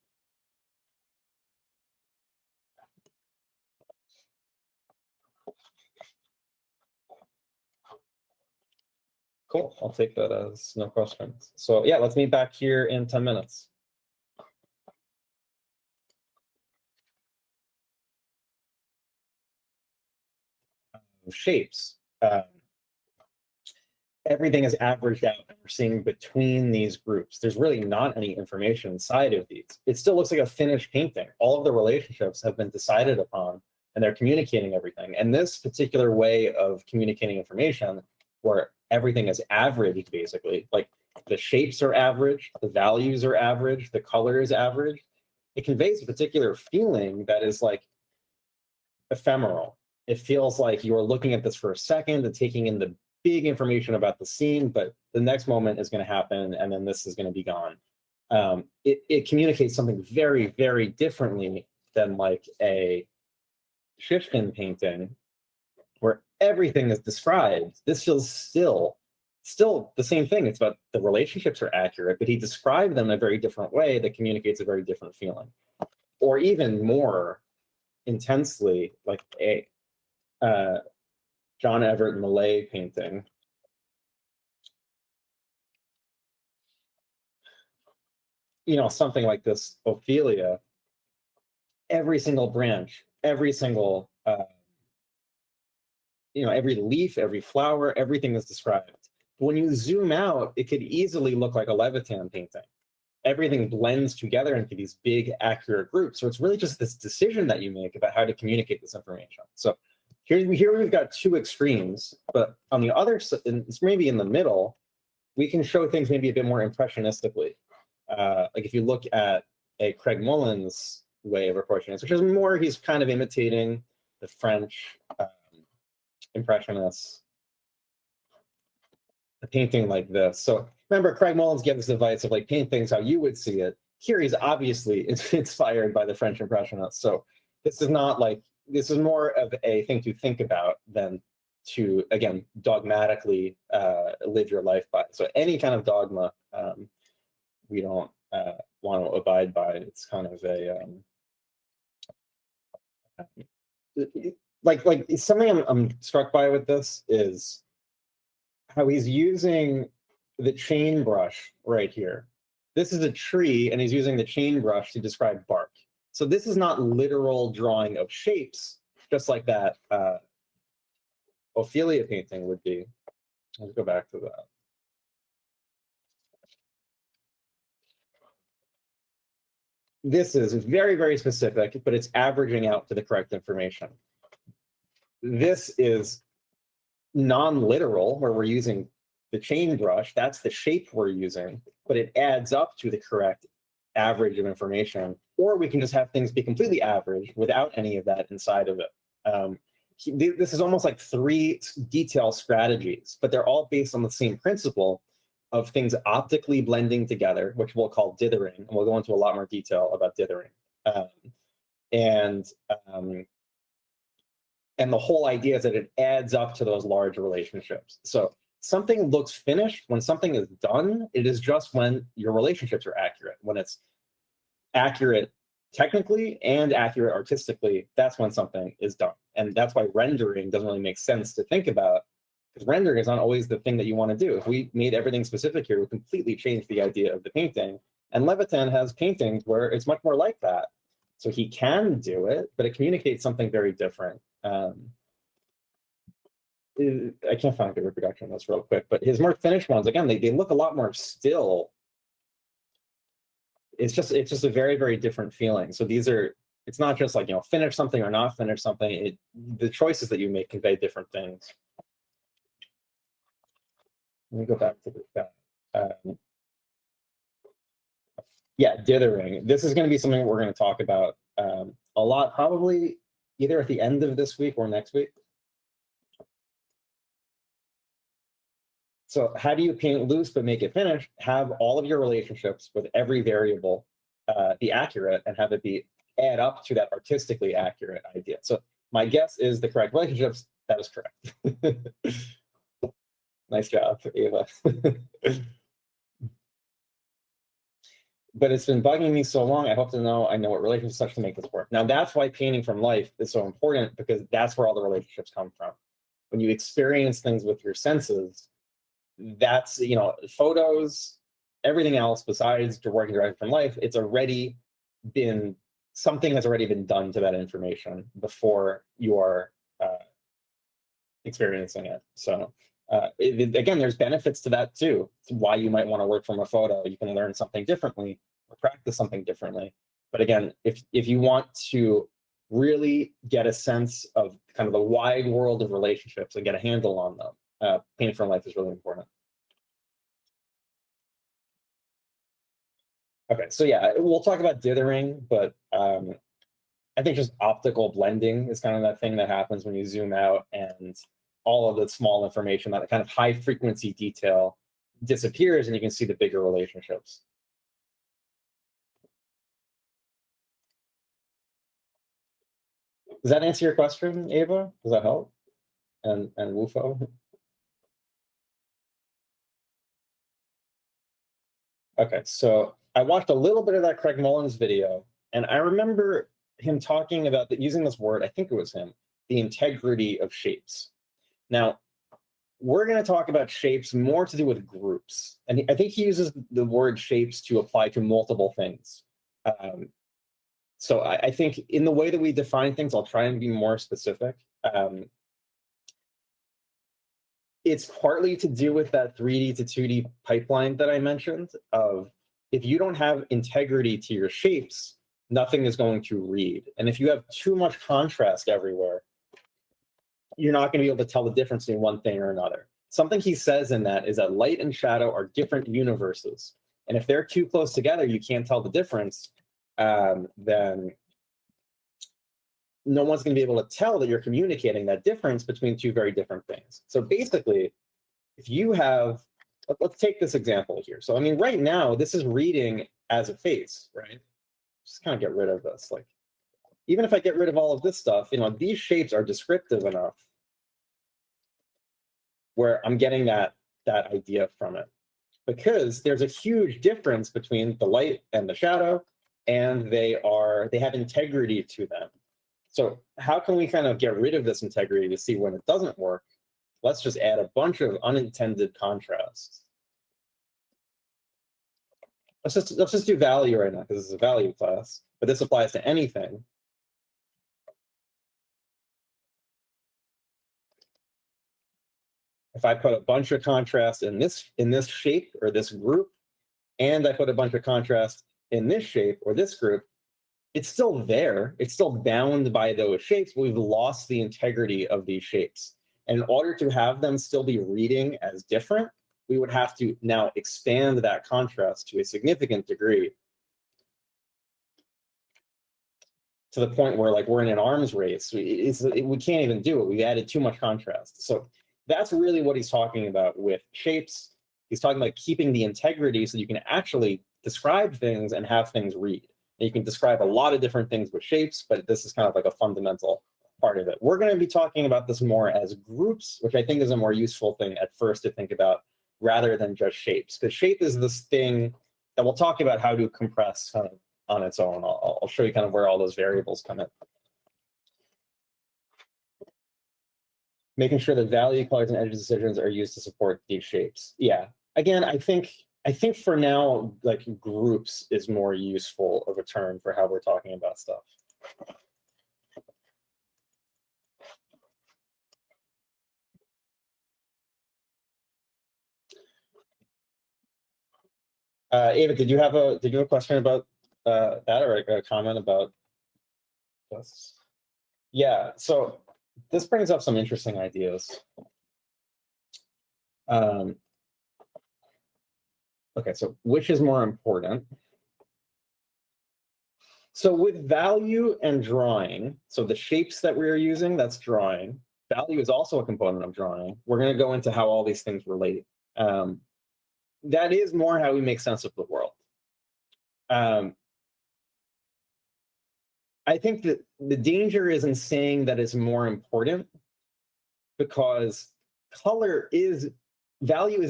Cool, I'll take that as no questions. So yeah, let's meet back here in 10 minutes. Shapes. Everything is averaged out and we're seeing between these groups. There's really not any information inside of these. It still looks like a finished painting. All of the relationships have been decided upon and they're communicating everything. And this particular way of communicating information, where everything is averaged, basically, like the shapes are average, the values are average, the color is average, it conveys a particular feeling that is like ephemeral. It feels like you're looking at this for a second and taking in the big information about the scene, but the next moment is going to happen and then this is going to be gone. It communicates something very, very differently than like a Shishkin painting where everything is described. This feels still the same thing. It's about the relationships are accurate, but he described them in a very different way that communicates a very different feeling. Or even more intensely, like a John Everett Millay painting. something like this Ophelia, every single branch, every single, every leaf, every flower, everything is described. But when you zoom out, it could easily look like a Levitan painting. Everything blends together into these big, accurate groups. So it's really just this decision that you make about how to communicate this information. So here we've got two extremes, but on the other side, it's maybe in the middle, we can show things maybe a bit more impressionistically. Like if you look at a Craig Mullins way of approaching this, which is more, he's kind of imitating the French impressionists, a painting like this. So remember, Craig Mullins gives this advice of like paint things how you would see it. Here he's obviously inspired by the French impressionists. So this is not like, this is more of a thing to think about than to, again, dogmatically live your life by. So any kind of dogma we don't want to abide by. It's kind of a like something I'm struck by with this is how he's using the chain brush right here. This is a tree, and he's using the chain brush to describe bark. So this is not literal drawing of shapes, just like that Ophelia painting would be. Let's go back to that. This is very, very specific, but it's averaging out to the correct information. This is non-literal, where we're using the chain brush. That's the shape we're using, but it adds up to the correct average of information. Or we can just have things be completely average without any of that inside of it. This is almost like 3 detail strategies, but they're all based on the same principle of things optically blending together, which we'll call dithering, and we'll go into a lot more detail about dithering. And the whole idea is that it adds up to those large relationships. So something looks finished when something is done. It is just when your relationships are accurate. When it's accurate technically and accurate artistically, that's when something is done. And that's why rendering doesn't really make sense to think about, because rendering is not always the thing that you want to do. If we made everything specific here, it would completely change the idea of the painting. And Levitan has paintings where it's much more like that. So he can do it, but it communicates something very different. I can't find a good reproduction of this real quick, but his more finished ones, again, they look a lot more still. It's just a very, very different feeling. So it's not just like, finish something or not finish something. The choices that you make convey different things. Let me go back to that. Yeah, dithering. This is going to be something we're going to talk about a lot, probably either at the end of this week or next week. So how do you paint loose but make it finished? Have all of your relationships with every variable be accurate and have it be add up to that artistically accurate idea. So my guess is the correct relationships. That is correct. Nice job, Ava. But it's been bugging me so long. I hope to know I know what relationships such to make this work. Now that's why painting from life is so important, because that's where all the relationships come from. When you experience things with your senses, that's, photos, everything else besides your working directly from life, it's already been, something has already been done to that information before you are experiencing it. So again, there's benefits to that too. It's why you might want to work from a photo. You can learn something differently or practice something differently. But again, if you want to really get a sense of kind of the wide world of relationships and get a handle on them, painting from life is really important. Okay, so yeah, we'll talk about dithering, but I think just optical blending is kind of that thing that happens when you zoom out and all of the small information, that kind of high frequency detail disappears and you can see the bigger relationships. Does that answer your question, Ava? Does that help? And Wufo? Okay, so I watched a little bit of that Craig Mullins video, and I remember him talking about using this word, I think it was him, the integrity of shapes. Now, we're going to talk about shapes more to do with groups. And I think he uses the word shapes to apply to multiple things. So I think in the way that we define things, I'll try and be more specific. It's partly to do with that 3D to 2D pipeline that I mentioned of if you don't have integrity to your shapes, nothing is going to read. And if you have too much contrast everywhere, you're not going to be able to tell the difference between one thing or another. Something he says in that is that light and shadow are different universes. And if they're too close together, you can't tell the difference, then no one's going to be able to tell that you're communicating that difference between two very different things. So basically, if you have, let's take this example here. So I mean, right now, this is reading as a face, right? Just kind of get rid of this. Like, even if I get rid of all of this stuff, you know, these shapes are descriptive enough where I'm getting that idea from it. Because there's a huge difference between the light and the shadow, and they have integrity to them. So how can we kind of get rid of this integrity to see when it doesn't work? Let's just add a bunch of unintended contrasts. Let's just do value right now because this is a value class, but this applies to anything. If I put a bunch of contrast in this shape or this group, and I put a bunch of contrast in this shape or this group, it's still there. It's still bound by those shapes, but we've lost the integrity of these shapes. And in order to have them still be reading as different, we would have to now expand that contrast to a significant degree to the point where like we're in an arms race. We can't even do it. We've added too much contrast. So that's really what he's talking about with shapes. He's talking about keeping the integrity so you can actually describe things and have things read. And you can describe a lot of different things with shapes, but this is kind of like a fundamental part of it. We're going to be talking about this more as groups, which I think is a more useful thing at first to think about rather than just shapes. Because shape is this thing that we'll talk about how to compress kind of on its own. I'll show you kind of where all those variables come in. Making sure that value, colors, and edge decisions are used to support these shapes. Yeah. Again, I think for now, like groups is more useful of a term for how we're talking about stuff. Ava, did you have a question about that or a comment about this? Yeah. So this brings up some interesting ideas. Okay, so which is more important? So with value and drawing, so the shapes that we're using, that's drawing. Value is also a component of drawing. We're going to go into how all these things relate. That is more how we make sense of the world. I think that the danger is in saying that it's more important because value is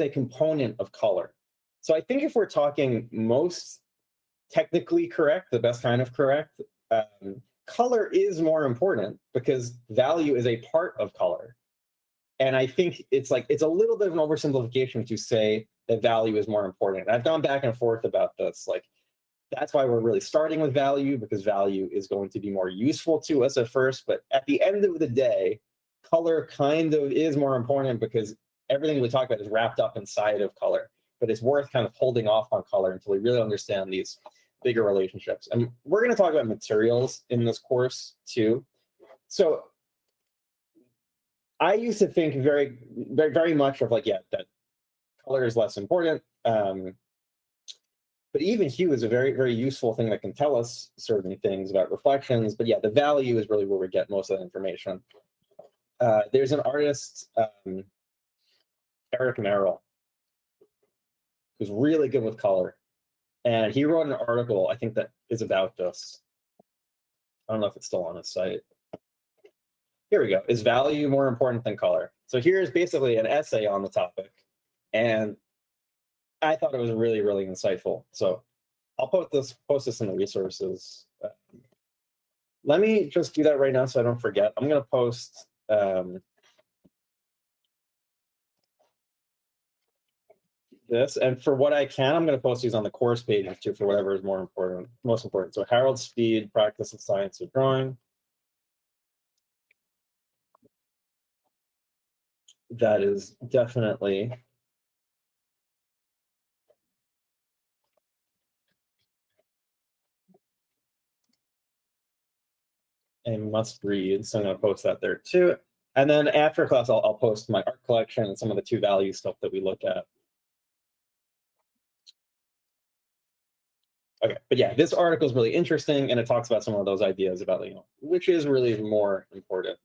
a component of color. So I think if we're talking most technically correct, the best kind of correct, color is more important because value is a part of color. And I think it's a little bit of an oversimplification to say that value is more important. I've gone back and forth about this. Like, that's why we're really starting with value, because value is going to be more useful to us at first. But at the end of the day, color kind of is more important because everything we talk about is wrapped up inside of color. But it's worth kind of holding off on color until we really understand these bigger relationships. And we're going to talk about materials in this course too. So I used to think very, very, very much of like, yeah, that color is less important. But even hue is a very, very useful thing that can tell us certain things about reflections. But yeah, the value is really where we get most of that information. There's an artist, Eric Merrill, who's really good with color. And he wrote an article, I think, that is about this. I don't know if it's still on his site. Here we go. Is value more important than color? So here's basically an essay on the topic. And I thought it was really, really insightful. So I'll post this in the resources. Let me just do that right now so I don't forget. I'm going to post this, and for what I can, I'm going to post these on the course pages too for whatever is most important. So Harold Speed, Practice of Science of Drawing. That is definitely a must read. So I'm going to post that there too. And then after class, I'll post my art collection and some of the 2-value stuff that we look at. Okay, but yeah, this article is really interesting, and it talks about some of those ideas about, you know, which is really more important.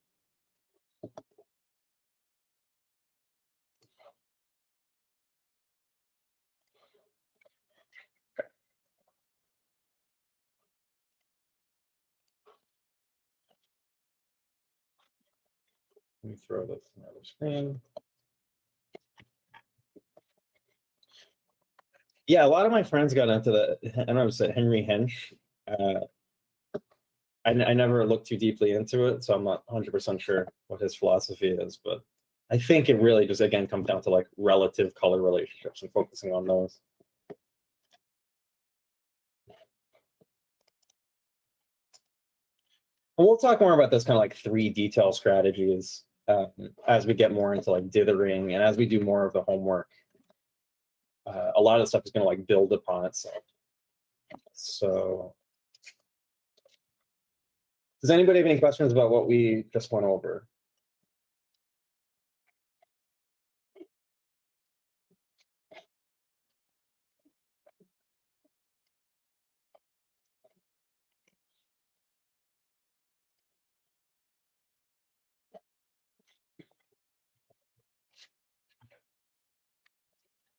Let me throw this on the other screen. Yeah, a lot of my friends got into the, I don't know, was it Henry Hench? I never looked too deeply into it, so I'm not 100% sure what his philosophy is, but I think it really just, again, comes down to like relative color relationships and focusing on those. And we'll talk more about this kind of like 3 detail strategies as we get more into like dithering and as we do more of the homework. A lot of the stuff is going to like build upon itself. So does anybody have any questions about what we just went over?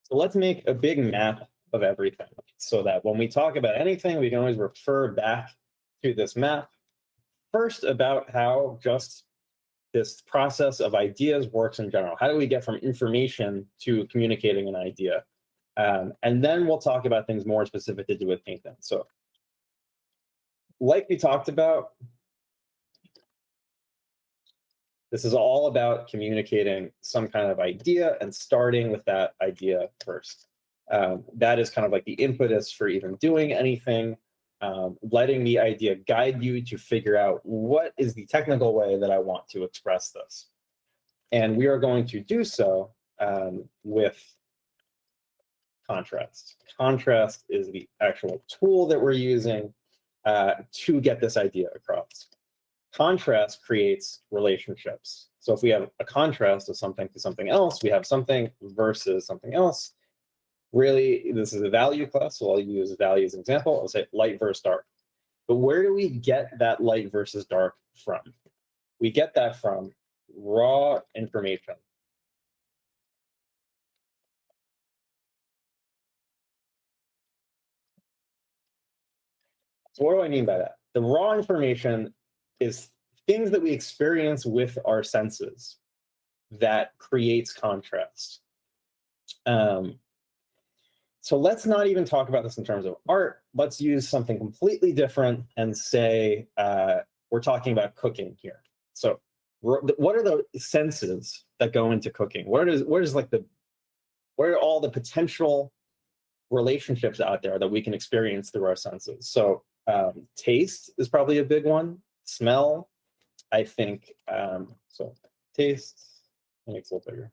So let's make a big map of everything so that when we talk about anything, we can always refer back to this map. First, about how just this process of ideas works in general. How do we get from information to communicating an idea? And then we'll talk about things more specific to do with painting. So like we talked about, this is all about communicating some kind of idea and starting with that idea first. That is kind of like the impetus for even doing anything, letting the idea guide you to figure out what is the technical way that I want to express this. And we are going to do so with contrast. Contrast is the actual tool that we're using to get this idea across. Contrast creates relationships. So if we have a contrast of something to something else, we have something versus something else. Really, this is a value class, so I'll use value as an example. I'll say light versus dark. But where do we get that light versus dark from? We get that from raw information. So what do I mean by that? The raw information is things that we experience with our senses that creates contrast. So let's not even talk about this in terms of art. Let's use something completely different and say we're talking about cooking here. So what are the senses that go into cooking? What are all the potential relationships out there that we can experience through our senses? So taste is probably a big one. Smell, I think. So taste, let me make it a little bigger.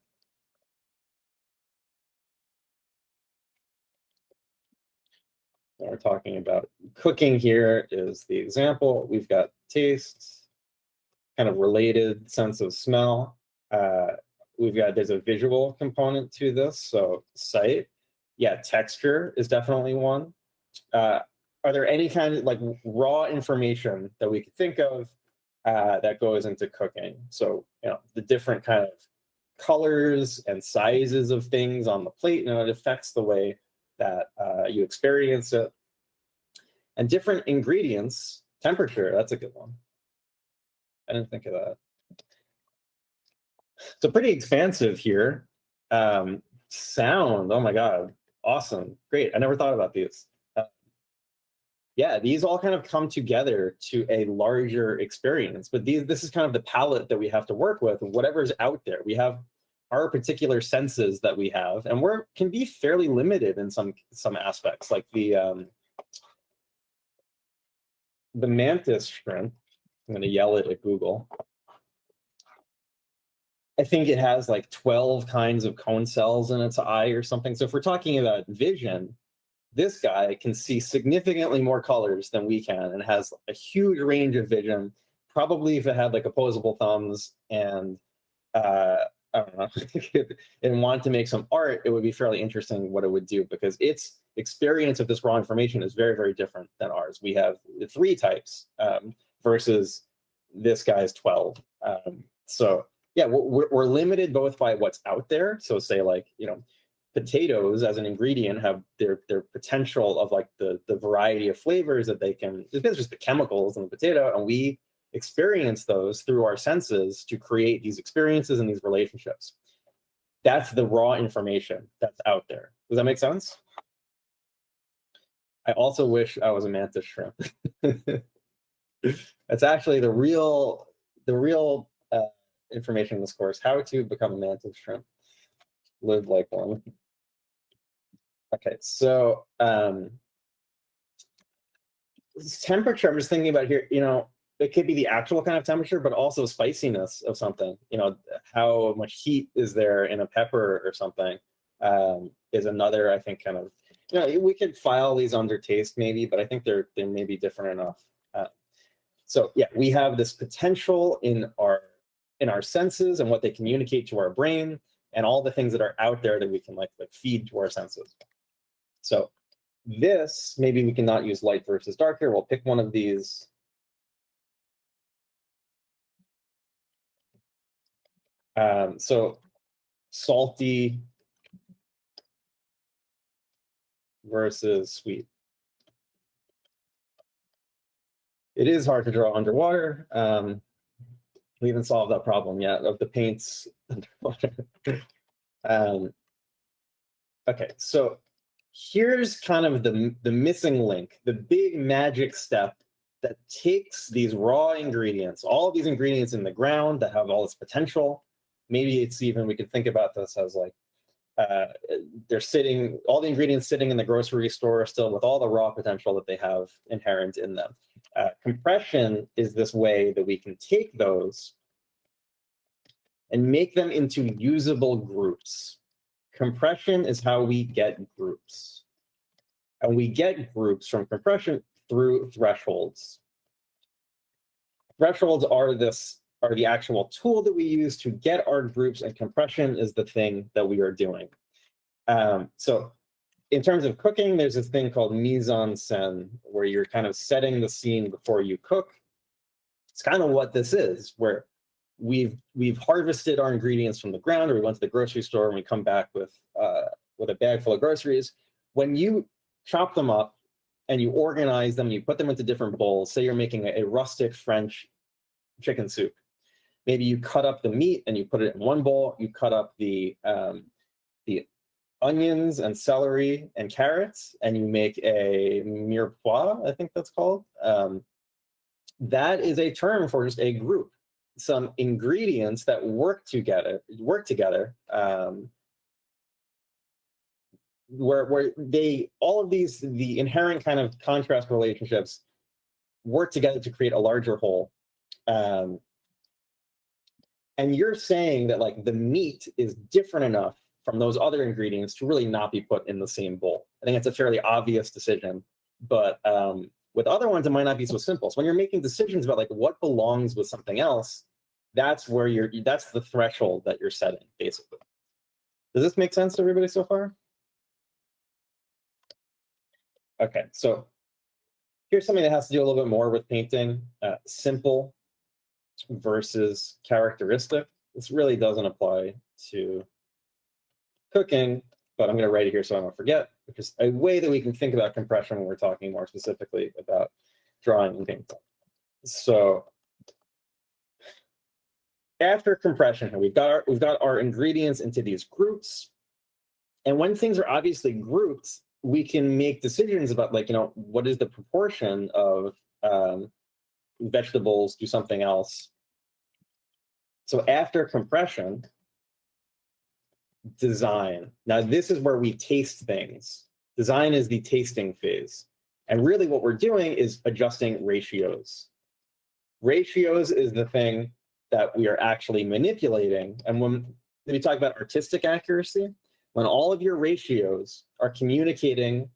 When we're talking about cooking here is the example. We've got taste, kind of related sense of smell. There's a visual component to this, so sight. Yeah, texture is definitely one. Are there any kind of like raw information that we could think of that goes into cooking? So, you know, the different kind of colors and sizes of things on the plate, it affects the way that you experience it. And different ingredients, temperature, that's a good one. I didn't think of that. So pretty expansive here. Sound, oh my God, awesome, great. I never thought about these. Yeah, these all kind of come together to a larger experience, but this is kind of the palette that we have to work with, whatever's out there. We have our particular senses that we have, and we're can be fairly limited in some aspects, like the mantis shrimp. I'm going to yell it at Google. I think it has like 12 kinds of cone cells in its eye or something. So if we're talking about vision, this guy can see significantly more colors than we can and has a huge range of vision. Probably if it had like opposable thumbs and I don't know, and wanted to make some art, it would be fairly interesting what it would do, because its experience of this raw information is very, very different than ours. We have 3 types versus this guy's 12. So yeah, we're limited both by what's out there. So say like, you know, potatoes as an ingredient have their potential of like the variety of flavors that they can, it's just the chemicals in the potato, and we experience those through our senses to create these experiences and these relationships. That's the raw information that's out there. Does that make sense? I also wish I was a mantis shrimp. That's actually the real information in this course: how to become a mantis shrimp, live like one. Okay, so temperature, I'm just thinking about here, you know, it could be the actual kind of temperature, but also spiciness of something. You know, how much heat is there in a pepper or something is another, I think, kind of, you know, we could file these under taste maybe, but I think they're maybe different enough. So yeah, we have this potential in our senses and what they communicate to our brain, and all the things that are out there that we can like feed to our senses. So this, maybe we can not use light versus dark here. We'll pick one of these. So salty versus sweet. It is hard to draw underwater. We haven't solved that problem yet of the paints underwater. Okay, so here's kind of the missing link, the big magic step that takes these raw ingredients, all of these ingredients in the ground that have all this potential. Maybe it's even, we could think about this as like, they're sitting, all the ingredients sitting in the grocery store still with all the raw potential that they have inherent in them. Compression is this way that we can take those and make them into usable groups. Compression is how we get groups. And we get groups from compression through thresholds. Thresholds are the actual tool that we use to get our groups, and compression is the thing that we are doing. So in terms of cooking, there's this thing called mise en scène, where you're kind of setting the scene before you cook. It's kind of what this is, where we've harvested our ingredients from the ground, or we went to the grocery store and we come back with a bag full of groceries. When you chop them up and you organize them, you put them into different bowls. Say you're making a rustic French chicken soup. Maybe you cut up the meat and you put it in one bowl. You cut up the onions and celery and carrots, and you make a mirepoix, I think that's called. That is a term for just a group, some ingredients that work together, where they, all of these, the inherent kind of contrast relationships work together to create a larger whole. And you're saying that like the meat is different enough from those other ingredients to really not be put in the same bowl. I think it's a fairly obvious decision, but with other ones, it might not be so simple. So when you're making decisions about like what belongs with something else, that's where that's the threshold that you're setting, basically. Does this make sense to everybody so far? Okay, so here's something that has to do a little bit more with painting. Simple versus characteristic. This really doesn't apply to cooking, but I'm going to write it here so I don't forget, which is a way that we can think about compression when we're talking more specifically about drawing and painting. So after compression, we've got our ingredients into these groups, and when things are obviously grouped, we can make decisions about, like, you know, what is the proportion of vegetables to something else. So after compression, design. Now, this is where we taste things. Design is the tasting phase. And really what we're doing is adjusting ratios. Ratios is the thing that we are actually manipulating. And when we talk about artistic accuracy, when all of your ratios are communicating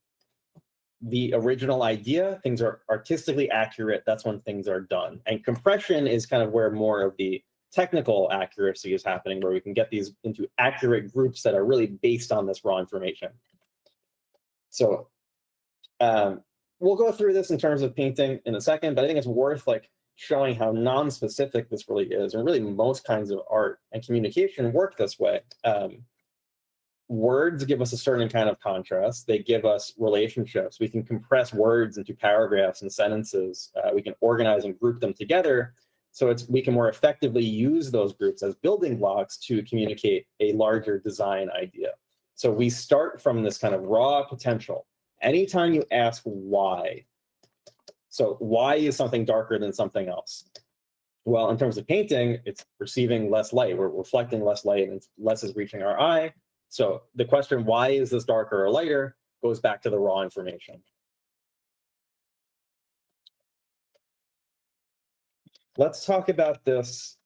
the original idea, things are artistically accurate, that's when things are done. And compression is kind of where more of the technical accuracy is happening, where we can get these into accurate groups that are really based on this raw information. So we'll go through this in terms of painting in a second, but I think it's worth like showing how non-specific this really is, and really most kinds of art and communication work this way. Words give us a certain kind of contrast. They give us relationships. We can compress words into paragraphs and sentences. We can organize and group them together. So we can more effectively use those groups as building blocks to communicate a larger design idea. So we start from this kind of raw potential. Anytime you ask why, so why is something darker than something else? Well, in terms of painting, it's receiving less light. We're reflecting less light and less is reaching our eye. So the question, why is this darker or lighter, goes back to the raw information. Let's talk about this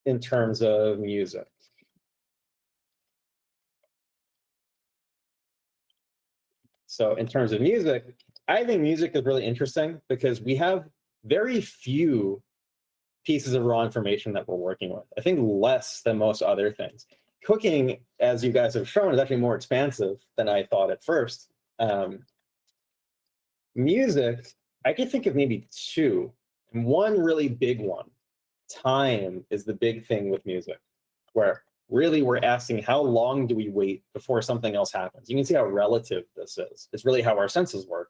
in terms of music. So in terms of music, I think music is really interesting because we have very few pieces of raw information that we're working with. I think less than most other things. Cooking, as you guys have shown, is actually more expansive than I thought at first. Music, I can think of maybe two, and one really big one. Time is the big thing with music, where really we're asking how long do we wait before something else happens. You can see how relative this is. It's really how our senses work.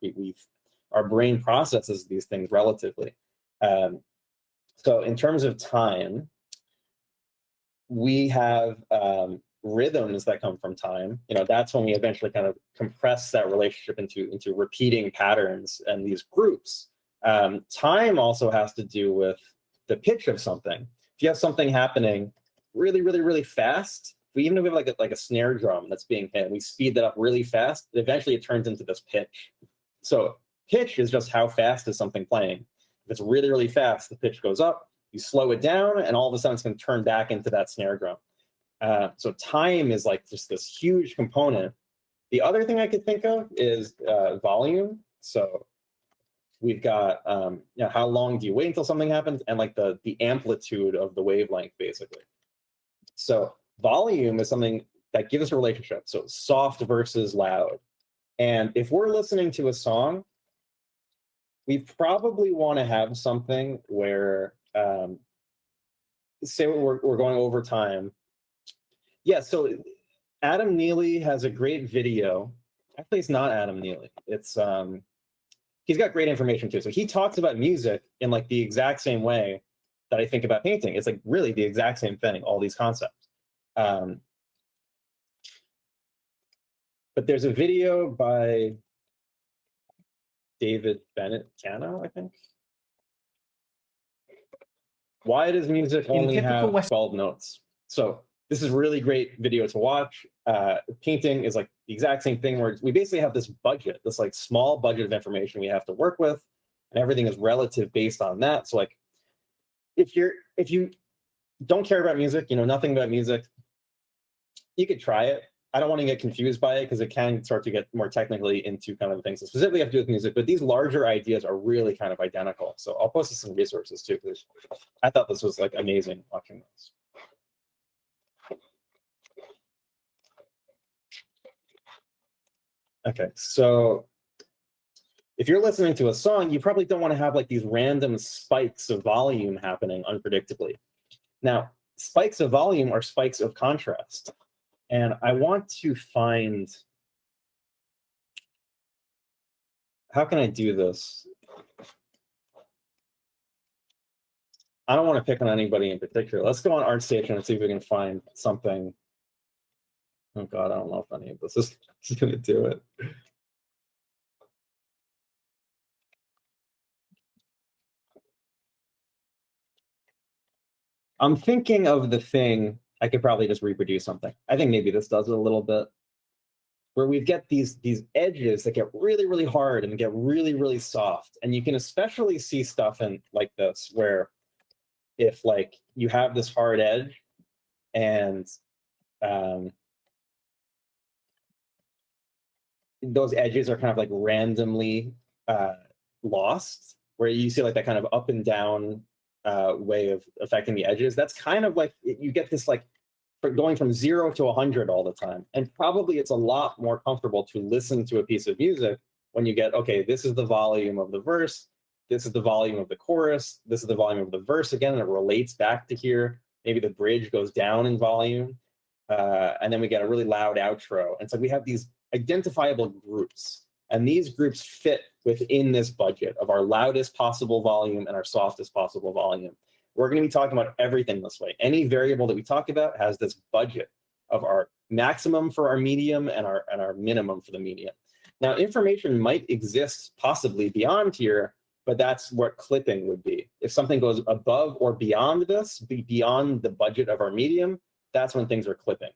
Our brain processes these things relatively. So in terms of time, we have rhythms that come from time. That's when we eventually kind of compress that relationship into repeating patterns and these groups. Time also has to do with the pitch of something. If you have something happening really, really, really fast, even if we have like a snare drum that's being hit, we speed that up really fast, eventually it turns into this pitch. So pitch is just how fast is something playing. If it's really, really fast, the pitch goes up. You slow it down, and all of a sudden it's going to turn back into that snare drum. So time is like just this huge component. The other thing I could think of is volume. So we've got how long do you wait until something happens, and like the amplitude of the wavelength, basically. So volume is something that gives us a relationship. So soft versus loud. And if we're listening to a song, we probably want to have something where say we're going over time. Yeah, so Adam Neely has a great video. Actually, it's not Adam Neely. It's he's got great information too. So he talks about music in like the exact same way that I think about painting. It's like really the exact same thing, all these concepts. But there's a video by David Bennett Cano, I think. Why does music only have 12 notes? So this is really great video to watch. Painting is like the exact same thing, where we basically have this budget, this like small budget of information we have to work with, and everything is relative based on that. So like if you don't care about music, nothing about music, you could try it. I don't want to get confused by it because it can start to get more technically into kind of things that specifically have to do with music, but these larger ideas are really kind of identical. So I'll post some resources too, because I thought this was like amazing watching this. Okay, so if you're listening to a song, you probably don't want to have like these random spikes of volume happening unpredictably. Now, spikes of volume are spikes of contrast. And I want to find, how can I do this? I don't want to pick on anybody in particular. Let's go on ArtStation and see if we can find something. Oh God, I don't know if any of this is going to do it. I'm thinking of the thing I could probably just reproduce something. I think maybe this does it a little bit, where we get these edges that get really, really hard and get really, really soft. And you can especially see stuff in like this, where if like you have this hard edge and those edges are kind of like randomly lost, where you see like that kind of up and down way of affecting the edges. That's kind of like you get this like going from 0 to 100 all the time. And probably it's a lot more comfortable to listen to a piece of music when you get, okay, this is the volume of the verse, this is the volume of the chorus, this is the volume of the verse again, and it relates back to here. Maybe the bridge goes down in volume, and then we get a really loud outro. And so we have these identifiable groups, and these groups fit within this budget of our loudest possible volume and our softest possible volume. We're going to be talking about everything this way. Any variable that we talk about has this budget of our maximum for our medium and our minimum for the medium. Now, information might exist possibly beyond here, but that's what clipping would be. If something goes above or beyond this, beyond the budget of our medium, that's when things are clipping.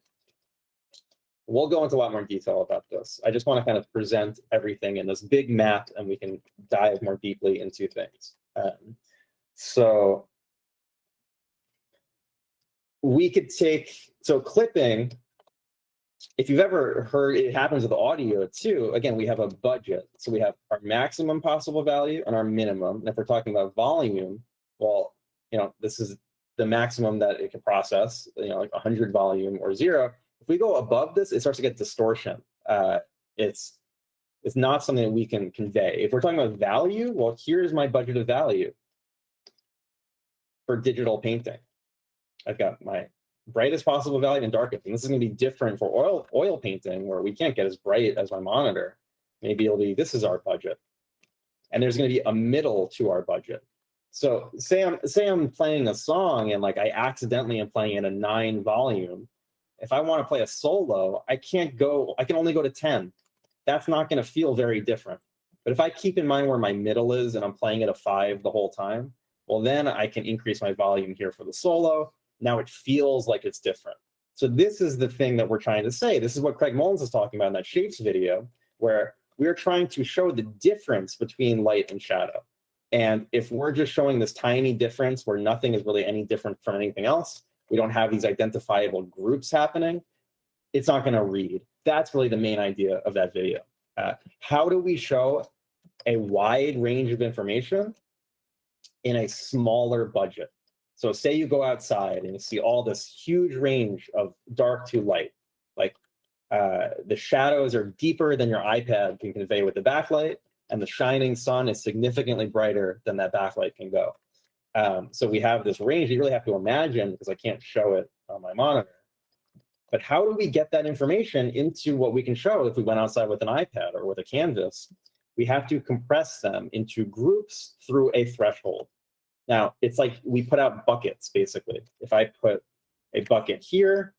We'll go into a lot more detail about this. I just want to kind of present everything in this big map, and we can dive more deeply into things. So we could take, so clipping, if you've ever heard, it happens with audio too. Again, we have a budget. So we have our maximum possible value and our minimum. And if we're talking about volume, well, this is the maximum that it can process, like 100 volume or 0. If we go above this, it starts to get distortion. It's not something that we can convey. If we're talking about value, well, here's my budget of value for digital painting. I've got my brightest possible value and darkest. And this is going to be different for oil painting, where we can't get as bright as my monitor. Maybe it'll be, this is our budget. And there's going to be a middle to our budget. So say I'm playing a song and like I accidentally am playing in a 9 volume. If I want to play a solo, I can only go to 10. That's not going to feel very different. But if I keep in mind where my middle is and I'm playing at a 5 the whole time, well, then I can increase my volume here for the solo. Now it feels like it's different. So this is the thing that we're trying to say. This is what Craig Mullins is talking about in that Shapes video, where we're trying to show the difference between light and shadow. And if we're just showing this tiny difference where nothing is really any different from anything else, we don't have these identifiable groups happening, it's not going to read. That's really the main idea of that video. How do we show a wide range of information in a smaller budget? So say you go outside and you see all this huge range of dark to light, like the shadows are deeper than your iPad can convey with the backlight, and the shining sun is significantly brighter than that backlight can go. So we have this range you really have to imagine, because I can't show it on my monitor. But how do we get that information into what we can show if we went outside with an iPad or with a canvas? We have to compress them into groups through a threshold. Now, it's like we put out buckets, basically. If I put a bucket here,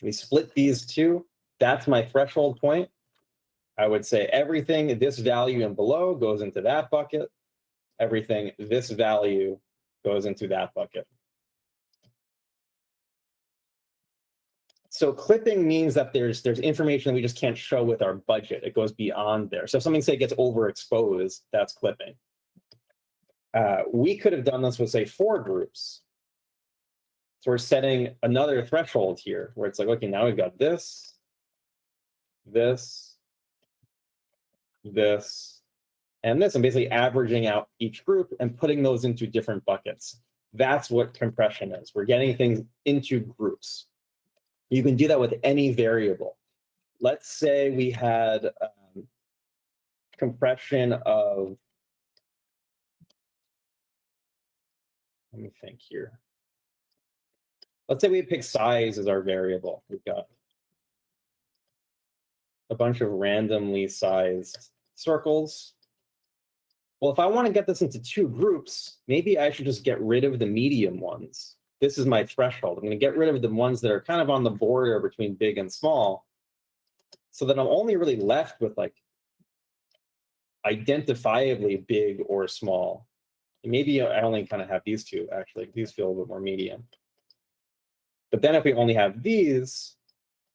we split these two, that's my threshold point. I would say everything this value and below goes into that bucket. Everything this value goes into that bucket. So clipping means that there's information that we just can't show with our budget. It goes beyond there. So if something, say, gets overexposed, that's clipping. We could have done this with, say, 4 groups. So we're setting another threshold here where it's like, okay, now we've got this, this, this, and this, and basically averaging out each group and putting those into different buckets. That's what compression is. We're getting things into groups. You can do that with any variable. Let's say we had compression of, let me think here. Let's say we pick size as our variable. We've got a bunch of randomly sized circles. Well, if I want to get this into 2 groups, maybe I should just get rid of the medium ones. This is my threshold. I'm going to get rid of the ones that are kind of on the border between big and small, so that I'm only really left with like identifiably big or small. And maybe I only kind of have these 2, actually. These feel a bit more medium. But then if we only have these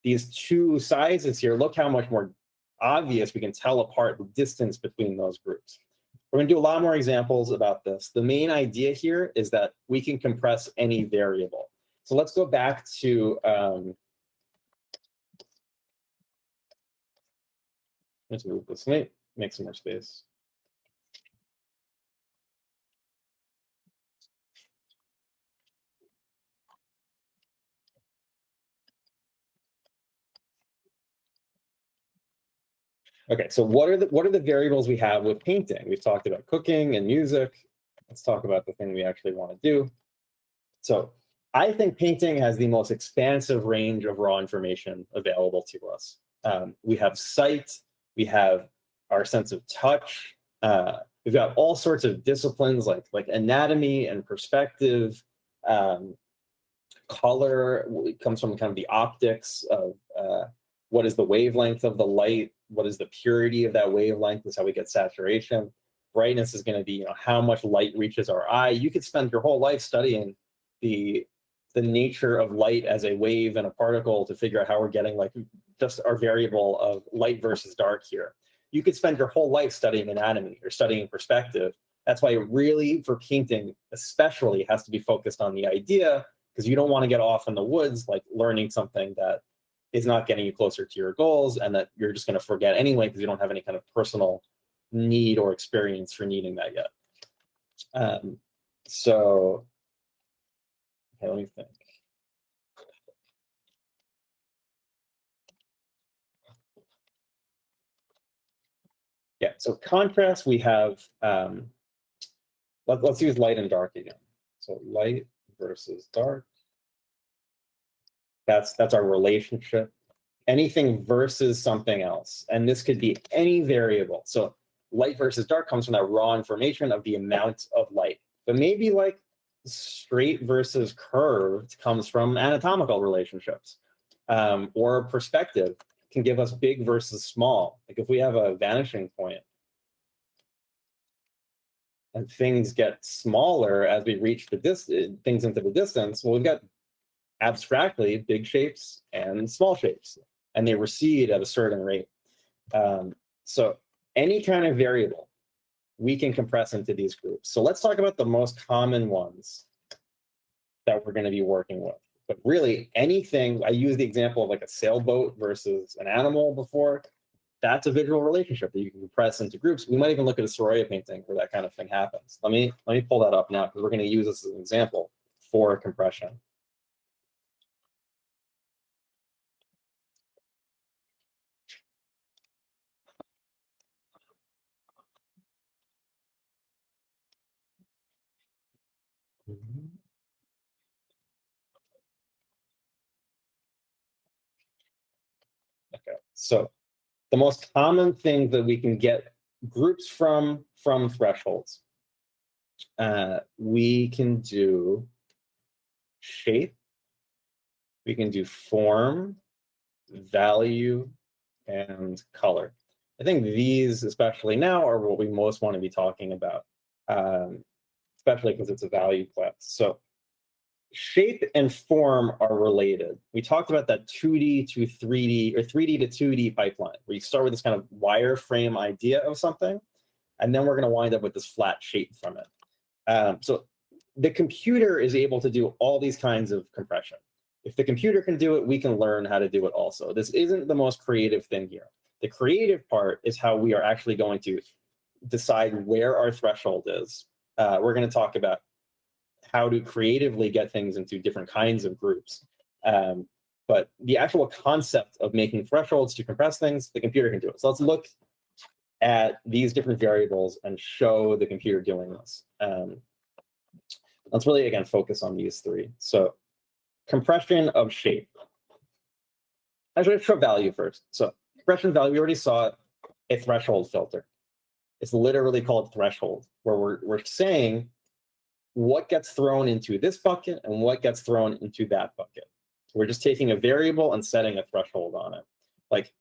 two sizes here, look how much more obvious we can tell apart the distance between those groups. We're going to do a lot more examples about this. The main idea here is that we can compress any variable. So let's go back to let's move this, make some more space. Okay, so what are the variables we have with painting? We've talked about cooking and music. Let's talk about the thing we actually want to do. So I think painting has the most expansive range of raw information available to us. We have sight, we have our sense of touch. We've got all sorts of disciplines like anatomy and perspective. Color comes from kind of the optics of what is the wavelength of the light, what is the purity of that wavelength, is how we get saturation. Brightness is going to be, you know, how much light reaches our eye. You could spend your whole life studying the nature of light as a wave and a particle to figure out how we're getting like just our variable of light versus dark here. You could spend your whole life studying anatomy or studying perspective. That's why it really, for painting especially, has to be focused on the idea, because you don't want to get off in the woods like learning something that is not getting you closer to your goals and that you're just going to forget anyway because you don't have any kind of personal need or experience for needing that yet. So, okay, let me think. Yeah, so contrast, we have, let's use light and dark again. So light versus dark. That's our relationship. Anything versus something else. And this could be any variable. So light versus dark comes from that raw information of the amount of light. But maybe like straight versus curved comes from anatomical relationships. Or perspective can give us big versus small. Like if we have a vanishing point and things get smaller as we reach the things into the distance, well, we've got abstractly big shapes and small shapes, and they recede at a certain rate. So any kind of variable we can compress into these groups. So let's talk about the most common ones that we're going to be working with. But really anything, I used the example of like a sailboat versus an animal before. That's a visual relationship that you can compress into groups. We might even look at a Sorolla painting where that kind of thing happens. Let me pull that up now because we're going to use this as an example for compression. Okay, so the most common thing that we can get groups from thresholds. We can do shape, we can do form, value, and color. I think these, especially now, are what we most want to be talking about, especially because it's a value class. So shape and form are related. We talked about that 2D to 3D or 3D to 2D pipeline, where you start with this kind of wireframe idea of something, and then we're going to wind up with this flat shape from it. So the computer is able to do all these kinds of compression. If the computer can do it, we can learn how to do it also. This isn't the most creative thing here. The creative part is how we are actually going to decide where our threshold is. We're going to talk about how to creatively get things into different kinds of groups. But the actual concept of making thresholds to compress things, the computer can do it. So let's look at these different variables and show the computer doing this. Let's really, again, focus on these three. So compression of shape. Actually, let's show value first. So compression value, we already saw a threshold filter. It's literally called threshold, where we're saying what gets thrown into this bucket and what gets thrown into that bucket. We're just taking a variable and setting a threshold on it. Like,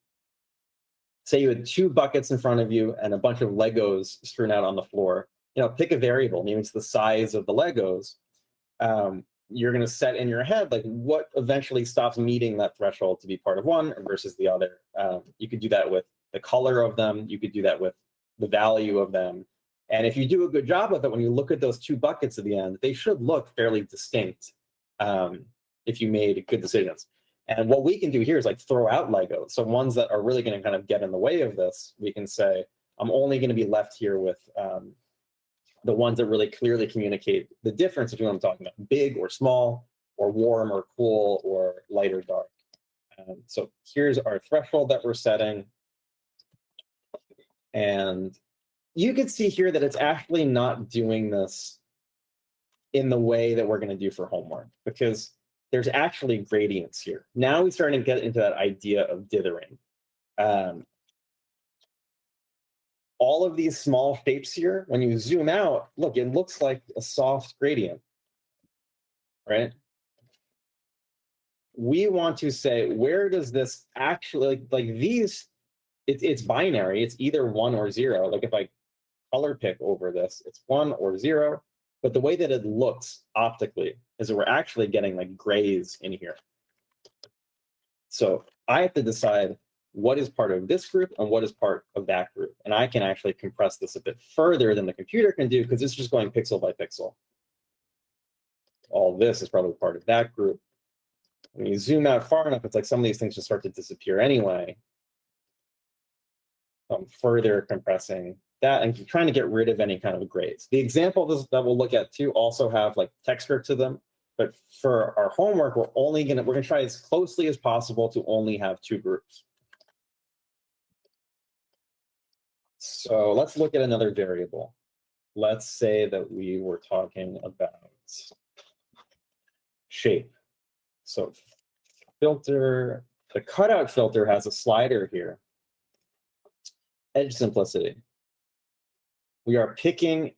say you had 2 buckets in front of you and a bunch of Legos strewn out on the floor. You know, pick a variable, maybe it's the size of the Legos. you're going to set in your head like what eventually stops meeting that threshold to be part of one versus the other. You could do that with the color of them. You could do that with the value of them. And if you do a good job of it, when you look at those two buckets at the end, they should look fairly distinct if you made good decisions. And what we can do here is like throw out Legos. So ones that are really going to kind of get in the way of this, we can say, I'm only going to be left here with the ones that really clearly communicate the difference between what I'm talking about, big or small, or warm or cool, or light or dark. So here's our threshold that we're setting. And you can see here that it's actually not doing this in the way that we're going to do for homework, because there's actually gradients here. Now we're starting to get into that idea of dithering. All of these small shapes here, when you zoom out, look, it looks like a soft gradient, right? We want to say, where does this actually, like these, it's binary, it's either 1 or 0. Like if I color pick over this, it's 1 or 0. But the way that it looks optically is that we're actually getting like grays in here. So I have to decide what is part of this group and what is part of that group. And I can actually compress this a bit further than the computer can do, because it's just going pixel by pixel. All this is probably part of that group. When you zoom out far enough, it's like some of these things just start to disappear anyway. Further compressing that and trying to get rid of any kind of grays. The examples that we'll look at too also have like texture to them. But for our homework, we're gonna try as closely as possible to only have 2 groups. So let's look at another variable. Let's say that we were talking about shape. So filter, the cutout filter has a slider here. Edge simplicity. We are picking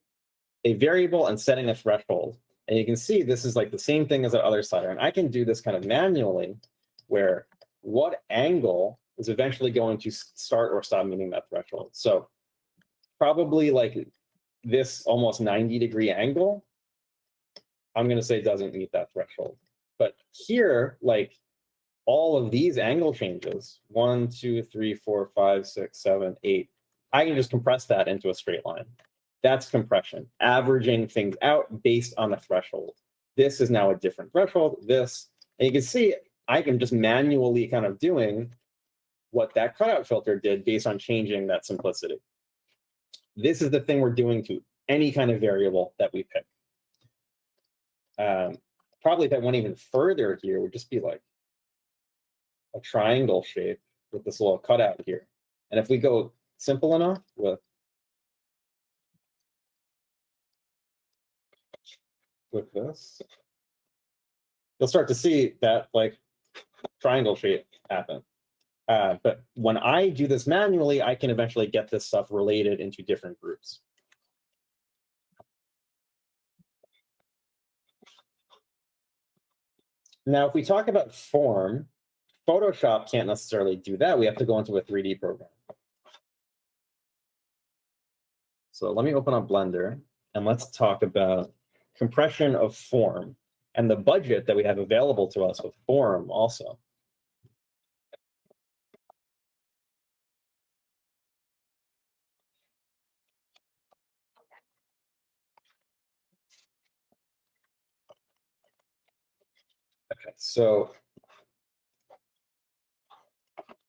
a variable and setting a threshold. And you can see this is like the same thing as the other slider. And I can do this kind of manually, where what angle is eventually going to start or stop meeting that threshold. So probably like this almost 90-degree angle, I'm going to say doesn't meet that threshold. But here, like all of these angle changes, 1, 2, 3, 4, 5, 6, 7, 8, I can just compress that into a straight line. That's compression, averaging things out based on the threshold. This is now a different threshold, this, and you can see I can just manually kind of doing what that cutout filter did based on changing that simplicity. This is the thing we're doing to any kind of variable that we pick. Probably if I went even further here, would just be like a triangle shape with this little cutout here. And if we go simple enough with this, you'll start to see that like triangle shape happen. But when I do this manually, I can eventually get this stuff related into different groups. Now, if we talk about form, Photoshop can't necessarily do that. We have to go into a 3D program. So let me open up Blender and let's talk about compression of form and the budget that we have available to us with form also. Okay, so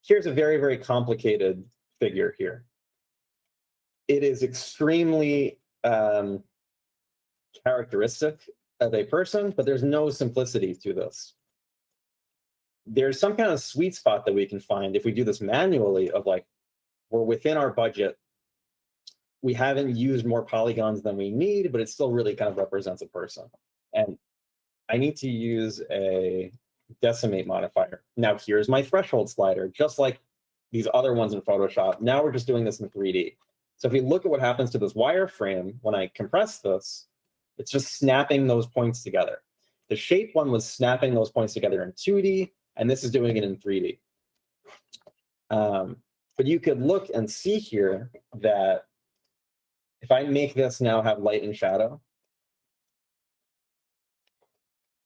here's a very, very complicated figure here. It is extremely characteristic of a person, but there's no simplicity to this. There's some kind of sweet spot that we can find if we do this manually of like, we're within our budget. We haven't used more polygons than we need, but it still really kind of represents a person. And I need to use a decimate modifier. Now here's my threshold slider, just like these other ones in Photoshop. Now we're just doing this in 3D. So if we look at what happens to this wireframe, when I compress this, it's just snapping those points together. The shape one was snapping those points together in 2D, and this is doing it in 3D. But you could look and see here that if I make this now have light and shadow,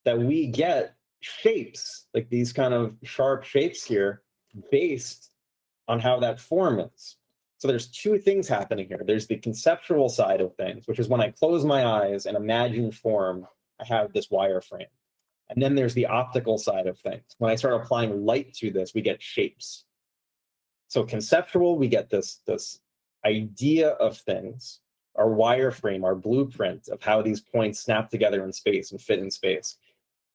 that we get shapes, like these kind of sharp shapes here, based on how that form is. So there's two things happening here. There's the conceptual side of things, which is when I close my eyes and imagine form, I have this wireframe. And then there's the optical side of things. When I start applying light to this, we get shapes. So conceptual, we get this idea of things, our wireframe, our blueprint of how these points snap together in space and fit in space.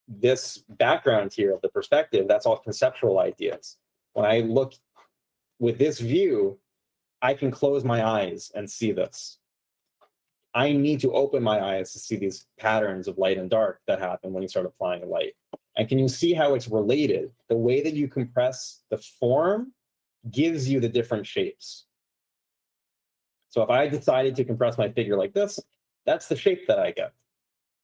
This background here of the perspective, that's all conceptual ideas. When I look with this view, I can close my eyes and see this. I need to open my eyes to see these patterns of light and dark that happen when you start applying light. And can you see how it's related? The way that you compress the form gives you the different shapes. So if I decided to compress my figure like this, that's the shape that I get.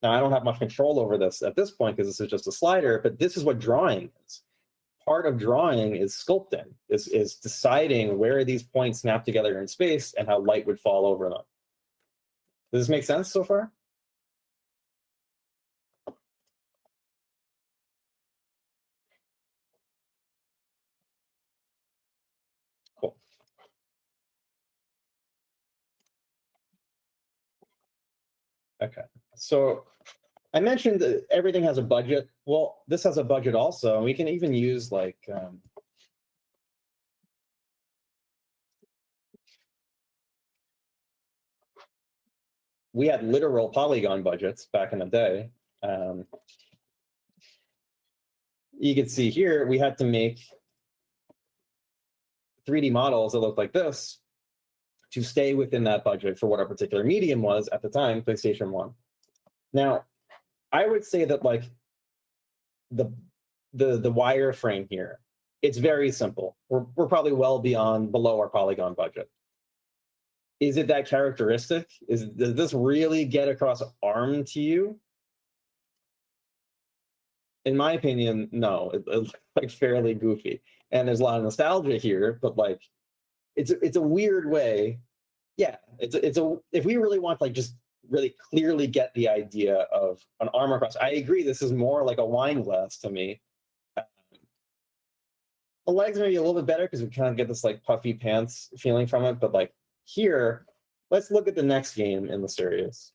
Now, I don't have much control over this at this point because this is just a slider, but this is what drawing is. Part of drawing is sculpting, is deciding where these points snap together in space and how light would fall over them. Does this make sense so far? Cool. Okay, so I mentioned that everything has a budget. Well, this has a budget also, and we can even use like we had literal polygon budgets back in the day. You can see here, we had to make 3D models that look like this to stay within that budget for what our particular medium was at the time, PlayStation 1. Now, I would say that like the wireframe here, it's very simple. We're probably well below our polygon budget. Is it that characteristic? Does this really get across ARM to you? In my opinion, no. It's like fairly goofy, and there's a lot of nostalgia here. But like, it's a weird way. Yeah, if we really want to like just really clearly get the idea of an armor across, I agree. This is more like a wine glass to me. The legs may be a little bit better because we kind of get this like puffy pants feeling from it, but like here, let's look at the next game in the series.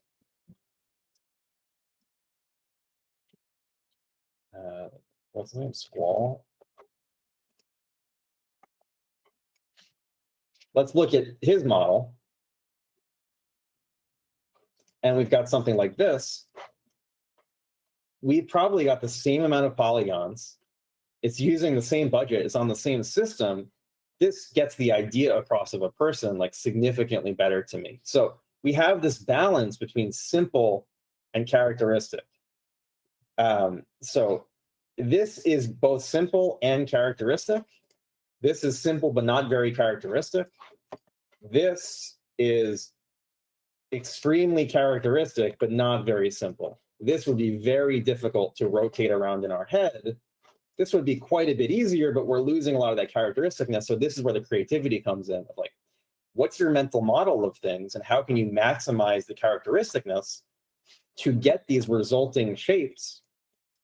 What's his name? Squall. Let's look at his model. And we've got something like this. We've probably got the same amount of polygons. It's using the same budget. It's on the same system. This gets the idea across of a person like significantly better to me. So we have this balance between simple and characteristic. So this is both simple and characteristic. This is simple but not very characteristic. This is extremely characteristic but not very simple. This would be very difficult to rotate around in our head. This would be quite a bit easier, but we're losing a lot of that characteristicness. So this is where the creativity comes in of like, what's your mental model of things and how can you maximize the characteristicness to get these resulting shapes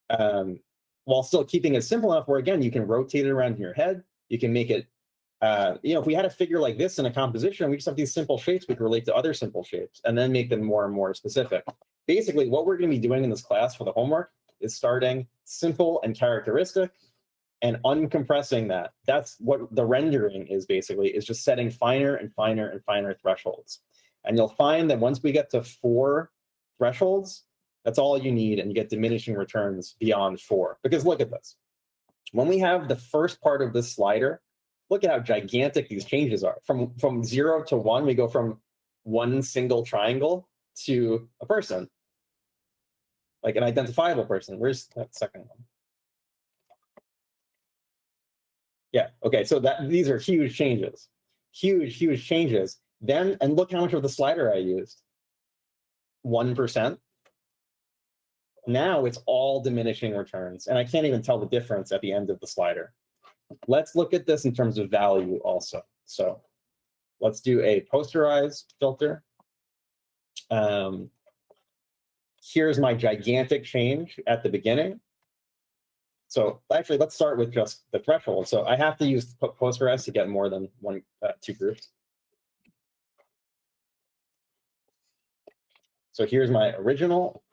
while still keeping it simple enough where, again, you can rotate it around in your head. You can make it, if we had a figure like this in a composition, we just have these simple shapes, we can relate to other simple shapes and then make them more and more specific. Basically, what we're going to be doing in this class for the homework is starting simple and characteristic and uncompressing that. That's what the rendering is basically, is just setting finer and finer and finer thresholds. And you'll find that once we get to 4 thresholds, that's all you need, and you get diminishing returns beyond 4. Because look at this. When we have the first part of this slider, look at how gigantic these changes are. From 0 to 1, we go from one single triangle to a person, like an identifiable person. Where's that second one? Yeah, okay, so these are huge changes. Huge changes. Then, and look how much of the slider I used. 1%. Now it's all diminishing returns, and I can't even tell the difference at the end of the slider. Let's look at this in terms of value also. So let's do a posterize filter. here's my gigantic change at the beginning. So actually, let's start with just the threshold. So I have to use Postgres to get more than two groups. So here's my original.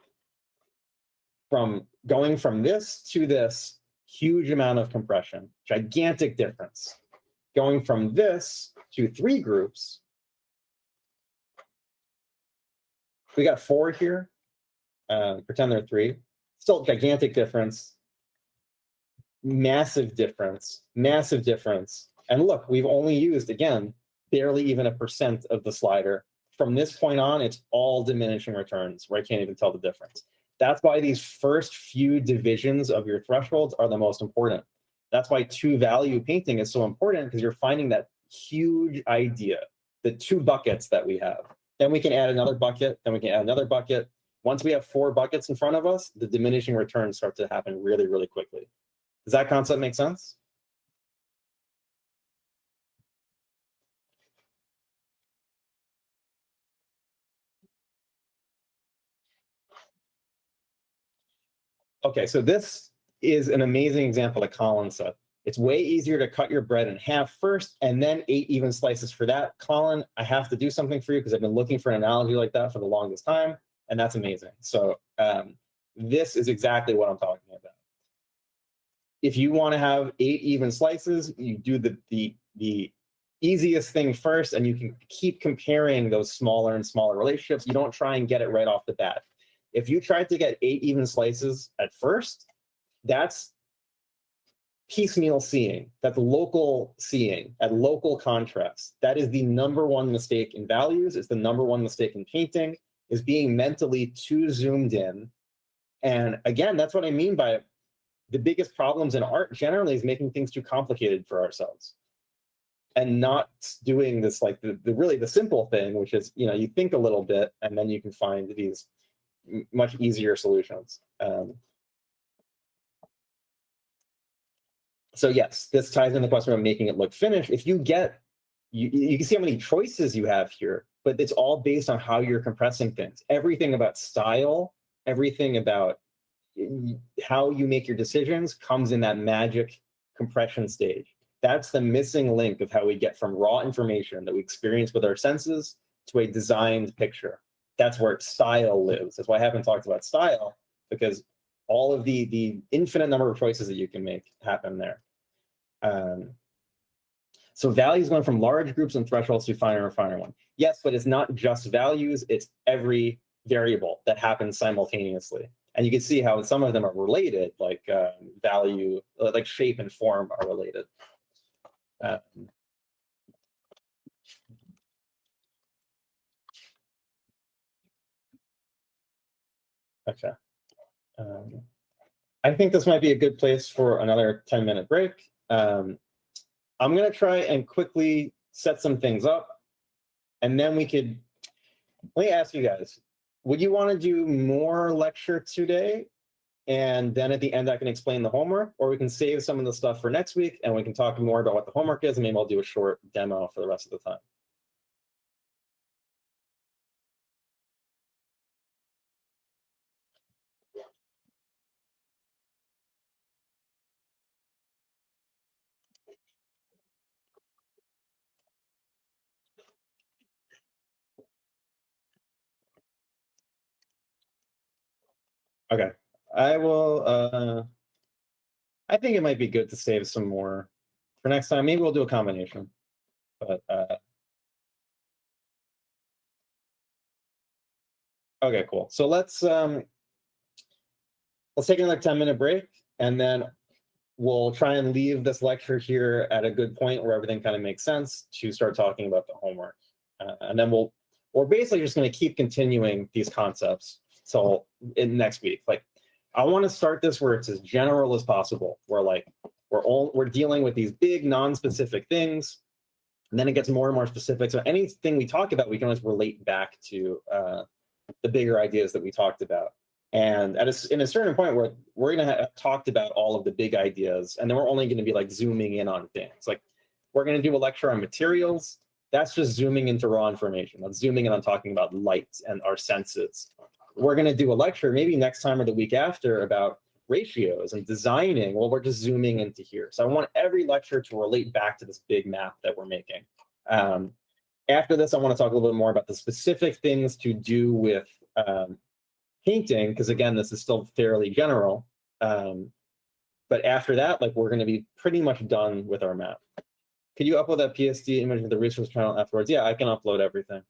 From going from this to this, huge amount of compression, gigantic difference. Going from this to 3 groups, we got 4 here. Pretend they're 3. Still gigantic difference. Massive difference. Massive difference. And look, we've only used, again, barely even 1% of the slider. From this point on, it's all diminishing returns where I can't even tell the difference. That's why these first few divisions of your thresholds are the most important. That's why 2-value painting is so important, because you're finding that huge idea, the 2 buckets that we have. Then we can add another bucket, then we can add another bucket. Once we have 4 buckets in front of us, the diminishing returns start to happen really, really quickly. Does that concept make sense? Okay, so this is an amazing example that Colin said. It's way easier to cut your bread in half first and then 8 even slices for that. Colin, I have to do something for you because I've been looking for an analogy like that for the longest time, and that's amazing. So this is exactly what I'm talking about. If you want to have 8 even slices, you do the easiest thing first, and you can keep comparing those smaller and smaller relationships. You don't try and get it right off the bat. If you tried to get 8 even slices at first, that's piecemeal seeing. That's local seeing at local contrast. That is the #1 mistake in values. It's the #1 mistake in painting, is being mentally too zoomed in. And again, that's what I mean by the biggest problems in art generally is making things too complicated for ourselves and not doing this, like the really the simple thing, which is, you think a little bit and then you can find these much easier solutions. So yes, this ties in the question of making it look finished. If you get, you can see how many choices you have here, but it's all based on how you're compressing things. Everything about style, everything about how you make your decisions comes in that magic compression stage. That's the missing link of how we get from raw information that we experience with our senses to a designed picture. That's where style lives. That's why I haven't talked about style, because all of the infinite number of choices that you can make happen there. So values going from large groups and thresholds to finer and finer one. Yes, but it's not just values, it's every variable that happens simultaneously. And you can see how some of them are related, like value, like shape and form are related. Okay. I think this might be a good place for another 10-minute break. I'm going to try and quickly set some things up, and then let me ask you guys, would you want to do more lecture today? And then at the end, I can explain the homework, or we can save some of the stuff for next week and we can talk more about what the homework is, and maybe I'll do a short demo for the rest of the time. Okay, I will, I think it might be good to save some more for next time. Maybe we'll do a combination, but okay, cool. So let's take another 10-minute break, and then we'll try and leave this lecture here at a good point where everything kind of makes sense to start talking about the homework. And then we're basically just going to keep continuing these concepts till in next week. Like, I want to start this where it's as general as possible. We're dealing with these big non-specific things, and then it gets more and more specific. So anything we talk about, we can always relate back to the bigger ideas that we talked about. And in a certain point, we're going to have talked about all of the big ideas, and then we're only going to be like zooming in on things. Like, we're going to do a lecture on materials. That's just zooming into raw information. That's zooming in on talking about light and our senses. we're going to do a lecture maybe next time or the week after about ratios and designing. Well, we're just zooming into here. So I want every lecture to relate back to this big map that we're making. After this, I want to talk a little bit more about the specific things to do with painting, because again, this is still fairly general. But after that, like, we're going to be pretty much done with our map. Could you upload that PSD image with the resource channel afterwards? Yeah, I can upload everything.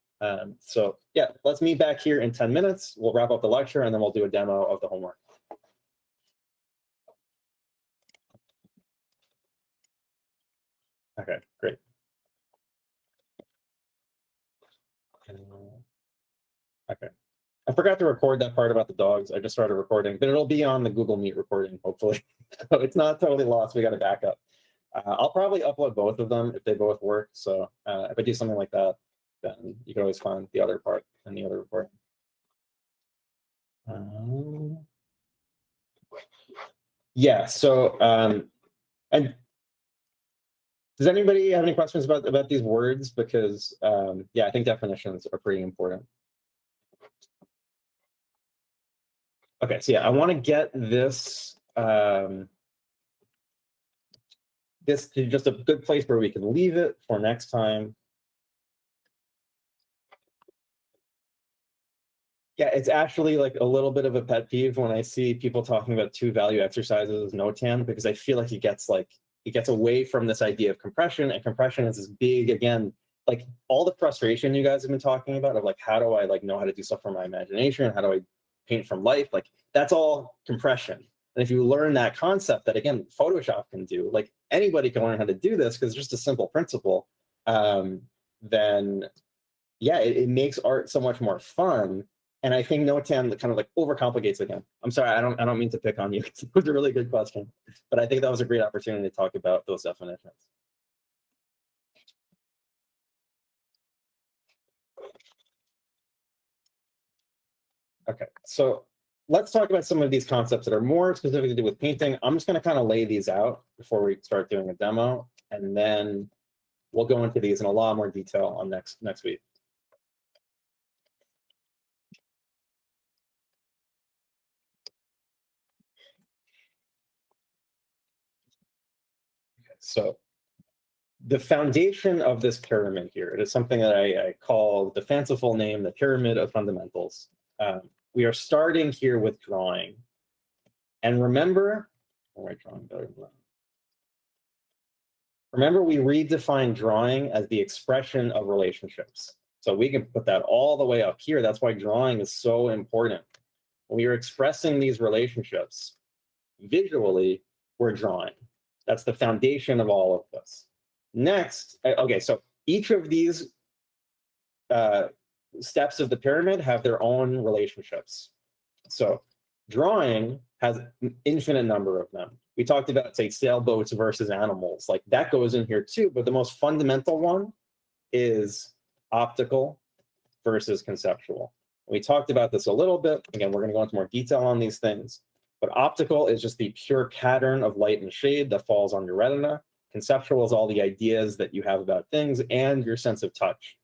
So yeah, let's meet back here in 10 minutes. We'll wrap up the lecture and then we'll do a demo of the homework. Okay, great. Okay. I forgot to record that part about the dogs. I just started recording, but it'll be on the Google Meet recording, hopefully. So it's not totally lost. We got to back up. I'll probably upload both of them if they both work. So if I do something like that, then you can always find the other part in the other recording. Yeah, so, and does anybody have any questions about these words? Because, yeah, I think definitions are pretty important. Okay, so yeah, I want to get this, this to just a good place where we can leave it for next time. Yeah, it's actually like a little bit of a pet peeve when I see people talking about two value exercises as NOTAN, because I feel like it gets away from this idea of compression, and compression is this big, again, like all the frustration you guys have been talking about of like, how do I like know how to do stuff from my imagination? How do I paint from life? Like, that's all compression. And if you learn that concept that, again, Photoshop can do, like anybody can learn how to do this because it's just a simple principle, then yeah, it makes art so much more fun. And I think NOTAN kind of like overcomplicates again. I'm sorry, I don't mean to pick on you. It was a really good question, but I think that was a great opportunity to talk about those definitions. Okay, so let's talk about some of these concepts that are more specific to do with painting. I'm just going to kind of lay these out before we start doing a demo, and then we'll go into these in a lot more detail on next week. So the foundation of this pyramid here, it is something that I call the fanciful name, the pyramid of fundamentals. We are starting here with drawing. And remember, remember we redefined drawing as the expression of relationships. So we can put that all the way up here. That's why drawing is so important. When we are expressing these relationships visually, we're drawing. That's the foundation of all of this. Next, okay, so each of these steps of the pyramid have their own relationships. So drawing has an infinite number of them. We talked about, say, sailboats versus animals. Like that goes in here too, but the most fundamental one is optical versus conceptual. We talked about this a little bit. Again, we're going to go into more detail on these things. But optical is just the pure pattern of light and shade that falls on your retina. Conceptual is all the ideas that you have about things and your sense of touch.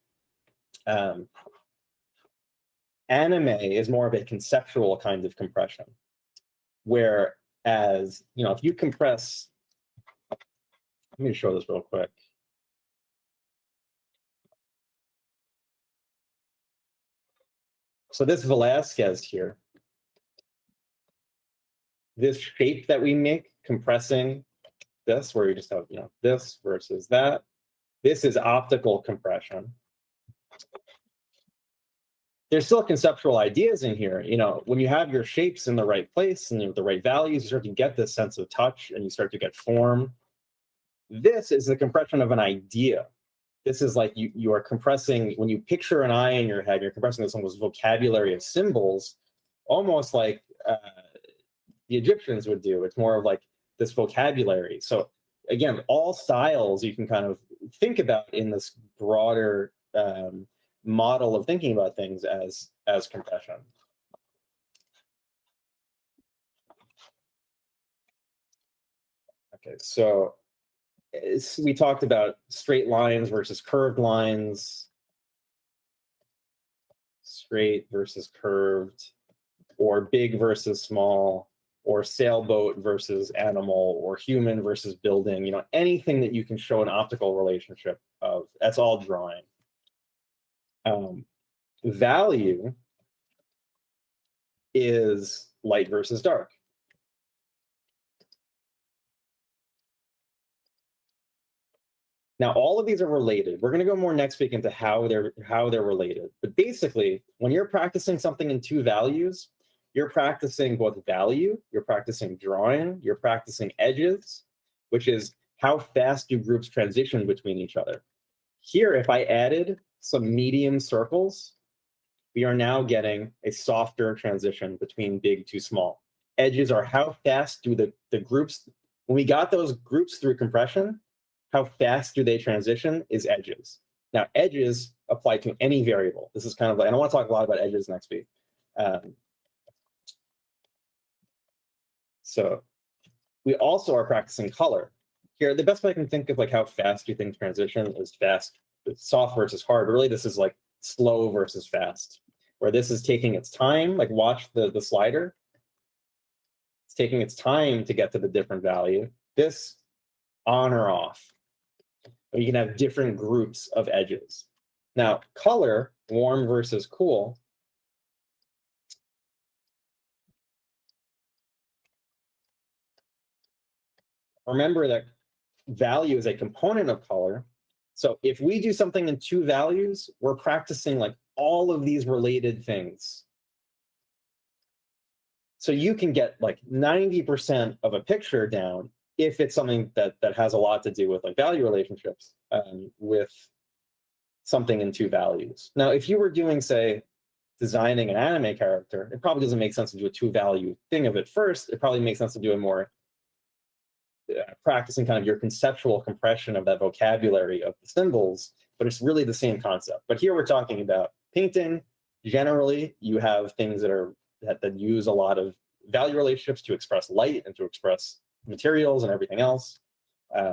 Anime is more of a conceptual kind of compression, whereas, you know, if you compress, let me show this real quick. So this Velasquez here, this shape that we make, compressing this, where you just have, you know, this versus that, this is optical compression. There's still conceptual ideas in here. You know, when you have your shapes in the right place and the right values, you start to get this sense of touch and you start to get form. This is the compression of an idea. This is like you are compressing, when you picture an eye in your head, you're compressing this almost vocabulary of symbols, almost like the Egyptians would do. It's more of like this vocabulary. So again, all styles you can kind of think about in this broader model of thinking about things as compression. Okay, so we talked about straight lines versus curved lines, straight versus curved. or big versus small, or sailboat versus animal, or human versus building, you know, anything that you can show an optical relationship of, that's all drawing. Value is light versus dark. Now, all of these are related. We're going to go more next week into how they're related. But basically, when you're practicing something in two values, you're practicing both value, you're practicing drawing, you're practicing edges, which is how fast do groups transition between each other. Here, if I added some medium circles, we are now getting a softer transition between big to small. Edges are how fast do the groups, when we got those groups through compression, how fast do they transition is edges. Now, edges apply to any variable. This is kind of like, and I want to talk a lot about edges next week. So we also are practicing color. Here, the best way I can think of like how fast you think transition is fast, it's soft versus hard. Really, this is like slow versus fast, where this is taking its time. Like watch the slider. It's taking its time to get to the different value. This on or off. You can have different groups of edges. Now, color, warm versus cool. Remember that value is a component of color. So if we do something in two values, we're practicing like all of these related things. So you can get like 90% of a picture down if it's something that has a lot to do with like value relationships with something in two values. Now, if you were doing, say, designing an anime character, it probably doesn't make sense to do a two-value thing of it first. It probably makes sense to do a more practicing kind of your conceptual compression of that vocabulary of the symbols, but it's really the same concept. But here we're talking about painting. Generally, you have things that use a lot of value relationships to express light and to express materials and everything else.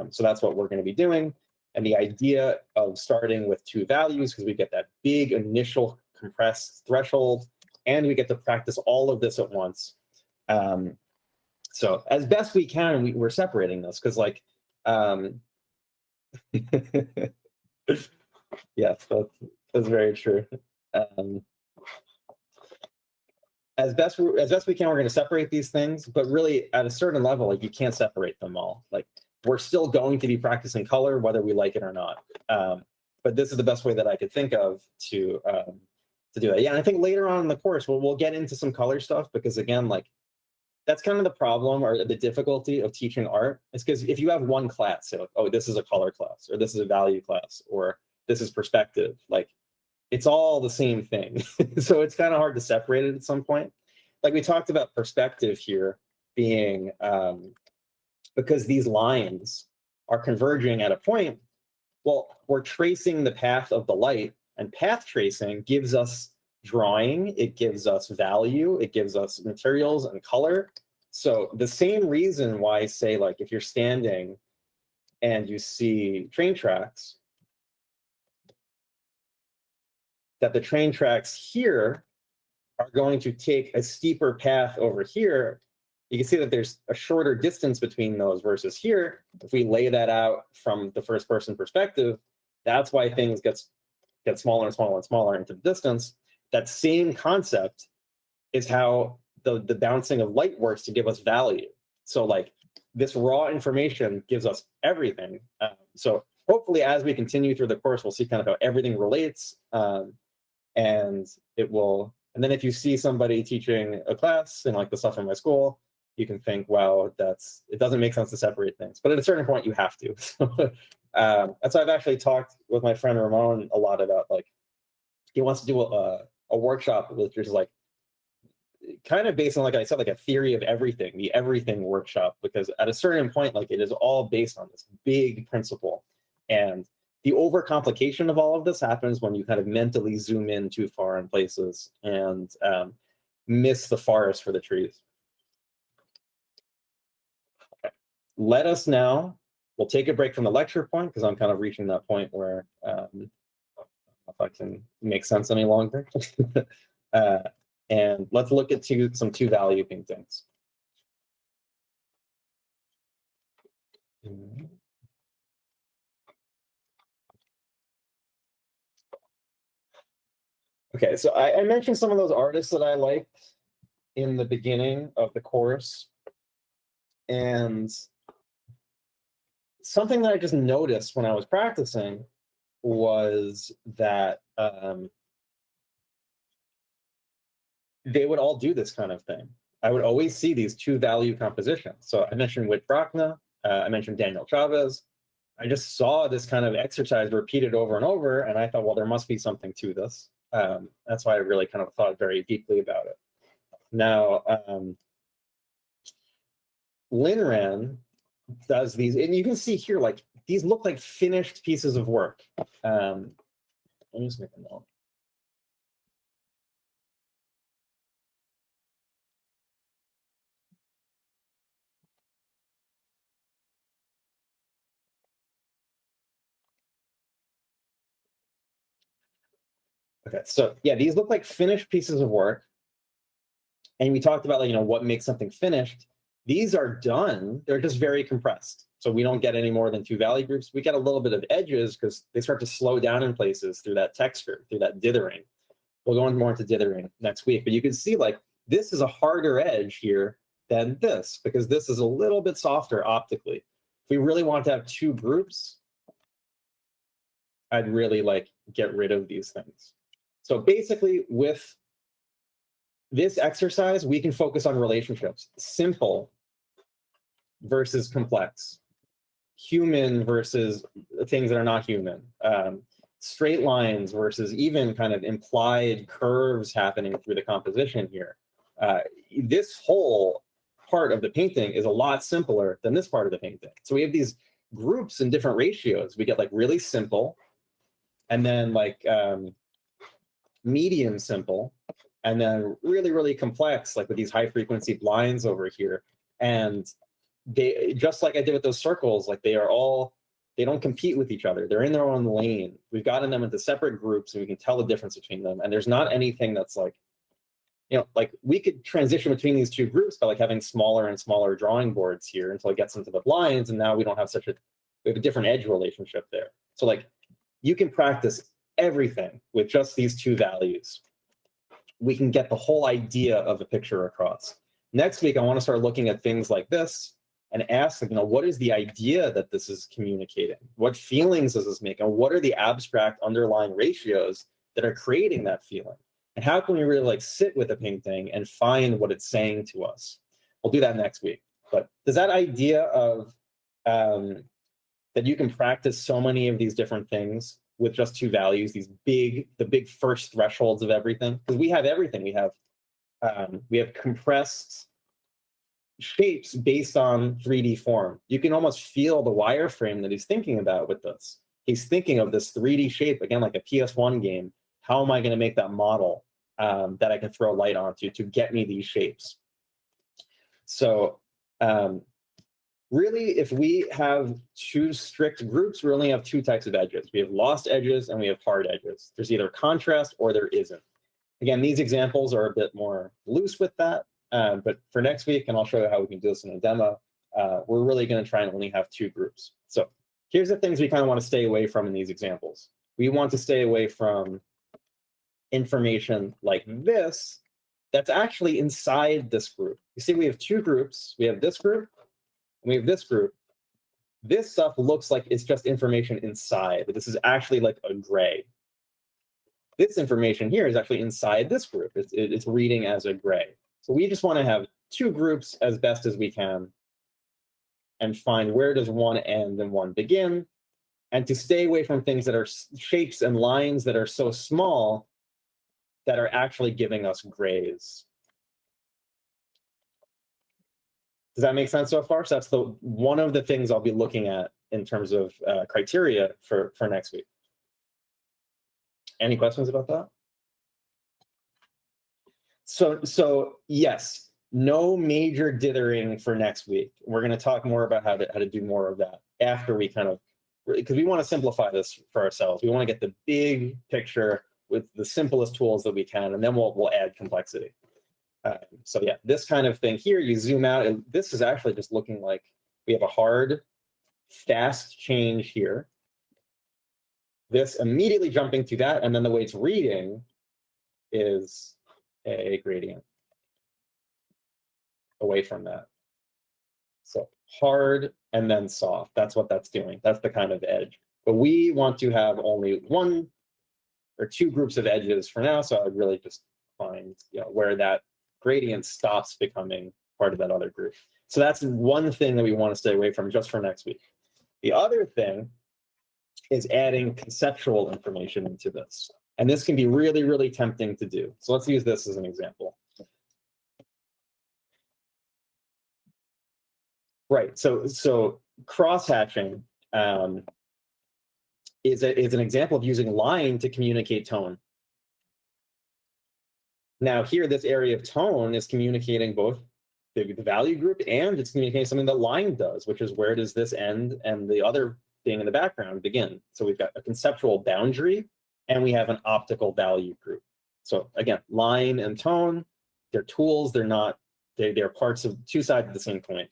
So that's what we're going to be doing. And the idea of starting with two values, because we get that big initial compressed threshold, and we get to practice all of this at once. So as best we can, we're separating this because, like, yes, that's very true. As best we can, we're going to separate these things, but really at a certain level, like you can't separate them all. Like we're still going to be practicing color, whether we like it or not. But this is the best way that I could think of to do that. Yeah, and I think later on in the course, we'll get into some color stuff because again, like that's kind of the problem or the difficulty of teaching art is because if you have one class, say like, oh, this is a color class, or this is a value class, or this is perspective, like it's all the same thing. So it's kind of hard to separate it at some point. Like we talked about perspective here being because these lines are converging at a point, well, we're tracing the path of the light, and path tracing gives us drawing, it gives us value, it gives us materials and color. So the same reason why, say, like if you're standing and you see train tracks, that the train tracks here are going to take a steeper path over here. You can see that there's a shorter distance between those versus here. If we lay that out from the first person perspective, that's why things get smaller and smaller and smaller into the distance. That same concept is how the bouncing of light works to give us value. So like this raw information gives us everything. So hopefully as we continue through the course, we'll see kind of how everything relates. And then if you see somebody teaching a class and like the stuff in my school, you can think, wow, it doesn't make sense to separate things. But at a certain point, you have to. That's why I've actually talked with my friend Ramon a lot about, like, he wants to do a workshop which is like kind of based on, like I said, like a theory of everything, the everything workshop, because at a certain point, like it is all based on this big principle. And the overcomplication of all of this happens when you kind of mentally zoom in too far in places and miss the forest for the trees. Okay. Let us now, we'll take a break from the lecture point because I'm kind of reaching that point where I don't know if I can make sense any longer. And let's look at some two-value paintings. Okay, so I mentioned some of those artists that I liked in the beginning of the course. And something that I just noticed when I was practicing was that they would all do this kind of thing. I would always see these two-value compositions. So I mentioned Whit Brockna, I mentioned Daniel Chavez. I just saw this kind of exercise repeated over and over, and I thought, well, there must be something to this. That's why I really kind of thought very deeply about it. Now, Lynran does these, and you can see here, like, these look like finished pieces of work. Let me just make a note. Okay, so yeah, these look like finished pieces of work. And we talked about, like, what makes something finished. These are done, they're just very compressed. So we don't get any more than two value groups. We get a little bit of edges because they start to slow down in places through that texture, through that dithering. We'll go more into dithering next week, but you can see, like, this is a harder edge here than this, because this is a little bit softer optically. If we really want to have two groups, I'd really, like, get rid of these things. So basically, with this exercise, we can focus on relationships. Simple versus complex. Human versus things that are not human. Straight lines versus even kind of implied curves happening through the composition here. This whole part of the painting is a lot simpler than this part of the painting. So we have these groups in different ratios. We get, like, really simple, and then, like, medium simple, and then really, really complex, like with these high frequency blinds over here. And they, just like I did with those circles, like, they don't compete with each other. They're in their own lane. We've gotten them into separate groups, and we can tell the difference between them. And there's not anything that's like, like, we could transition between these two groups by, like, having smaller and smaller drawing boards here until it gets into the blinds. And now we don't have we have a different edge relationship there. So, like, you can practice everything with just these two values. We can get the whole idea of a picture across. Next week, I want to start looking at things like this and ask, what is the idea that this is communicating? What feelings does this make? And what are the abstract underlying ratios that are creating that feeling? And how can we really, like, sit with a painting and find what it's saying to us? We'll do that next week. But does that idea of that you can practice so many of these different things with just two values, the big first thresholds of everything, because we have everything. We have compressed shapes based on 3D form. You can almost feel the wireframe that he's thinking about with this. He's thinking of this 3D shape, again, like a PS1 game. How am I going to make that model that I can throw light onto to get me these shapes? So really, if we have two strict groups, we only have two types of edges. We have lost edges and we have hard edges. There's either contrast or there isn't. Again, these examples are a bit more loose with that, but for next week, and I'll show you how we can do this in a demo, we're really going to try and only have two groups. So here's the things we kind of want to stay away from in these examples. We want to stay away from information like this that's actually inside this group. You see, we have two groups. We have this group, and we have this group. This stuff looks like it's just information inside, but this is actually like a gray. This information here is actually inside this group. It's reading as a gray. So we just want to have two groups as best as we can and find where does one end and one begin, and to stay away from things that are shapes and lines that are so small that are actually giving us grays. Does that make sense so far? So that's one of the things I'll be looking at in terms of criteria for next week. Any questions about that? So yes, no major dithering for next week. We're going to talk more about how to do more of that after we kind of, because we want to simplify this for ourselves. We want to get the big picture with the simplest tools that we can, and then we'll add complexity. So yeah, this kind of thing here, you zoom out, and this is actually just looking like we have a hard, fast change here. This immediately jumping to that, and then the way it's reading is a gradient away from that. So hard and then soft. That's what that's doing. That's the kind of edge. But we want to have only one or two groups of edges for now. So I would really just find where that gradient stops becoming part of that other group. So that's one thing that we want to stay away from just for next week. The other thing is adding conceptual information into this. And this can be really, really tempting to do. So let's use this as an example. Right, so cross-hatching is an example of using line to communicate tone. Now here, this area of tone is communicating both the value group and it's communicating something that line does, which is where does this end and the other thing in the background begin. So we've got a conceptual boundary and we have an optical value group. So again, line and tone, they're tools, they're parts of two sides of the same coin.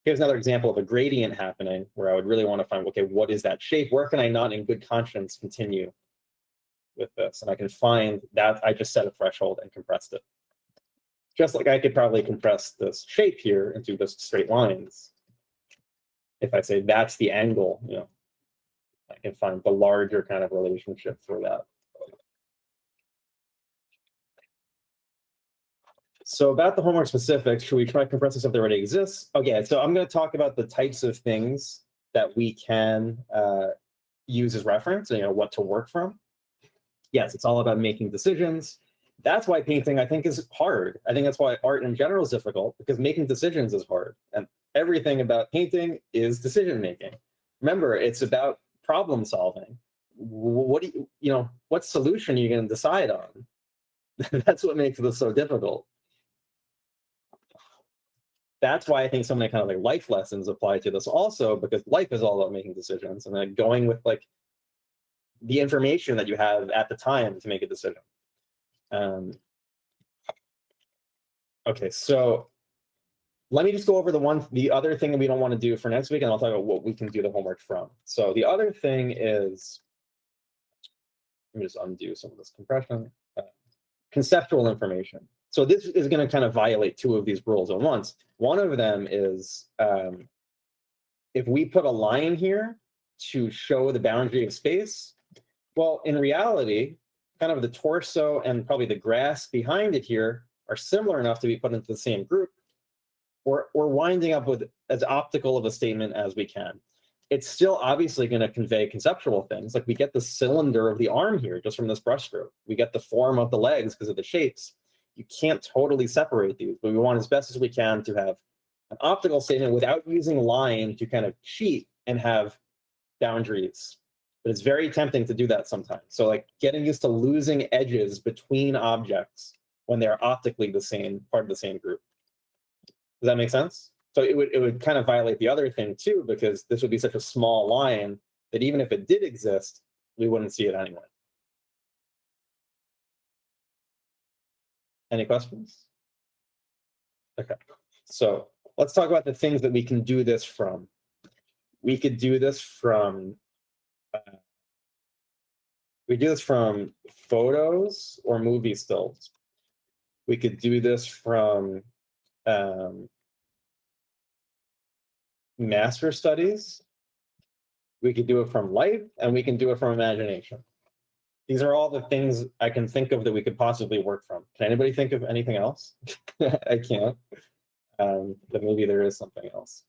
Here's another example of a gradient happening where I would really want to find, okay, what is that shape? Where can I not in good conscience continue with this? And I can find that I just set a threshold and compressed it. Just like I could probably compress this shape here into just straight lines. If I say that's the angle, I can find the larger kind of relationship for that. So about the homework specifics, should we try compressing stuff that already exists? Okay, so I'm going to talk about the types of things that we can use as reference, what to work from. Yes, it's all about making decisions. That's why painting, I think, is hard. I think that's why art in general is difficult, because making decisions is hard. And everything about painting is decision making. Remember, it's about problem solving. What what solution are you going to decide on? That's what makes this so difficult. That's why I think so many kind of like life lessons apply to this also, because life is all about making decisions and then going with like the information that you have at the time to make a decision. Okay, so let me just go over the other thing that we don't want to do for next week, and I'll talk about what we can do the homework from. So the other thing is, let me just undo some of this compression. Conceptual information. So this is going to kind of violate two of these rules at once. One of them is if we put a line here to show the boundary of space, well, in reality, kind of the torso and probably the grass behind it here are similar enough to be put into the same group. We're winding up with as optical of a statement as we can. It's still obviously going to convey conceptual things. Like we get the cylinder of the arm here just from this brush stroke. We get the form of the legs because of the shapes. You can't totally separate these, but we want as best as we can to have an optical statement without using line to kind of cheat and have boundaries. But it's very tempting to do that sometimes. So like getting used to losing edges between objects when they're optically the same, part of the same group. Does that make sense? So it would kind of violate the other thing too, because this would be such a small line that even if it did exist, we wouldn't see it anyway. Any questions? Okay, so let's talk about the things that we can do this from. We could do this from photos or movie stills. We could do this from master studies. We could do it from life, and we can do it from imagination. These are all the things I can think of that we could possibly work from. Can anybody think of anything else? I can't. But maybe there is something else.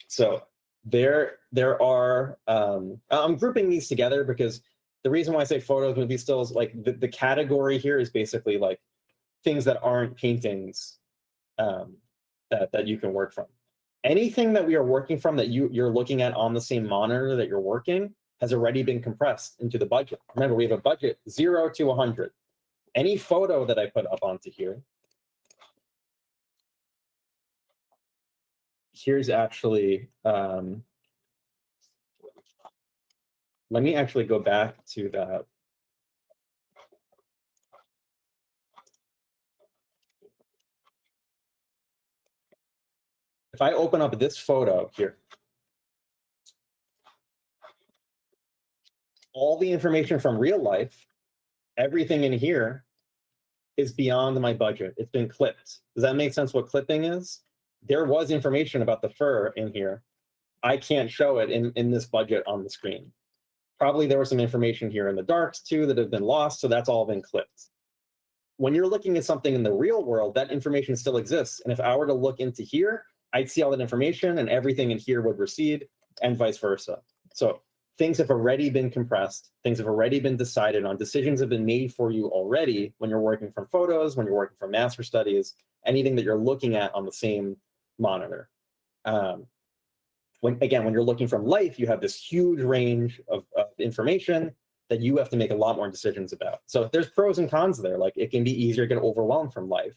So there are, I'm grouping these together because the reason why I say photos, movie stills, like the category here is basically like things that aren't paintings that you can work from. Anything that we are working from that you're looking at on the same monitor that you're working has already been compressed into the budget. Remember, we have a budget 0 to 100. Any photo that I put up onto here, here's actually, let me actually go back to that if I open up this photo here, all the information from real life, everything in here is beyond my budget. It's been clipped. Does that make sense what clipping is? There was information about the fur in here. I can't show it in this budget on the screen. Probably there was some information here in the darks too that have been lost, so that's all been clipped. When you're looking at something in the real world, that information still exists. And if I were to look into here, I'd see all that information and everything in here would recede and vice versa. So things have already been compressed. Things have already been decided on. Decisions have been made for you already when you're working from photos, when you're working from master studies, anything that you're looking at on the same monitor. When you're looking from life, you have this huge range of information that you have to make a lot more decisions about. So there's pros and cons there. Like it can be easier to get overwhelmed from life.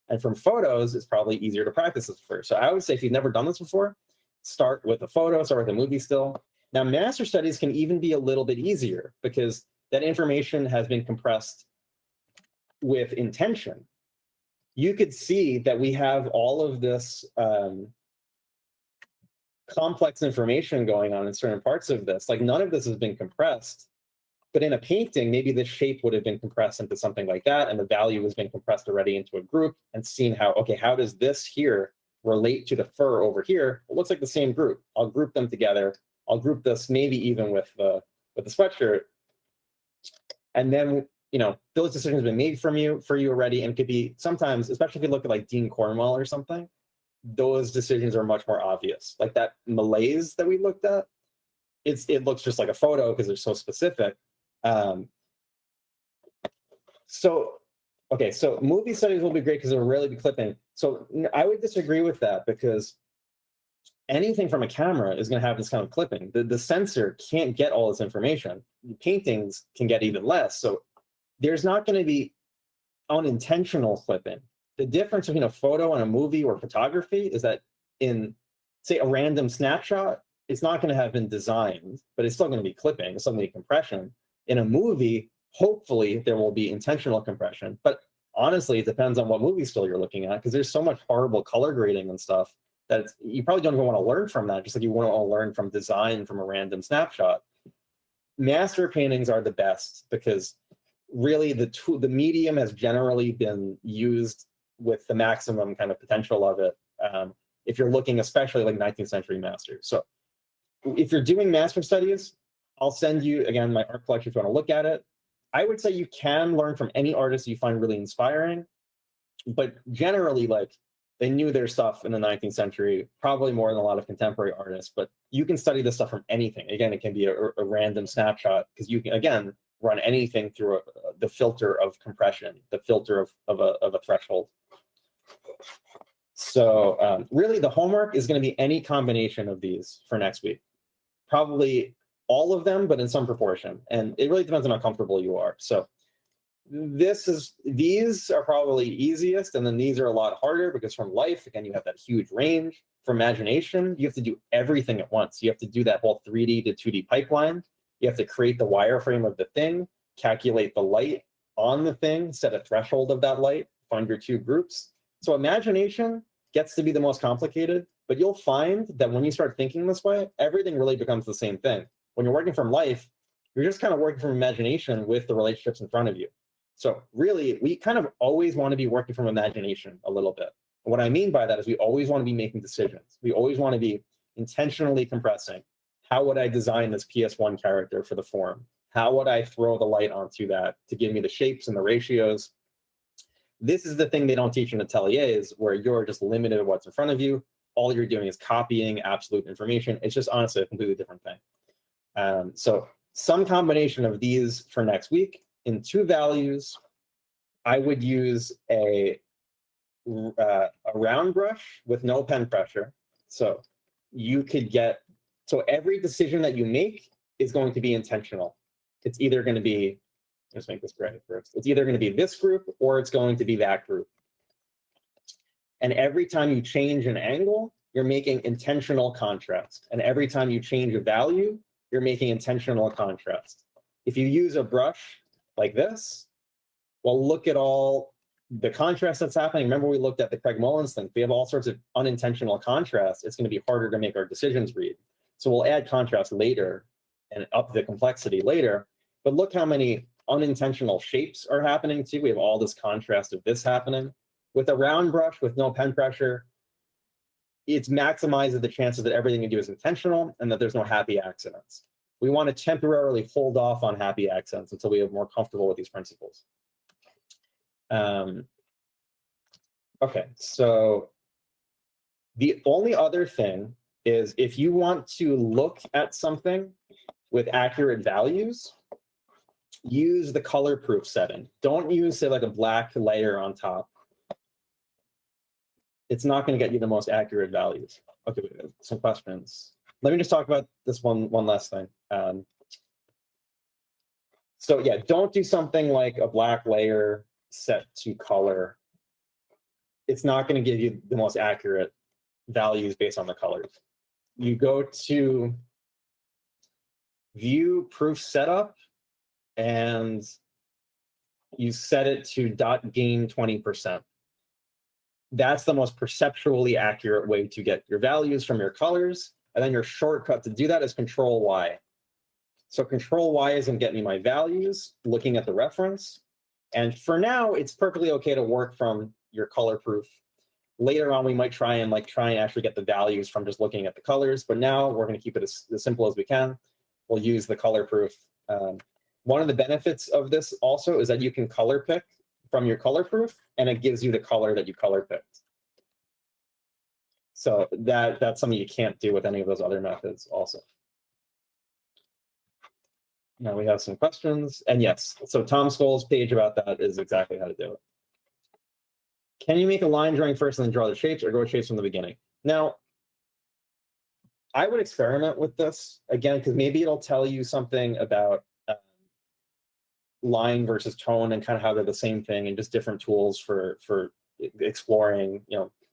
And from photos, it's probably easier to practice this first. So I would say if you've never done this before, start with a photo, start with a movie still. Now, master studies can even be a little bit easier because that information has been compressed with intention. You could see that we have all of this complex information going on in certain parts of this. Like none of this has been compressed. But in a painting, maybe the shape would have been compressed into something like that, and the value has been compressed already into a group, and seen how, okay, how does this here relate to the fur over here? It looks like the same group. I'll group them together. I'll group this maybe even with the sweatshirt. And then, you know, those decisions have been made for you already, and could be sometimes, especially if you look at like Dean Cornwell or something, those decisions are much more obvious. Like that malaise that we looked at, it looks just like a photo because they're so specific. So movie studies will be great because it'll really be clipping. So I would disagree with that because anything from a camera is going to have this kind of clipping. The sensor can't get all this information. Paintings can get even less. So there's not going to be unintentional clipping. The difference between a photo and a movie or photography is that in, say, a random snapshot, it's not going to have been designed, but it's still going to be clipping. It's still going to be compression. In a movie, hopefully there will be intentional compression. But honestly, it depends on what movie still you're looking at because there's so much horrible color grading and stuff that you probably don't even want to learn from that, just like you want to learn from design from a random snapshot. Master paintings are the best because really the medium has generally been used with the maximum kind of potential of it. If you're looking especially like 19th century masters. So if you're doing master studies, I'll send you, again, my art collection if you want to look at it. I would say you can learn from any artist you find really inspiring, but generally, like, they knew their stuff in the 19th century, probably more than a lot of contemporary artists, but you can study this stuff from anything. Again, it can be a random snapshot because you can, again, run anything through the filter of compression, the filter of a threshold. So really the homework is going to be any combination of these for next week. Probably all of them, but in some proportion. And it really depends on how comfortable you are. So these are probably easiest, and then these are a lot harder because from life, again, you have that huge range. For imagination, you have to do everything at once. You have to do that whole 3D to 2D pipeline. You have to create the wireframe of the thing, calculate the light on the thing, set a threshold of that light, find your two groups. So imagination gets to be the most complicated, but you'll find that when you start thinking this way, everything really becomes the same thing. When you're working from life, you're just kind of working from imagination with the relationships in front of you. So really, we kind of always want to be working from imagination a little bit. And what I mean by that is we always want to be making decisions. We always want to be intentionally compressing. How would I design this PS1 character for the form? How would I throw the light onto that to give me the shapes and the ratios? This is the thing they don't teach in ateliers, where you're just limited to what's in front of you. All you're doing is copying absolute information. It's just honestly a completely different thing. So some combination of these for next week. In two values, I would use a round brush with no pen pressure. So you could get, so every decision that you make is going to be intentional. It's either going to be, let's make this gray first. It's either going to be this group or it's going to be that group. And every time you change an angle, you're making intentional contrast. And every time you change a value, you're making intentional contrast. If you use a brush like this, well, look at all the contrast that's happening, remember we looked at the Craig Mullins thing. If we have all sorts of unintentional contrast, it's going to be harder to make our decisions read. So we'll add contrast later and up the complexity later. But look how many unintentional shapes are happening too. We have all this contrast of this happening. With a round brush, with no pen pressure, it maximizes the chances that everything you do is intentional and that there's no happy accidents. We want to temporarily hold off on happy accidents until we are more comfortable with these principles. Okay, so the only other thing is if you want to look at something with accurate values, use the color proof setting. Don't use, say, like a black layer on top. It's not going to get you the most accurate values. Okay, some questions. Let me just talk about this one last thing. So yeah, don't do something like a black layer set to color. It's not going to give you the most accurate values based on the colors. You go to view proof setup and you set it to .gain 20%. That's the most perceptually accurate way to get your values from your colors. And then your shortcut to do that is Control Y. So Control Y is going to get me my values, looking at the reference. And for now, it's perfectly okay to work from your color proof. Later on, we might try and actually get the values from just looking at the colors. But now we're going to keep it as simple as we can. We'll use the color proof. One of the benefits of this also is that you can color pick from your color proof, and it gives you the color that you color picked. So that's something you can't do with any of those other methods also. Now we have some questions. And yes, so Tom Skoll's page about that is exactly how to do it. Can you make a line drawing first and then draw the shapes, or go with shapes from the beginning? Now, I would experiment with this, again, because maybe it'll tell you something about line versus tone and kind of how they're the same thing and just different tools for exploring,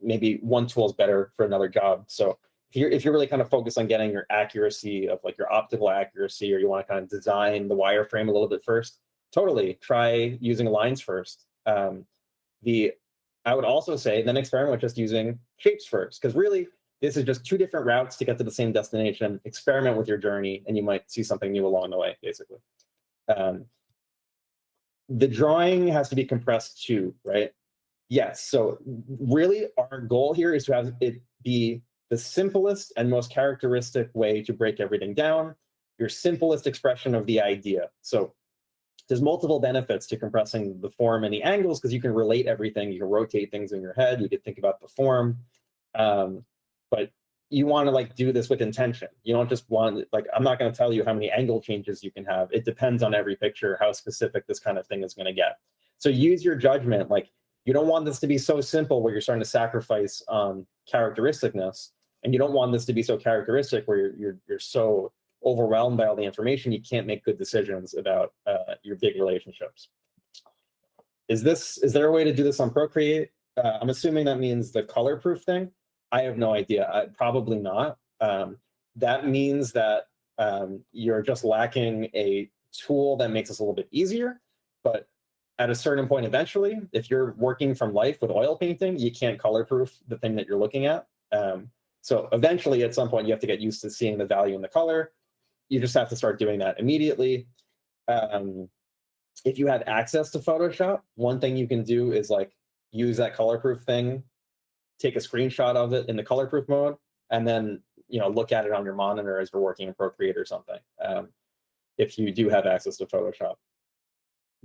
maybe one tool is better for another job. So if you're really kind of focused on getting your accuracy of like your optical accuracy, or you want to kind of design the wireframe a little bit first, totally try using lines first. I would also say then experiment with just using shapes first, because really this is just two different routes to get to the same destination. Experiment with your journey and you might see something new along the way, basically. The drawing has to be compressed too, right? Yes, so really our goal here is to have it be the simplest and most characteristic way to break everything down, your simplest expression of the idea. So there's multiple benefits to compressing the form and the angles, because you can relate everything, you can rotate things in your head, you can think about the form, but you want to do this with intention. You don't just want, I'm not going to tell you how many angle changes you can have. It depends on every picture, how specific this kind of thing is going to get. So use your judgment. You don't want this to be so simple where you're starting to sacrifice characteristicness, and you don't want this to be so characteristic where you're so overwhelmed by all the information you can't make good decisions about your big relationships. Is there a way to do this on Procreate? I'm assuming that means the color proof thing. I have no idea. Probably not. That means that you're just lacking a tool that makes this a little bit easier. But at a certain point, eventually, if you're working from life with oil painting, you can't color proof the thing that you're looking at. So eventually, at some point, you have to get used to seeing the value in the color. You just have to start doing that immediately. If you have access to Photoshop, one thing you can do is use that color proof thing, take a screenshot of it in the color proof mode, and then look at it on your monitor as you're working in Procreate or something, if you do have access to Photoshop.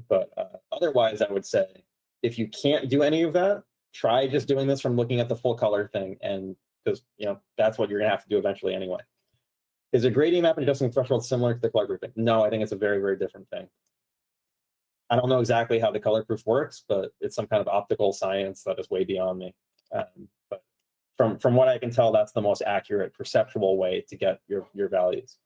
But otherwise, I would say if you can't do any of that, try just doing this from looking at the full color thing, and because that's what you're gonna have to do eventually anyway. Is a gradient map and adjusting threshold similar to the color proofing? No, I think it's a very, very different thing. I don't know exactly how the color proof works, but it's some kind of optical science that is way beyond me. But from what I can tell, that's the most accurate perceptual way to get your values.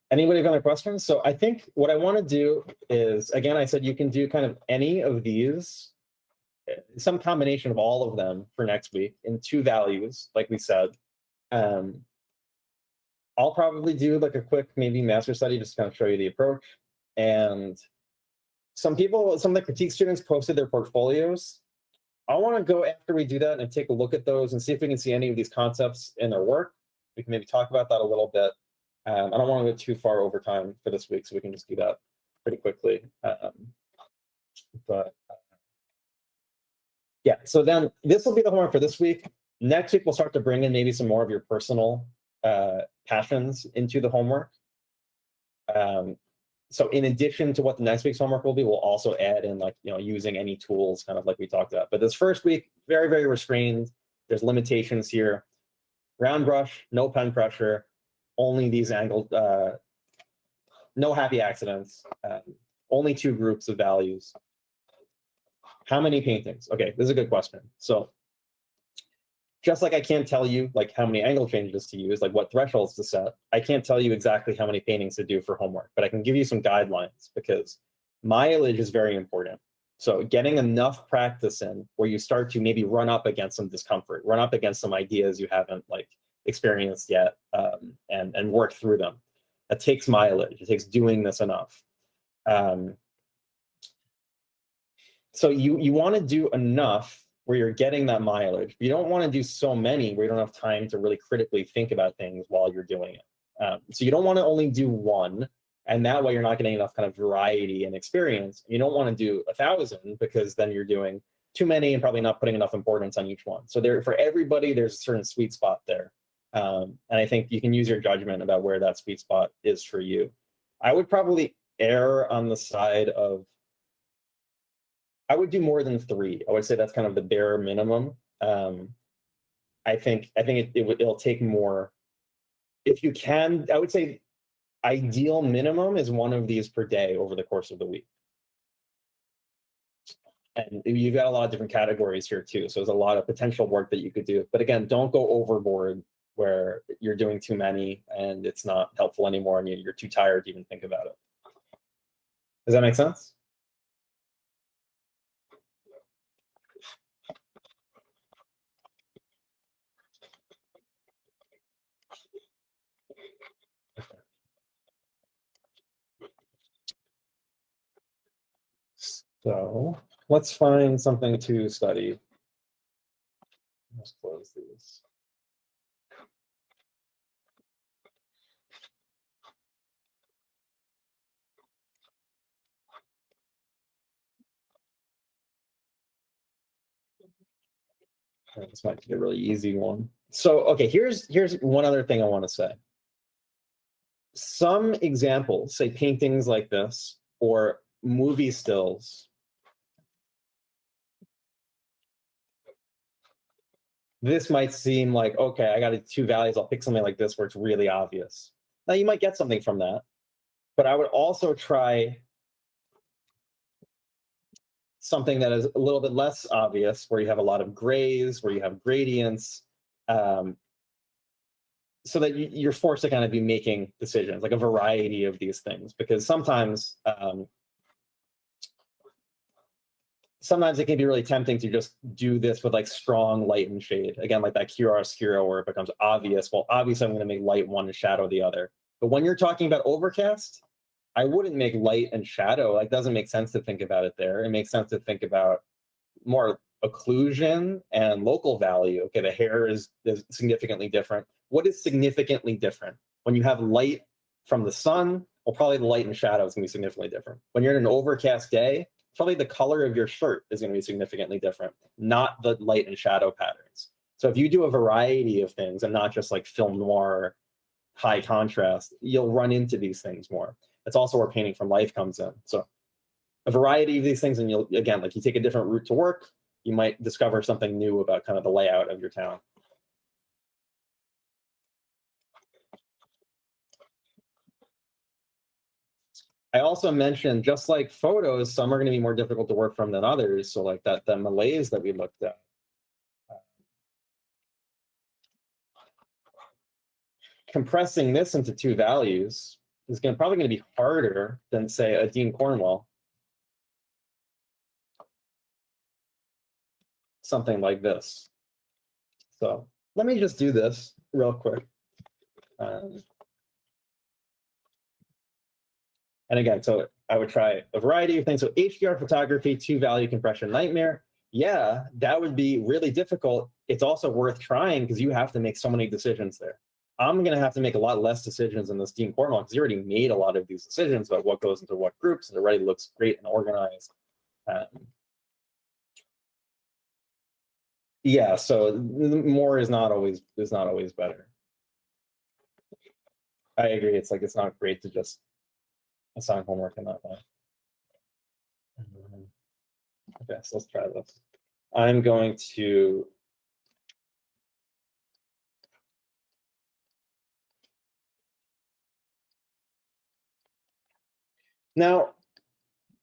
Anybody have other questions? So I think what I want to do is, again, I said you can do kind of any of these, some combination of all of them for next week in 2 values, like we said. I'll probably do like a quick maybe master study just to kind of show you the approach. And some of the critique students posted their portfolios. I want to go after we do that and take a look at those and see if we can see any of these concepts in their work. We can maybe talk about that a little bit. I don't want to go too far over time for this week, so we can just do that pretty quickly. Yeah, so then this will be the homework for this week. Next week, we'll start to bring in maybe some more of your personal passions into the homework. So in addition to what the next week's homework will be, we'll also add in like, using any tools kind of like we talked about. But this first week, very, very restrained. There's limitations here. Round brush, no pen pressure, only these angled, no happy accidents, only 2 groups of values. How many paintings? Okay, this is a good question. So just like I can't tell you like how many angle changes to use, like what thresholds to set, I can't tell you exactly how many paintings to do for homework, but I can give you some guidelines because mileage is very important. So getting enough practice in where you start to maybe run up against some discomfort, run up against some ideas you haven't like experienced yet, and work through them. That takes mileage. It takes doing this enough. So you want to do enough where you're getting that mileage. You don't want to do so many where you don't have time to really critically think about things while you're doing it. So you don't want to only do one, and that way you're not getting enough kind of variety and experience. You don't want to do 1,000 because then you're doing too many and probably not putting enough importance on each one. So there, for everybody, there's a certain sweet spot there. And I think you can use your judgment about where that sweet spot is for you. I would probably err on the side of, I would do more than 3. I would say that's kind of the bare minimum. I think it'll take more. If you can, I would say ideal minimum is 1 of these per day over the course of the week. And you've got a lot of different categories here too. So there's a lot of potential work that you could do. But again, don't go overboard where you're doing too many and it's not helpful anymore and you're too tired to even think about it. Does that make sense? So let's find something to study. Let's close these. This might be a really easy one. So, okay, here's one other thing I want to say. Some examples, say paintings like this, or movie stills. This might seem like, okay, I got 2 values, I'll pick something like this where it's really obvious. Now, you might get something from that, but I would also try something that is a little bit less obvious, where you have a lot of grays, where you have gradients, so that you're forced to kind of be making decisions, like a variety of these things, because sometimes it can be really tempting to just do this with like strong light and shade. Again, like that chiaroscuro where it becomes obvious. Well, obviously I'm going to make light one and shadow the other. But when you're talking about overcast, I wouldn't make light and shadow. Like, doesn't make sense to think about it there. It makes sense to think about more occlusion and local value. Okay, the hair is significantly different. What is significantly different? When you have light from the sun, well, probably the light and shadow is going to be significantly different. When you're in an overcast day, probably the color of your shirt is going to be significantly different, not the light and shadow patterns. So if you do a variety of things and not just like film noir, high contrast, you'll run into these things more. That's also where painting from life comes in. So a variety of these things, and you'll, again, like you take a different route to work, you might discover something new about kind of the layout of your town. I also mentioned, just like photos, some are going to be more difficult to work from than others. So like that, the malaise that we looked at. Compressing this into 2 values is probably going to be harder than, say, a Dean Cornwell. Something like this. So let me just do this real quick. And again, so I would try a variety of things. So HDR photography, 2-value compression nightmare. Yeah, that would be really difficult. It's also worth trying because you have to make so many decisions there. I'm going to have to make a lot less decisions in this Steam core model because you already made a lot of these decisions about what goes into what groups, and it already looks great and organized. Yeah, so more is not always better. I agree. It's like it's not great to just assign homework in that way. Okay, so let's try this. I'm going to now.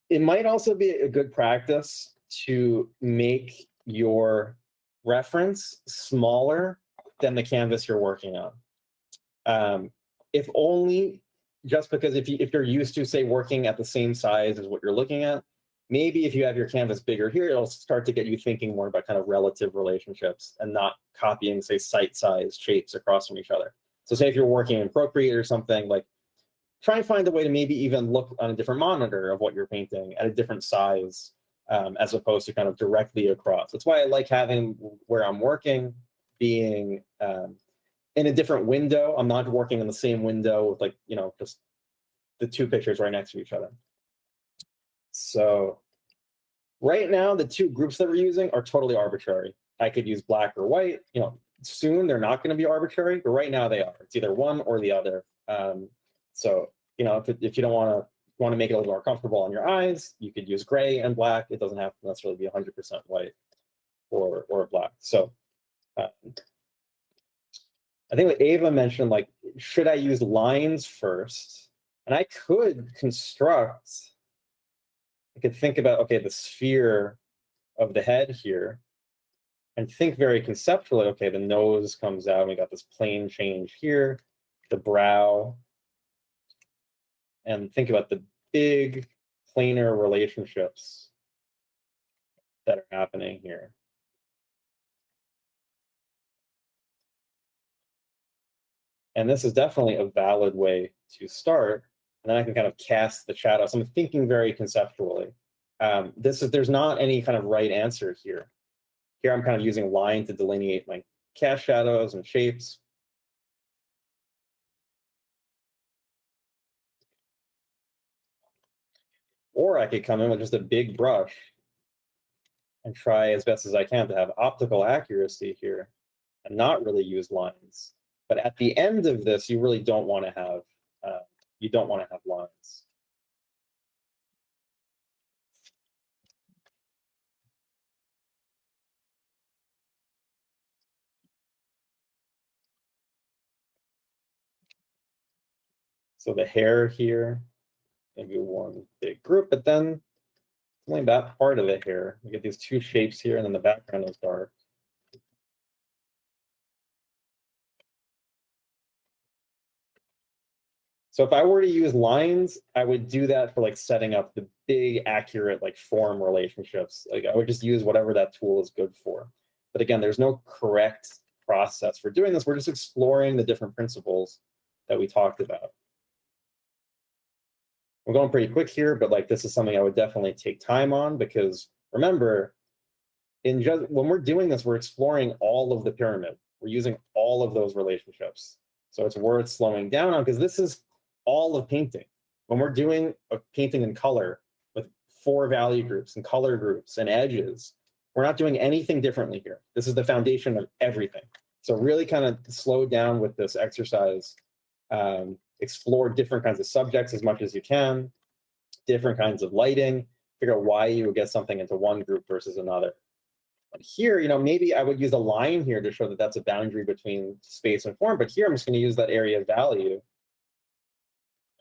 It might also be a good practice to make your reference smaller than the canvas you're working on. If only just because if you're used to, say, working at the same size as what you're looking at, maybe if you have your canvas bigger here, it'll start to get you thinking more about kind of relative relationships and not copying, say, site-sized shapes across from each other. So say if you're working in Procreate or something, like try and find a way to maybe even look on a different monitor of what you're painting at a different size, as opposed to kind of directly across. That's why I like having where I'm working being in a different window. I'm not working in the same window with, like, you know, just the two pictures right next to each other. So right now, the two groups that we're using are totally arbitrary. I could use black or white. You know, soon they're not going to be arbitrary, but right now they are. It's either one or the other. So, you know, if you don't want to make it a little more comfortable on your eyes, you could use gray and black. It doesn't have to necessarily be 100% white or black. So I think what Ava mentioned, like, should I use lines first? And I could think about, okay, the sphere of the head here, and think very conceptually, okay, the nose comes out, and we got this plane change here, the brow, and think about the big planar relationships that are happening here. And this is definitely a valid way to start. And then I can kind of cast the shadow. So I'm thinking very conceptually. There's not any kind of right answer here. Here I'm kind of using line to delineate my cast shadows and shapes. Or I could come in with just a big brush and try as best as I can to have optical accuracy here and not really use lines. But at the end of this, you really don't want to have lines. So the hair here, maybe one big group, but then only that part of the hair. We get these two shapes here, and then the background is dark. So if I were to use lines, I would do that for like setting up the big, accurate, like form relationships. Like I would just use whatever that tool is good for. But again, there's no correct process for doing this. We're just exploring the different principles that we talked about. We're going pretty quick here, but like this is something I would definitely take time on, because remember, when we're doing this, we're exploring all of the pyramid. We're using all of those relationships. So it's worth slowing down on, because this is all of painting. When we're doing a painting in color with 4 value groups and color groups and edges, we're not doing anything differently here. This is the foundation of everything. So really kind of slow down with this exercise. Explore different kinds of subjects as much as you can, different kinds of lighting, figure out why you would get something into one group versus another. And here, you know, maybe I would use a line here to show that that's a boundary between space and form, but here I'm just going to use that area of value.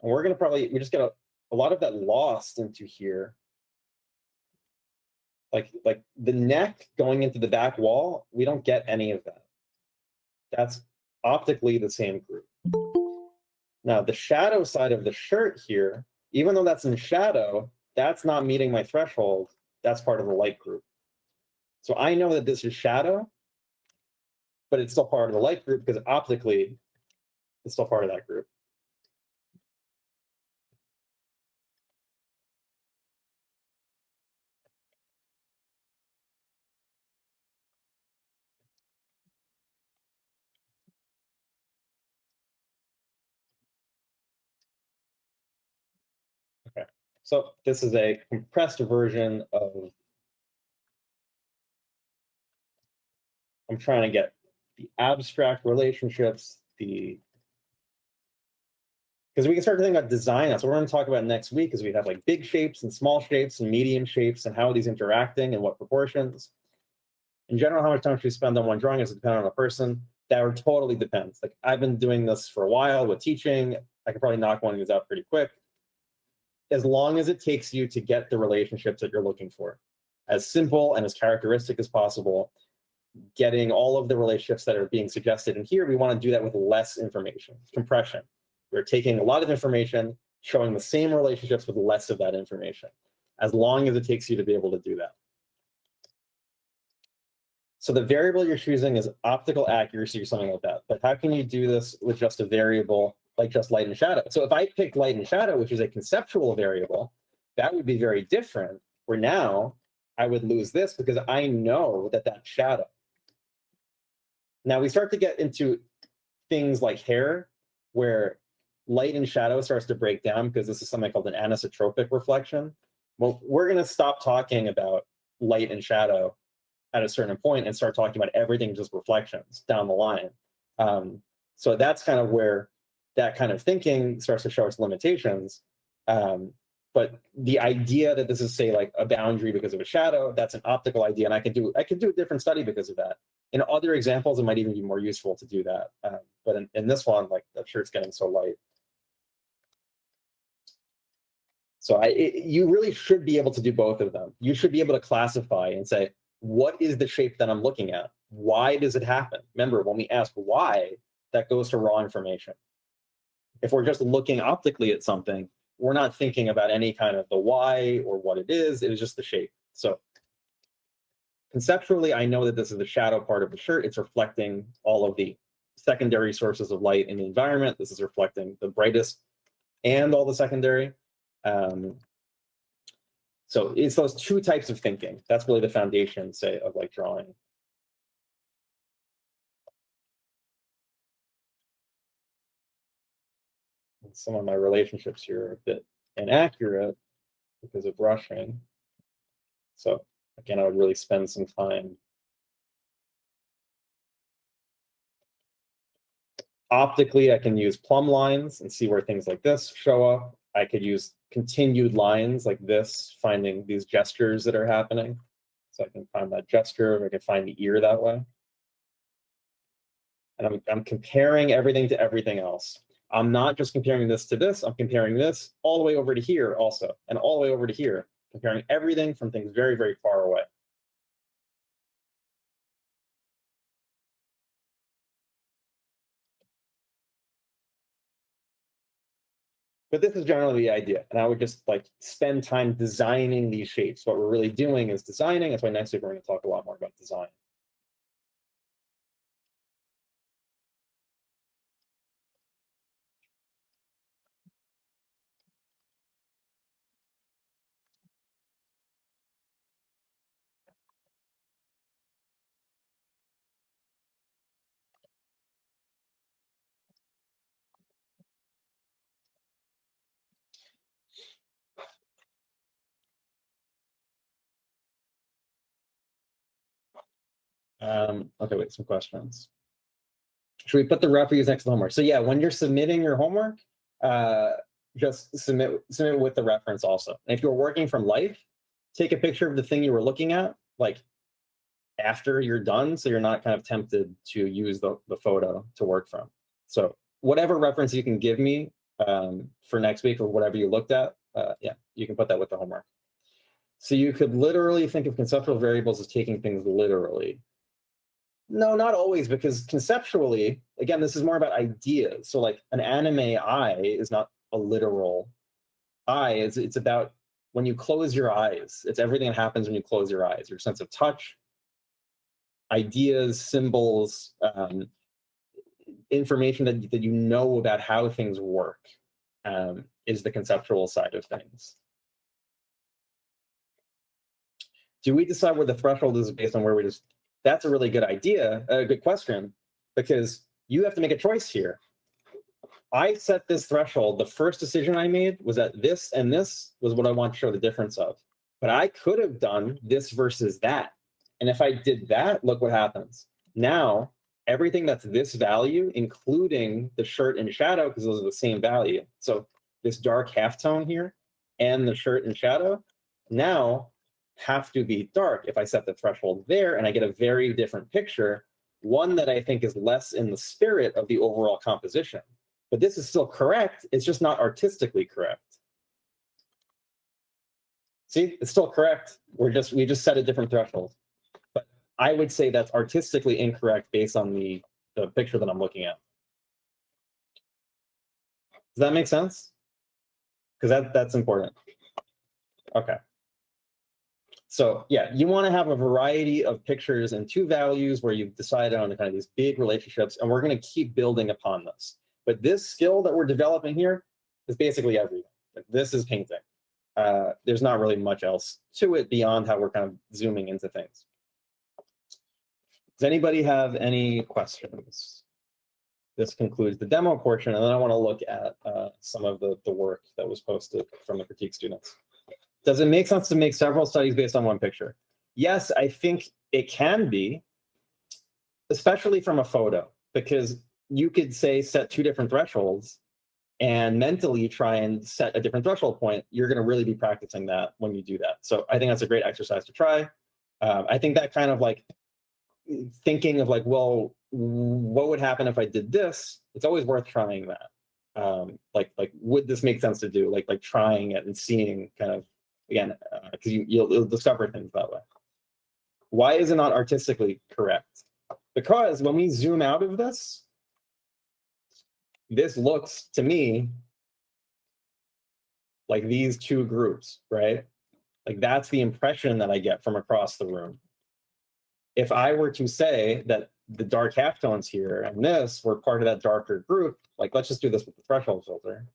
And we're going to we just get a lot of that lost into here. Like the neck going into the back wall, we don't get any of that. That's optically the same group. Now, the shadow side of the shirt here, even though that's in shadow, that's not meeting my threshold. That's part of the light group. So I know that this is shadow, but it's still part of the light group because optically, it's still part of that group. So this is a compressed version of, I'm trying to get the abstract relationships, because we can start to think about design. That's what we're going to talk about next week, is we have like big shapes and small shapes and medium shapes and how are these interacting and what proportions. In general, how much time should we spend on one drawing is dependent on a person. That totally depends. Like I've been doing this for a while with teaching. I could probably knock one of these out pretty quick. As long as it takes you to get the relationships that you're looking for. As simple and as characteristic as possible. Getting all of the relationships that are being suggested in here, we want to do that with less information. Compression. We're taking a lot of information, showing the same relationships with less of that information, as long as it takes you to be able to do that. So the variable you're choosing is optical accuracy or something like that. But how can you do this with just a variable like just light and shadow? So if I picked light and shadow, which is a conceptual variable, that would be very different, where now I would lose this because I know that that's shadow. Now we start to get into things like hair, where light and shadow starts to break down because this is something called an anisotropic reflection. Well, we're going to stop talking about light and shadow at a certain point and start talking about everything just reflections down the line. So that's kind of where that kind of thinking starts to show its limitations. But the idea that this is, say, like a boundary because of a shadow, that's an optical idea, and I can do a different study because of that. In other examples, it might even be more useful to do that. But in this one, like, I'm sure it's getting so light. So you really should be able to do both of them. You should be able to classify and say, what is the shape that I'm looking at? Why does it happen? Remember, when we ask why, that goes to raw information. If we're just looking optically at something, we're not thinking about any kind of the why or what it is just the shape. So conceptually, I know that this is the shadow part of the shirt. It's reflecting all of the secondary sources of light in the environment. This is reflecting the brightest and all the secondary. So it's those two types of thinking. That's really the foundation, say, of like drawing. And some of my relationships here are a bit inaccurate because of brushing. So again, I would really spend some time. Optically, I can use plumb lines and see where things like this show up. I could use continued lines like this, finding these gestures that are happening. So I can find that gesture, or I can find the ear that way. And I'm comparing everything to everything else. I'm not just comparing this to this, I'm comparing this all the way over to here also, and all the way over to here, comparing everything from things very, very far away. But this is generally the idea. And I would just like spend time designing these shapes. What we're really doing is designing. That's why next week we're going to talk a lot more about design. Okay, wait, some questions. Should we put the referees next to the homework? So yeah, when you're submitting your homework, just submit with the reference also. And if you're working from life, take a picture of the thing you were looking at, like after you're done, so you're not kind of tempted to use the photo to work from. So whatever reference you can give me for next week or whatever you looked at, yeah, you can put that with the homework. So you could literally think of conceptual variables as taking things literally. No, not always, because conceptually, again, this is more about ideas. So like an anime eye is not a literal eye. It's about when you close your eyes. It's everything that happens when you close your eyes. Your sense of touch, ideas, symbols, information that you know about how things work is the conceptual side of things. Do we decide where the threshold is based on where we just... That's a really good idea, a good question, because you have to make a choice here. I set this threshold. The first decision I made was that this and this was what I want to show the difference of. But I could have done this versus that. And if I did that, look what happens. Now, everything that's this value, including the shirt and shadow, because those are the same value. So this dark halftone here and the shirt and shadow now have to be dark if I set the threshold there, and I get a very different picture, one that I think is less in the spirit of the overall composition. But this is still correct. It's just not artistically correct. See, it's still correct. We just set a different threshold. But I would say that's artistically incorrect based on the picture that I'm looking at. Does that make sense? Because that's important. Okay. So yeah, you want to have a variety of pictures and two values where you've decided on kind of these big relationships, and we're going to keep building upon this. But this skill that we're developing here is basically everything. Like, this is painting. There's not really much else to it beyond how we're kind of zooming into things. Does anybody have any questions? This concludes the demo portion, and then I want to look at some of the work that was posted from the critique students. Does it make sense to make several studies based on one picture? Yes, I think it can be, especially from a photo, because you could say set two different thresholds and mentally try and set a different threshold point. You're going to really be practicing that when you do that. So I think that's a great exercise to try. I think that kind of like thinking of like, well, what would happen if I did this? It's always worth trying that. Like would this make sense to do? Like trying it and seeing kind of, again, because you'll discover things that way. Why is it not artistically correct? Because when we zoom out of this, this looks to me like these two groups, right? Like that's the impression that I get from across the room. If I were to say that the dark halftones here and this were part of that darker group, like let's just do this with the threshold filter.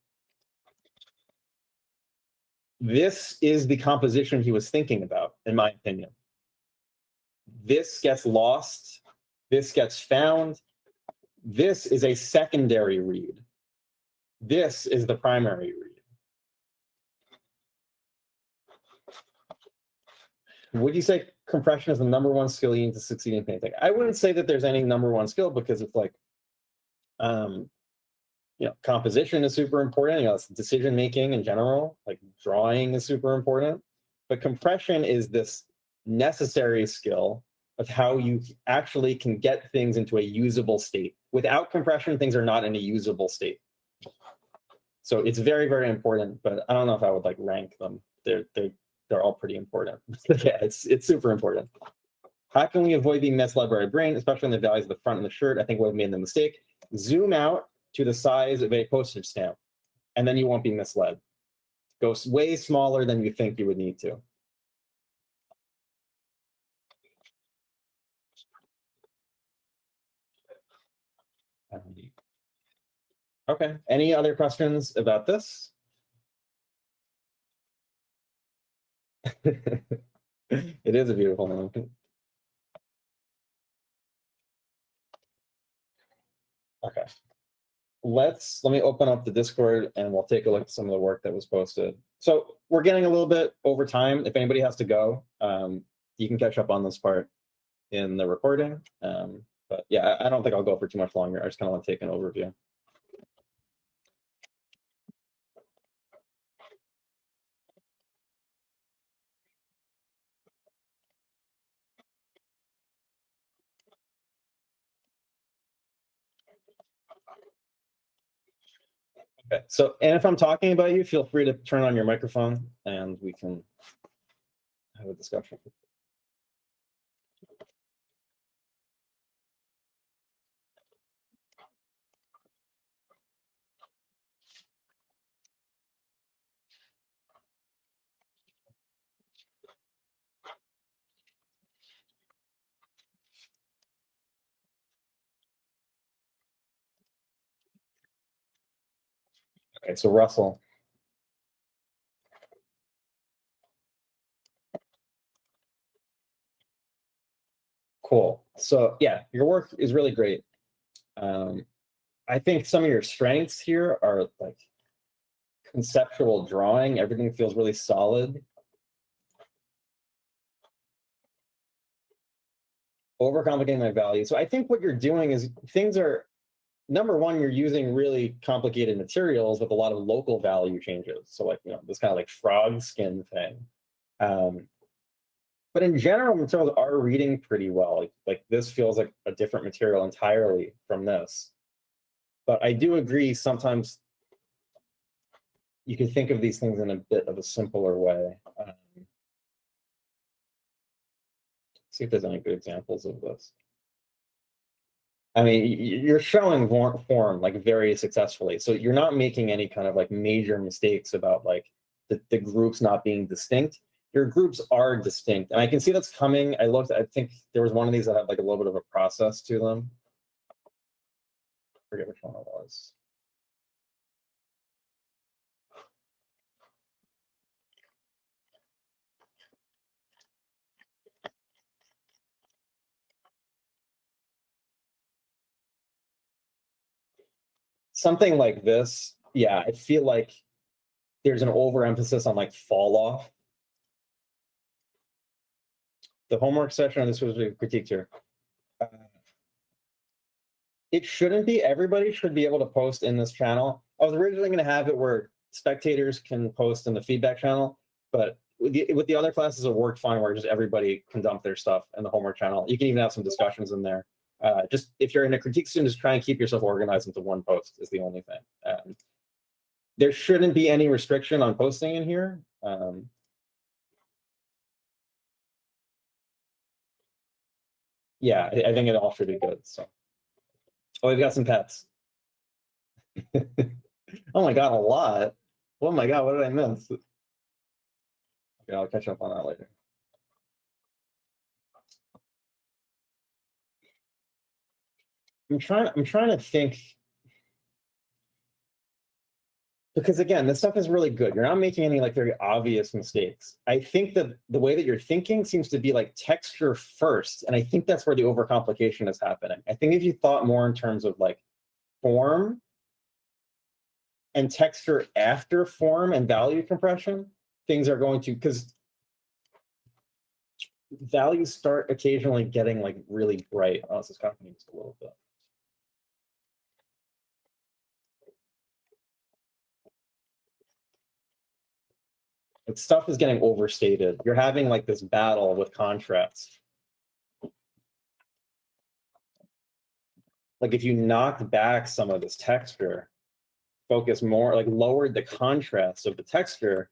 This is the composition he was thinking about, in my opinion. This gets lost. This gets found. This is a secondary read. This is the primary read. Would you say compression is the #1 skill you need to succeed in painting? I wouldn't say that there's any #1 skill, because it's like, composition is super important. It's decision making in general. Like drawing is super important, but compression is this necessary skill of how you actually can get things into a usable state. Without compression, things are not in a usable state. So it's very, very important, but I don't know if I would like rank them. They're all pretty important. Yeah, it's super important. How can we avoid being misled by our brain, especially in the values of the front and the shirt? I think we've made the mistake. Zoom out to the size of a postage stamp, and then you won't be misled. Go way smaller than you think you would need to. Okay, any other questions about this? It is a beautiful moment. Okay. Let me open up the Discord and we'll take a look at some of the work that was posted. So we're getting a little bit over time. If anybody has to go, you can catch up on this part in the recording. But yeah, I don't think I'll go for too much longer. I just kind of want to take an overview. Okay, so, and if I'm talking about you, feel free to turn on your microphone and we can have a discussion. Okay, so Russell. Cool. So yeah, your work is really great. I think some of your strengths here are like conceptual drawing. Everything feels really solid. Overcomplicating my value. So I think what you're doing is things are, number one, you're using really complicated materials with a lot of local value changes. So like, you know, this kind of like frog skin thing. But in general, materials are reading pretty well. Like this feels like a different material entirely from this. But I do agree sometimes you can think of these things in a bit of a simpler way. See if there's any good examples of this. I mean, you're showing form like very successfully. So you're not making any kind of like major mistakes about like the groups not being distinct. Your groups are distinct. And I can see that's coming. I think there was one of these that had like a little bit of a process to them. I forget which one it was. Something like this, yeah, I feel like there's an overemphasis on like fall off. The homework session, this was a critique here. It shouldn't be, everybody should be able to post in this channel. I was originally going to have it where spectators can post in the feedback channel, but with the other classes it worked fine where just everybody can dump their stuff in the homework channel. You can even have some discussions in there. Just if you're in a critique student, just try and keep yourself organized into one post is the only thing. There shouldn't be any restriction on posting in here. Yeah, I think it all should be good. So, oh, we've got some pets. Oh my god, a lot. Oh my god, what did I miss? Okay, I'll catch up on that later. I'm trying to think, because again, this stuff is really good. You're not making any like very obvious mistakes. I think that the way that you're thinking seems to be like texture first, and I think that's where the overcomplication is happening. I think if you thought more in terms of like form and texture after form and value compression, things are going to, because values start occasionally getting like really bright. Oh, this is copying just a little bit. Like stuff is getting overstated. You're having like this battle with contrast. Like if you knocked back some of this texture, focus more, like lowered the contrast of the texture,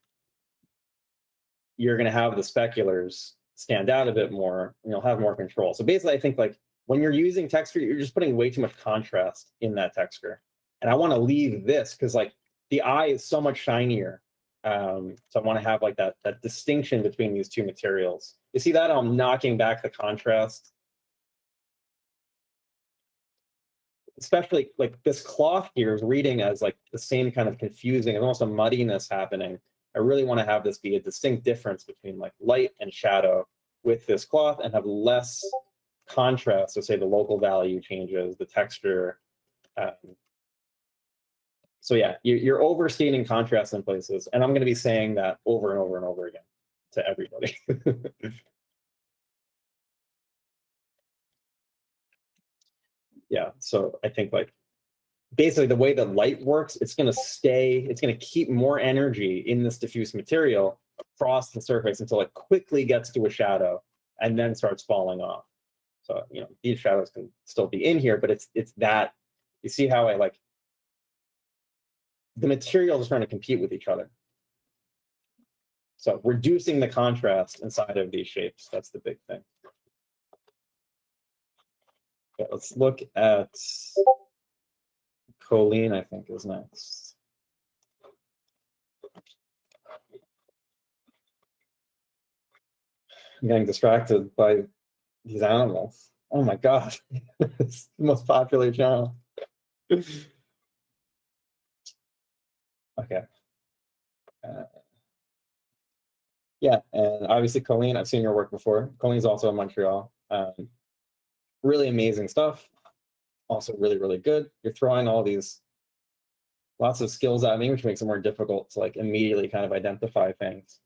you're going to have the speculars stand out a bit more and you'll have more control. So basically, I think like when you're using texture, you're just putting way too much contrast in that texture. And I want to leave this because like the eye is so much shinier. So I want to have like that distinction between these two materials. You see that I'm knocking back the contrast. Especially like this cloth here is reading as like the same kind of confusing, almost a muddiness happening. I really want to have this be a distinct difference between like light and shadow with this cloth and have less contrast. So say the local value changes, the texture. So yeah, you're overstating contrast in places. And I'm going to be saying that over and over and over again to everybody. Yeah, so I think like basically the way that light works, it's going to keep more energy in this diffuse material across the surface until it quickly gets to a shadow and then starts falling off. So, you know, these shadows can still be in here, but it's that, you see how I like, the materials are trying to compete with each other. So reducing the contrast inside of these shapes, that's the big thing. Okay, let's look at Colleen, I think, is next. I'm getting distracted by these animals. Oh my god, it's the most popular channel. Okay. Yeah, and obviously Colleen, I've seen your work before. Colleen's also in Montreal. Really amazing stuff. also really, really good. You're throwing all these lots of skills at me, which makes it more difficult to like immediately kind of identify things.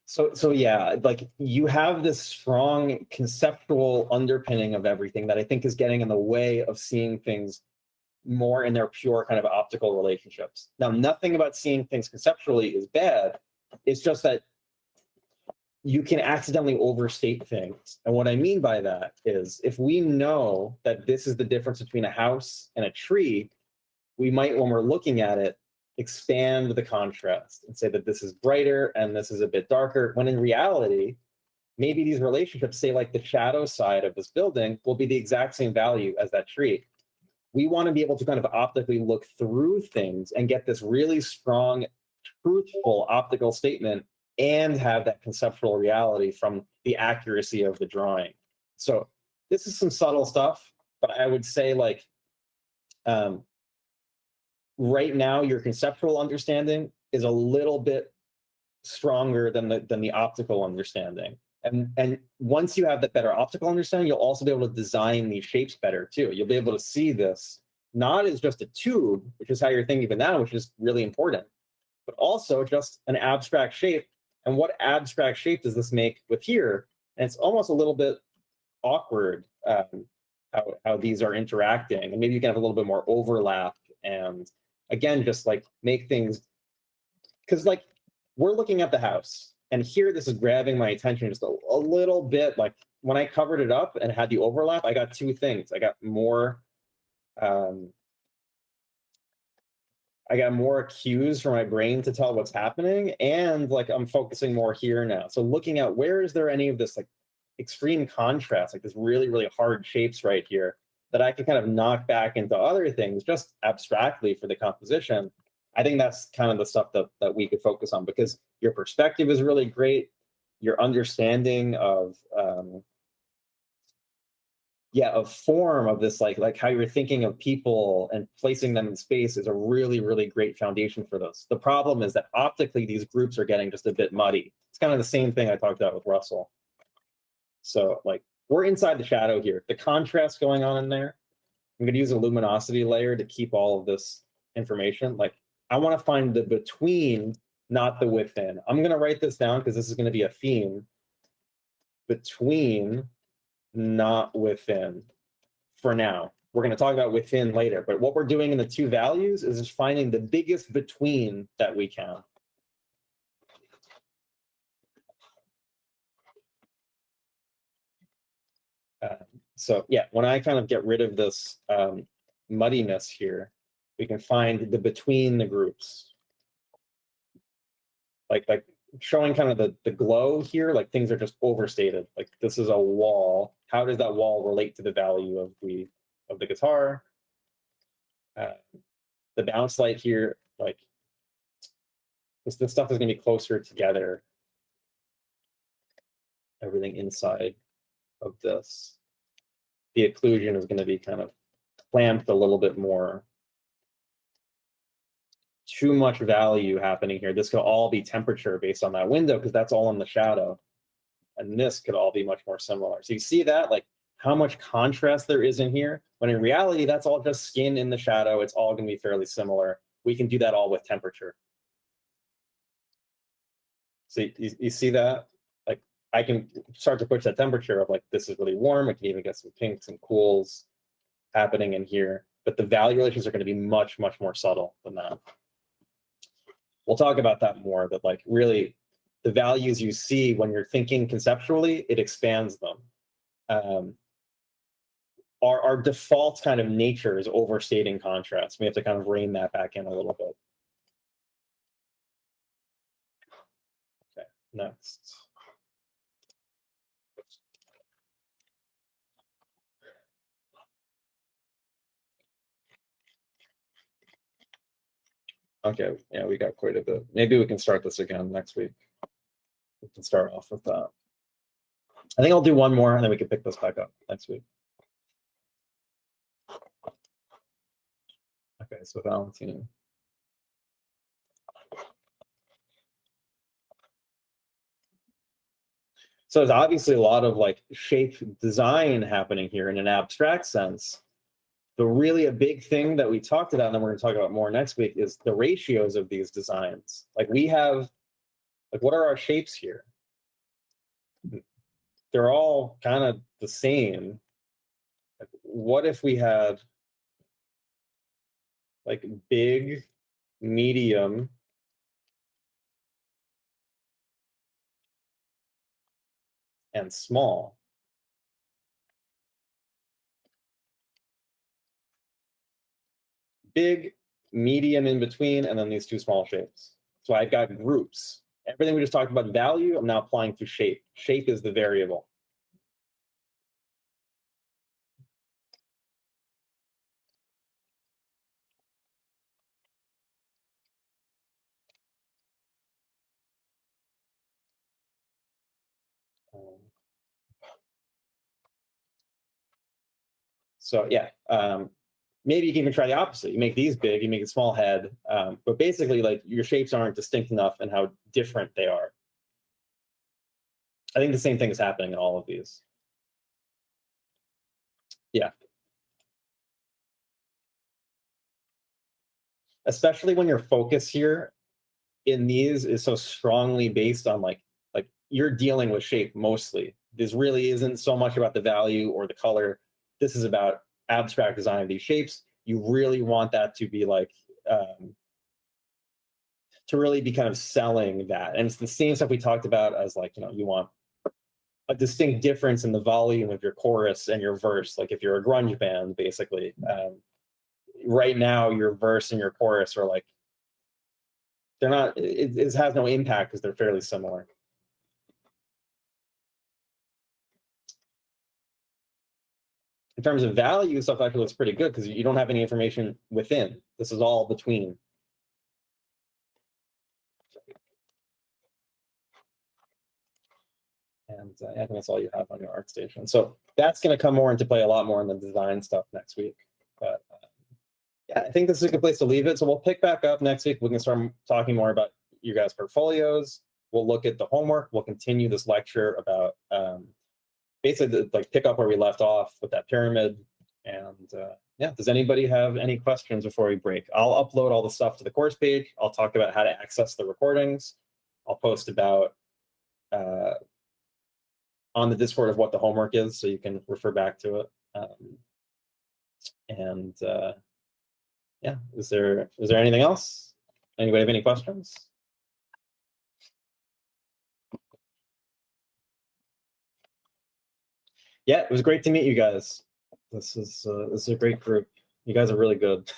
So yeah, like you have this strong conceptual underpinning of everything that I think is getting in the way of seeing things more in their pure kind of optical relationships. Now, nothing about seeing things conceptually is bad. It's just that you can accidentally overstate things. And what I mean by that is if we know that this is the difference between a house and a tree, we might, when we're looking at it, expand the contrast and say that this is brighter and this is a bit darker, when in reality, maybe these relationships, say like the shadow side of this building, will be the exact same value as that tree. We want to be able to kind of optically look through things and get this really strong, truthful optical statement and have that conceptual reality from the accuracy of the drawing. So this is some subtle stuff, but I would say like, right now, your conceptual understanding is a little bit stronger than the optical understanding. And once you have that better optical understanding, you'll also be able to design these shapes better too. You'll be able to see this not as just a tube, which is how you're thinking of it now, which is really important, but also just an abstract shape. And what abstract shape does this make with here? And it's almost a little bit awkward how these are interacting. And maybe you can have a little bit more overlap and again, just like make things, because like we're looking at the house and here this is grabbing my attention just a little bit. Like when I covered it up and had the overlap, I got two things. I got more cues for my brain to tell what's happening, and like I'm focusing more here now. So looking at where is there any of this like extreme contrast, like this really, really hard shapes right here that I can kind of knock back into other things just abstractly for the composition. I think that's kind of the stuff that we could focus on, because your perspective is really great. Your understanding of form, of this like how you're thinking of people and placing them in space is a really, really great foundation for this. The problem is that optically these groups are getting just a bit muddy. It's kind of the same thing I talked about with Russell. So like we're inside the shadow here. The contrast going on in there, I'm going to use a luminosity layer to keep all of this information. Like I want to find the between, not the within. I'm going to write this down because this is going to be a theme. Between, not within, for now. We're going to talk about within later, but what we're doing in the two values is just finding the biggest between that we can. So yeah, when I kind of get rid of this muddiness here, we can find the between the groups. Like showing kind of the glow here, like things are just overstated. Like this is a wall. How does that wall relate to the value of the guitar? The bounce light here, like this stuff is going to be closer together. Everything inside of this. The occlusion is going to be kind of clamped a little bit more. Too much value happening here. This could all be temperature based on that window because that's all in the shadow. And this could all be much more similar. So you see that, like how much contrast there is in here, when in reality, that's all just skin in the shadow. It's all going to be fairly similar. We can do that all with temperature. So you see that? Like I can start to push that temperature of like, this is really warm. I can even get some pinks and cools happening in here. But the value relations are going to be much, much more subtle than that. We'll talk about that more, that like really the values you see when you're thinking conceptually, it expands them. Our default kind of nature is overstating contrast. We have to kind of rein that back in a little bit. Okay, next. Okay, yeah, we got quite a bit. Maybe we can start this again next week. We can start off with that. I think I'll do one more and then we can pick this back up next week. so Valentine. So there's obviously a lot of like shape design happening here in an abstract sense. But really a big thing that we talked about, and then we're going to talk about more next week, is the ratios of these designs. Like we have, like what are our shapes here? They're all kind of the same. Like, what if we had like big, medium, and small? Big, medium in between, and then these two small shapes. So I've got groups. Everything we just talked about value, I'm now applying to shape. Shape is the variable. So yeah, maybe you can even try the opposite. You make these big, you make a small head, but basically like your shapes aren't distinct enough in how different they are. I think the same thing is happening in all of these. Yeah. Especially when your focus here in these is so strongly based on like you're dealing with shape mostly. This really isn't so much about the value or the color. This is about abstract design of these shapes. You really want that to be like to really be kind of selling that. And it's the same stuff we talked about as like, you know, you want a distinct difference in the volume of your chorus and your verse. Like if you're a grunge band, basically, right now your verse and your chorus are like, they're not, it has no impact because they're fairly similar. In terms of value, stuff actually looks pretty good because you don't have any information within. This is all between. And I think that's all you have on your ArtStation. So that's going to come more into play a lot more in the design stuff next week. But yeah, I think this is a good place to leave it. So we'll pick back up next week. We can start talking more about your guys' portfolios. We'll look at the homework. We'll continue this lecture about basically like pick up where we left off with that pyramid. And yeah, does anybody have any questions before we break? I'll upload all the stuff to the course page. I'll talk about how to access the recordings. I'll post about on the Discord of what the homework is, so you can refer back to it. Yeah, is there anything else? Anybody have any questions? Yeah, it was great to meet you guys. This is a great group. You guys are really good.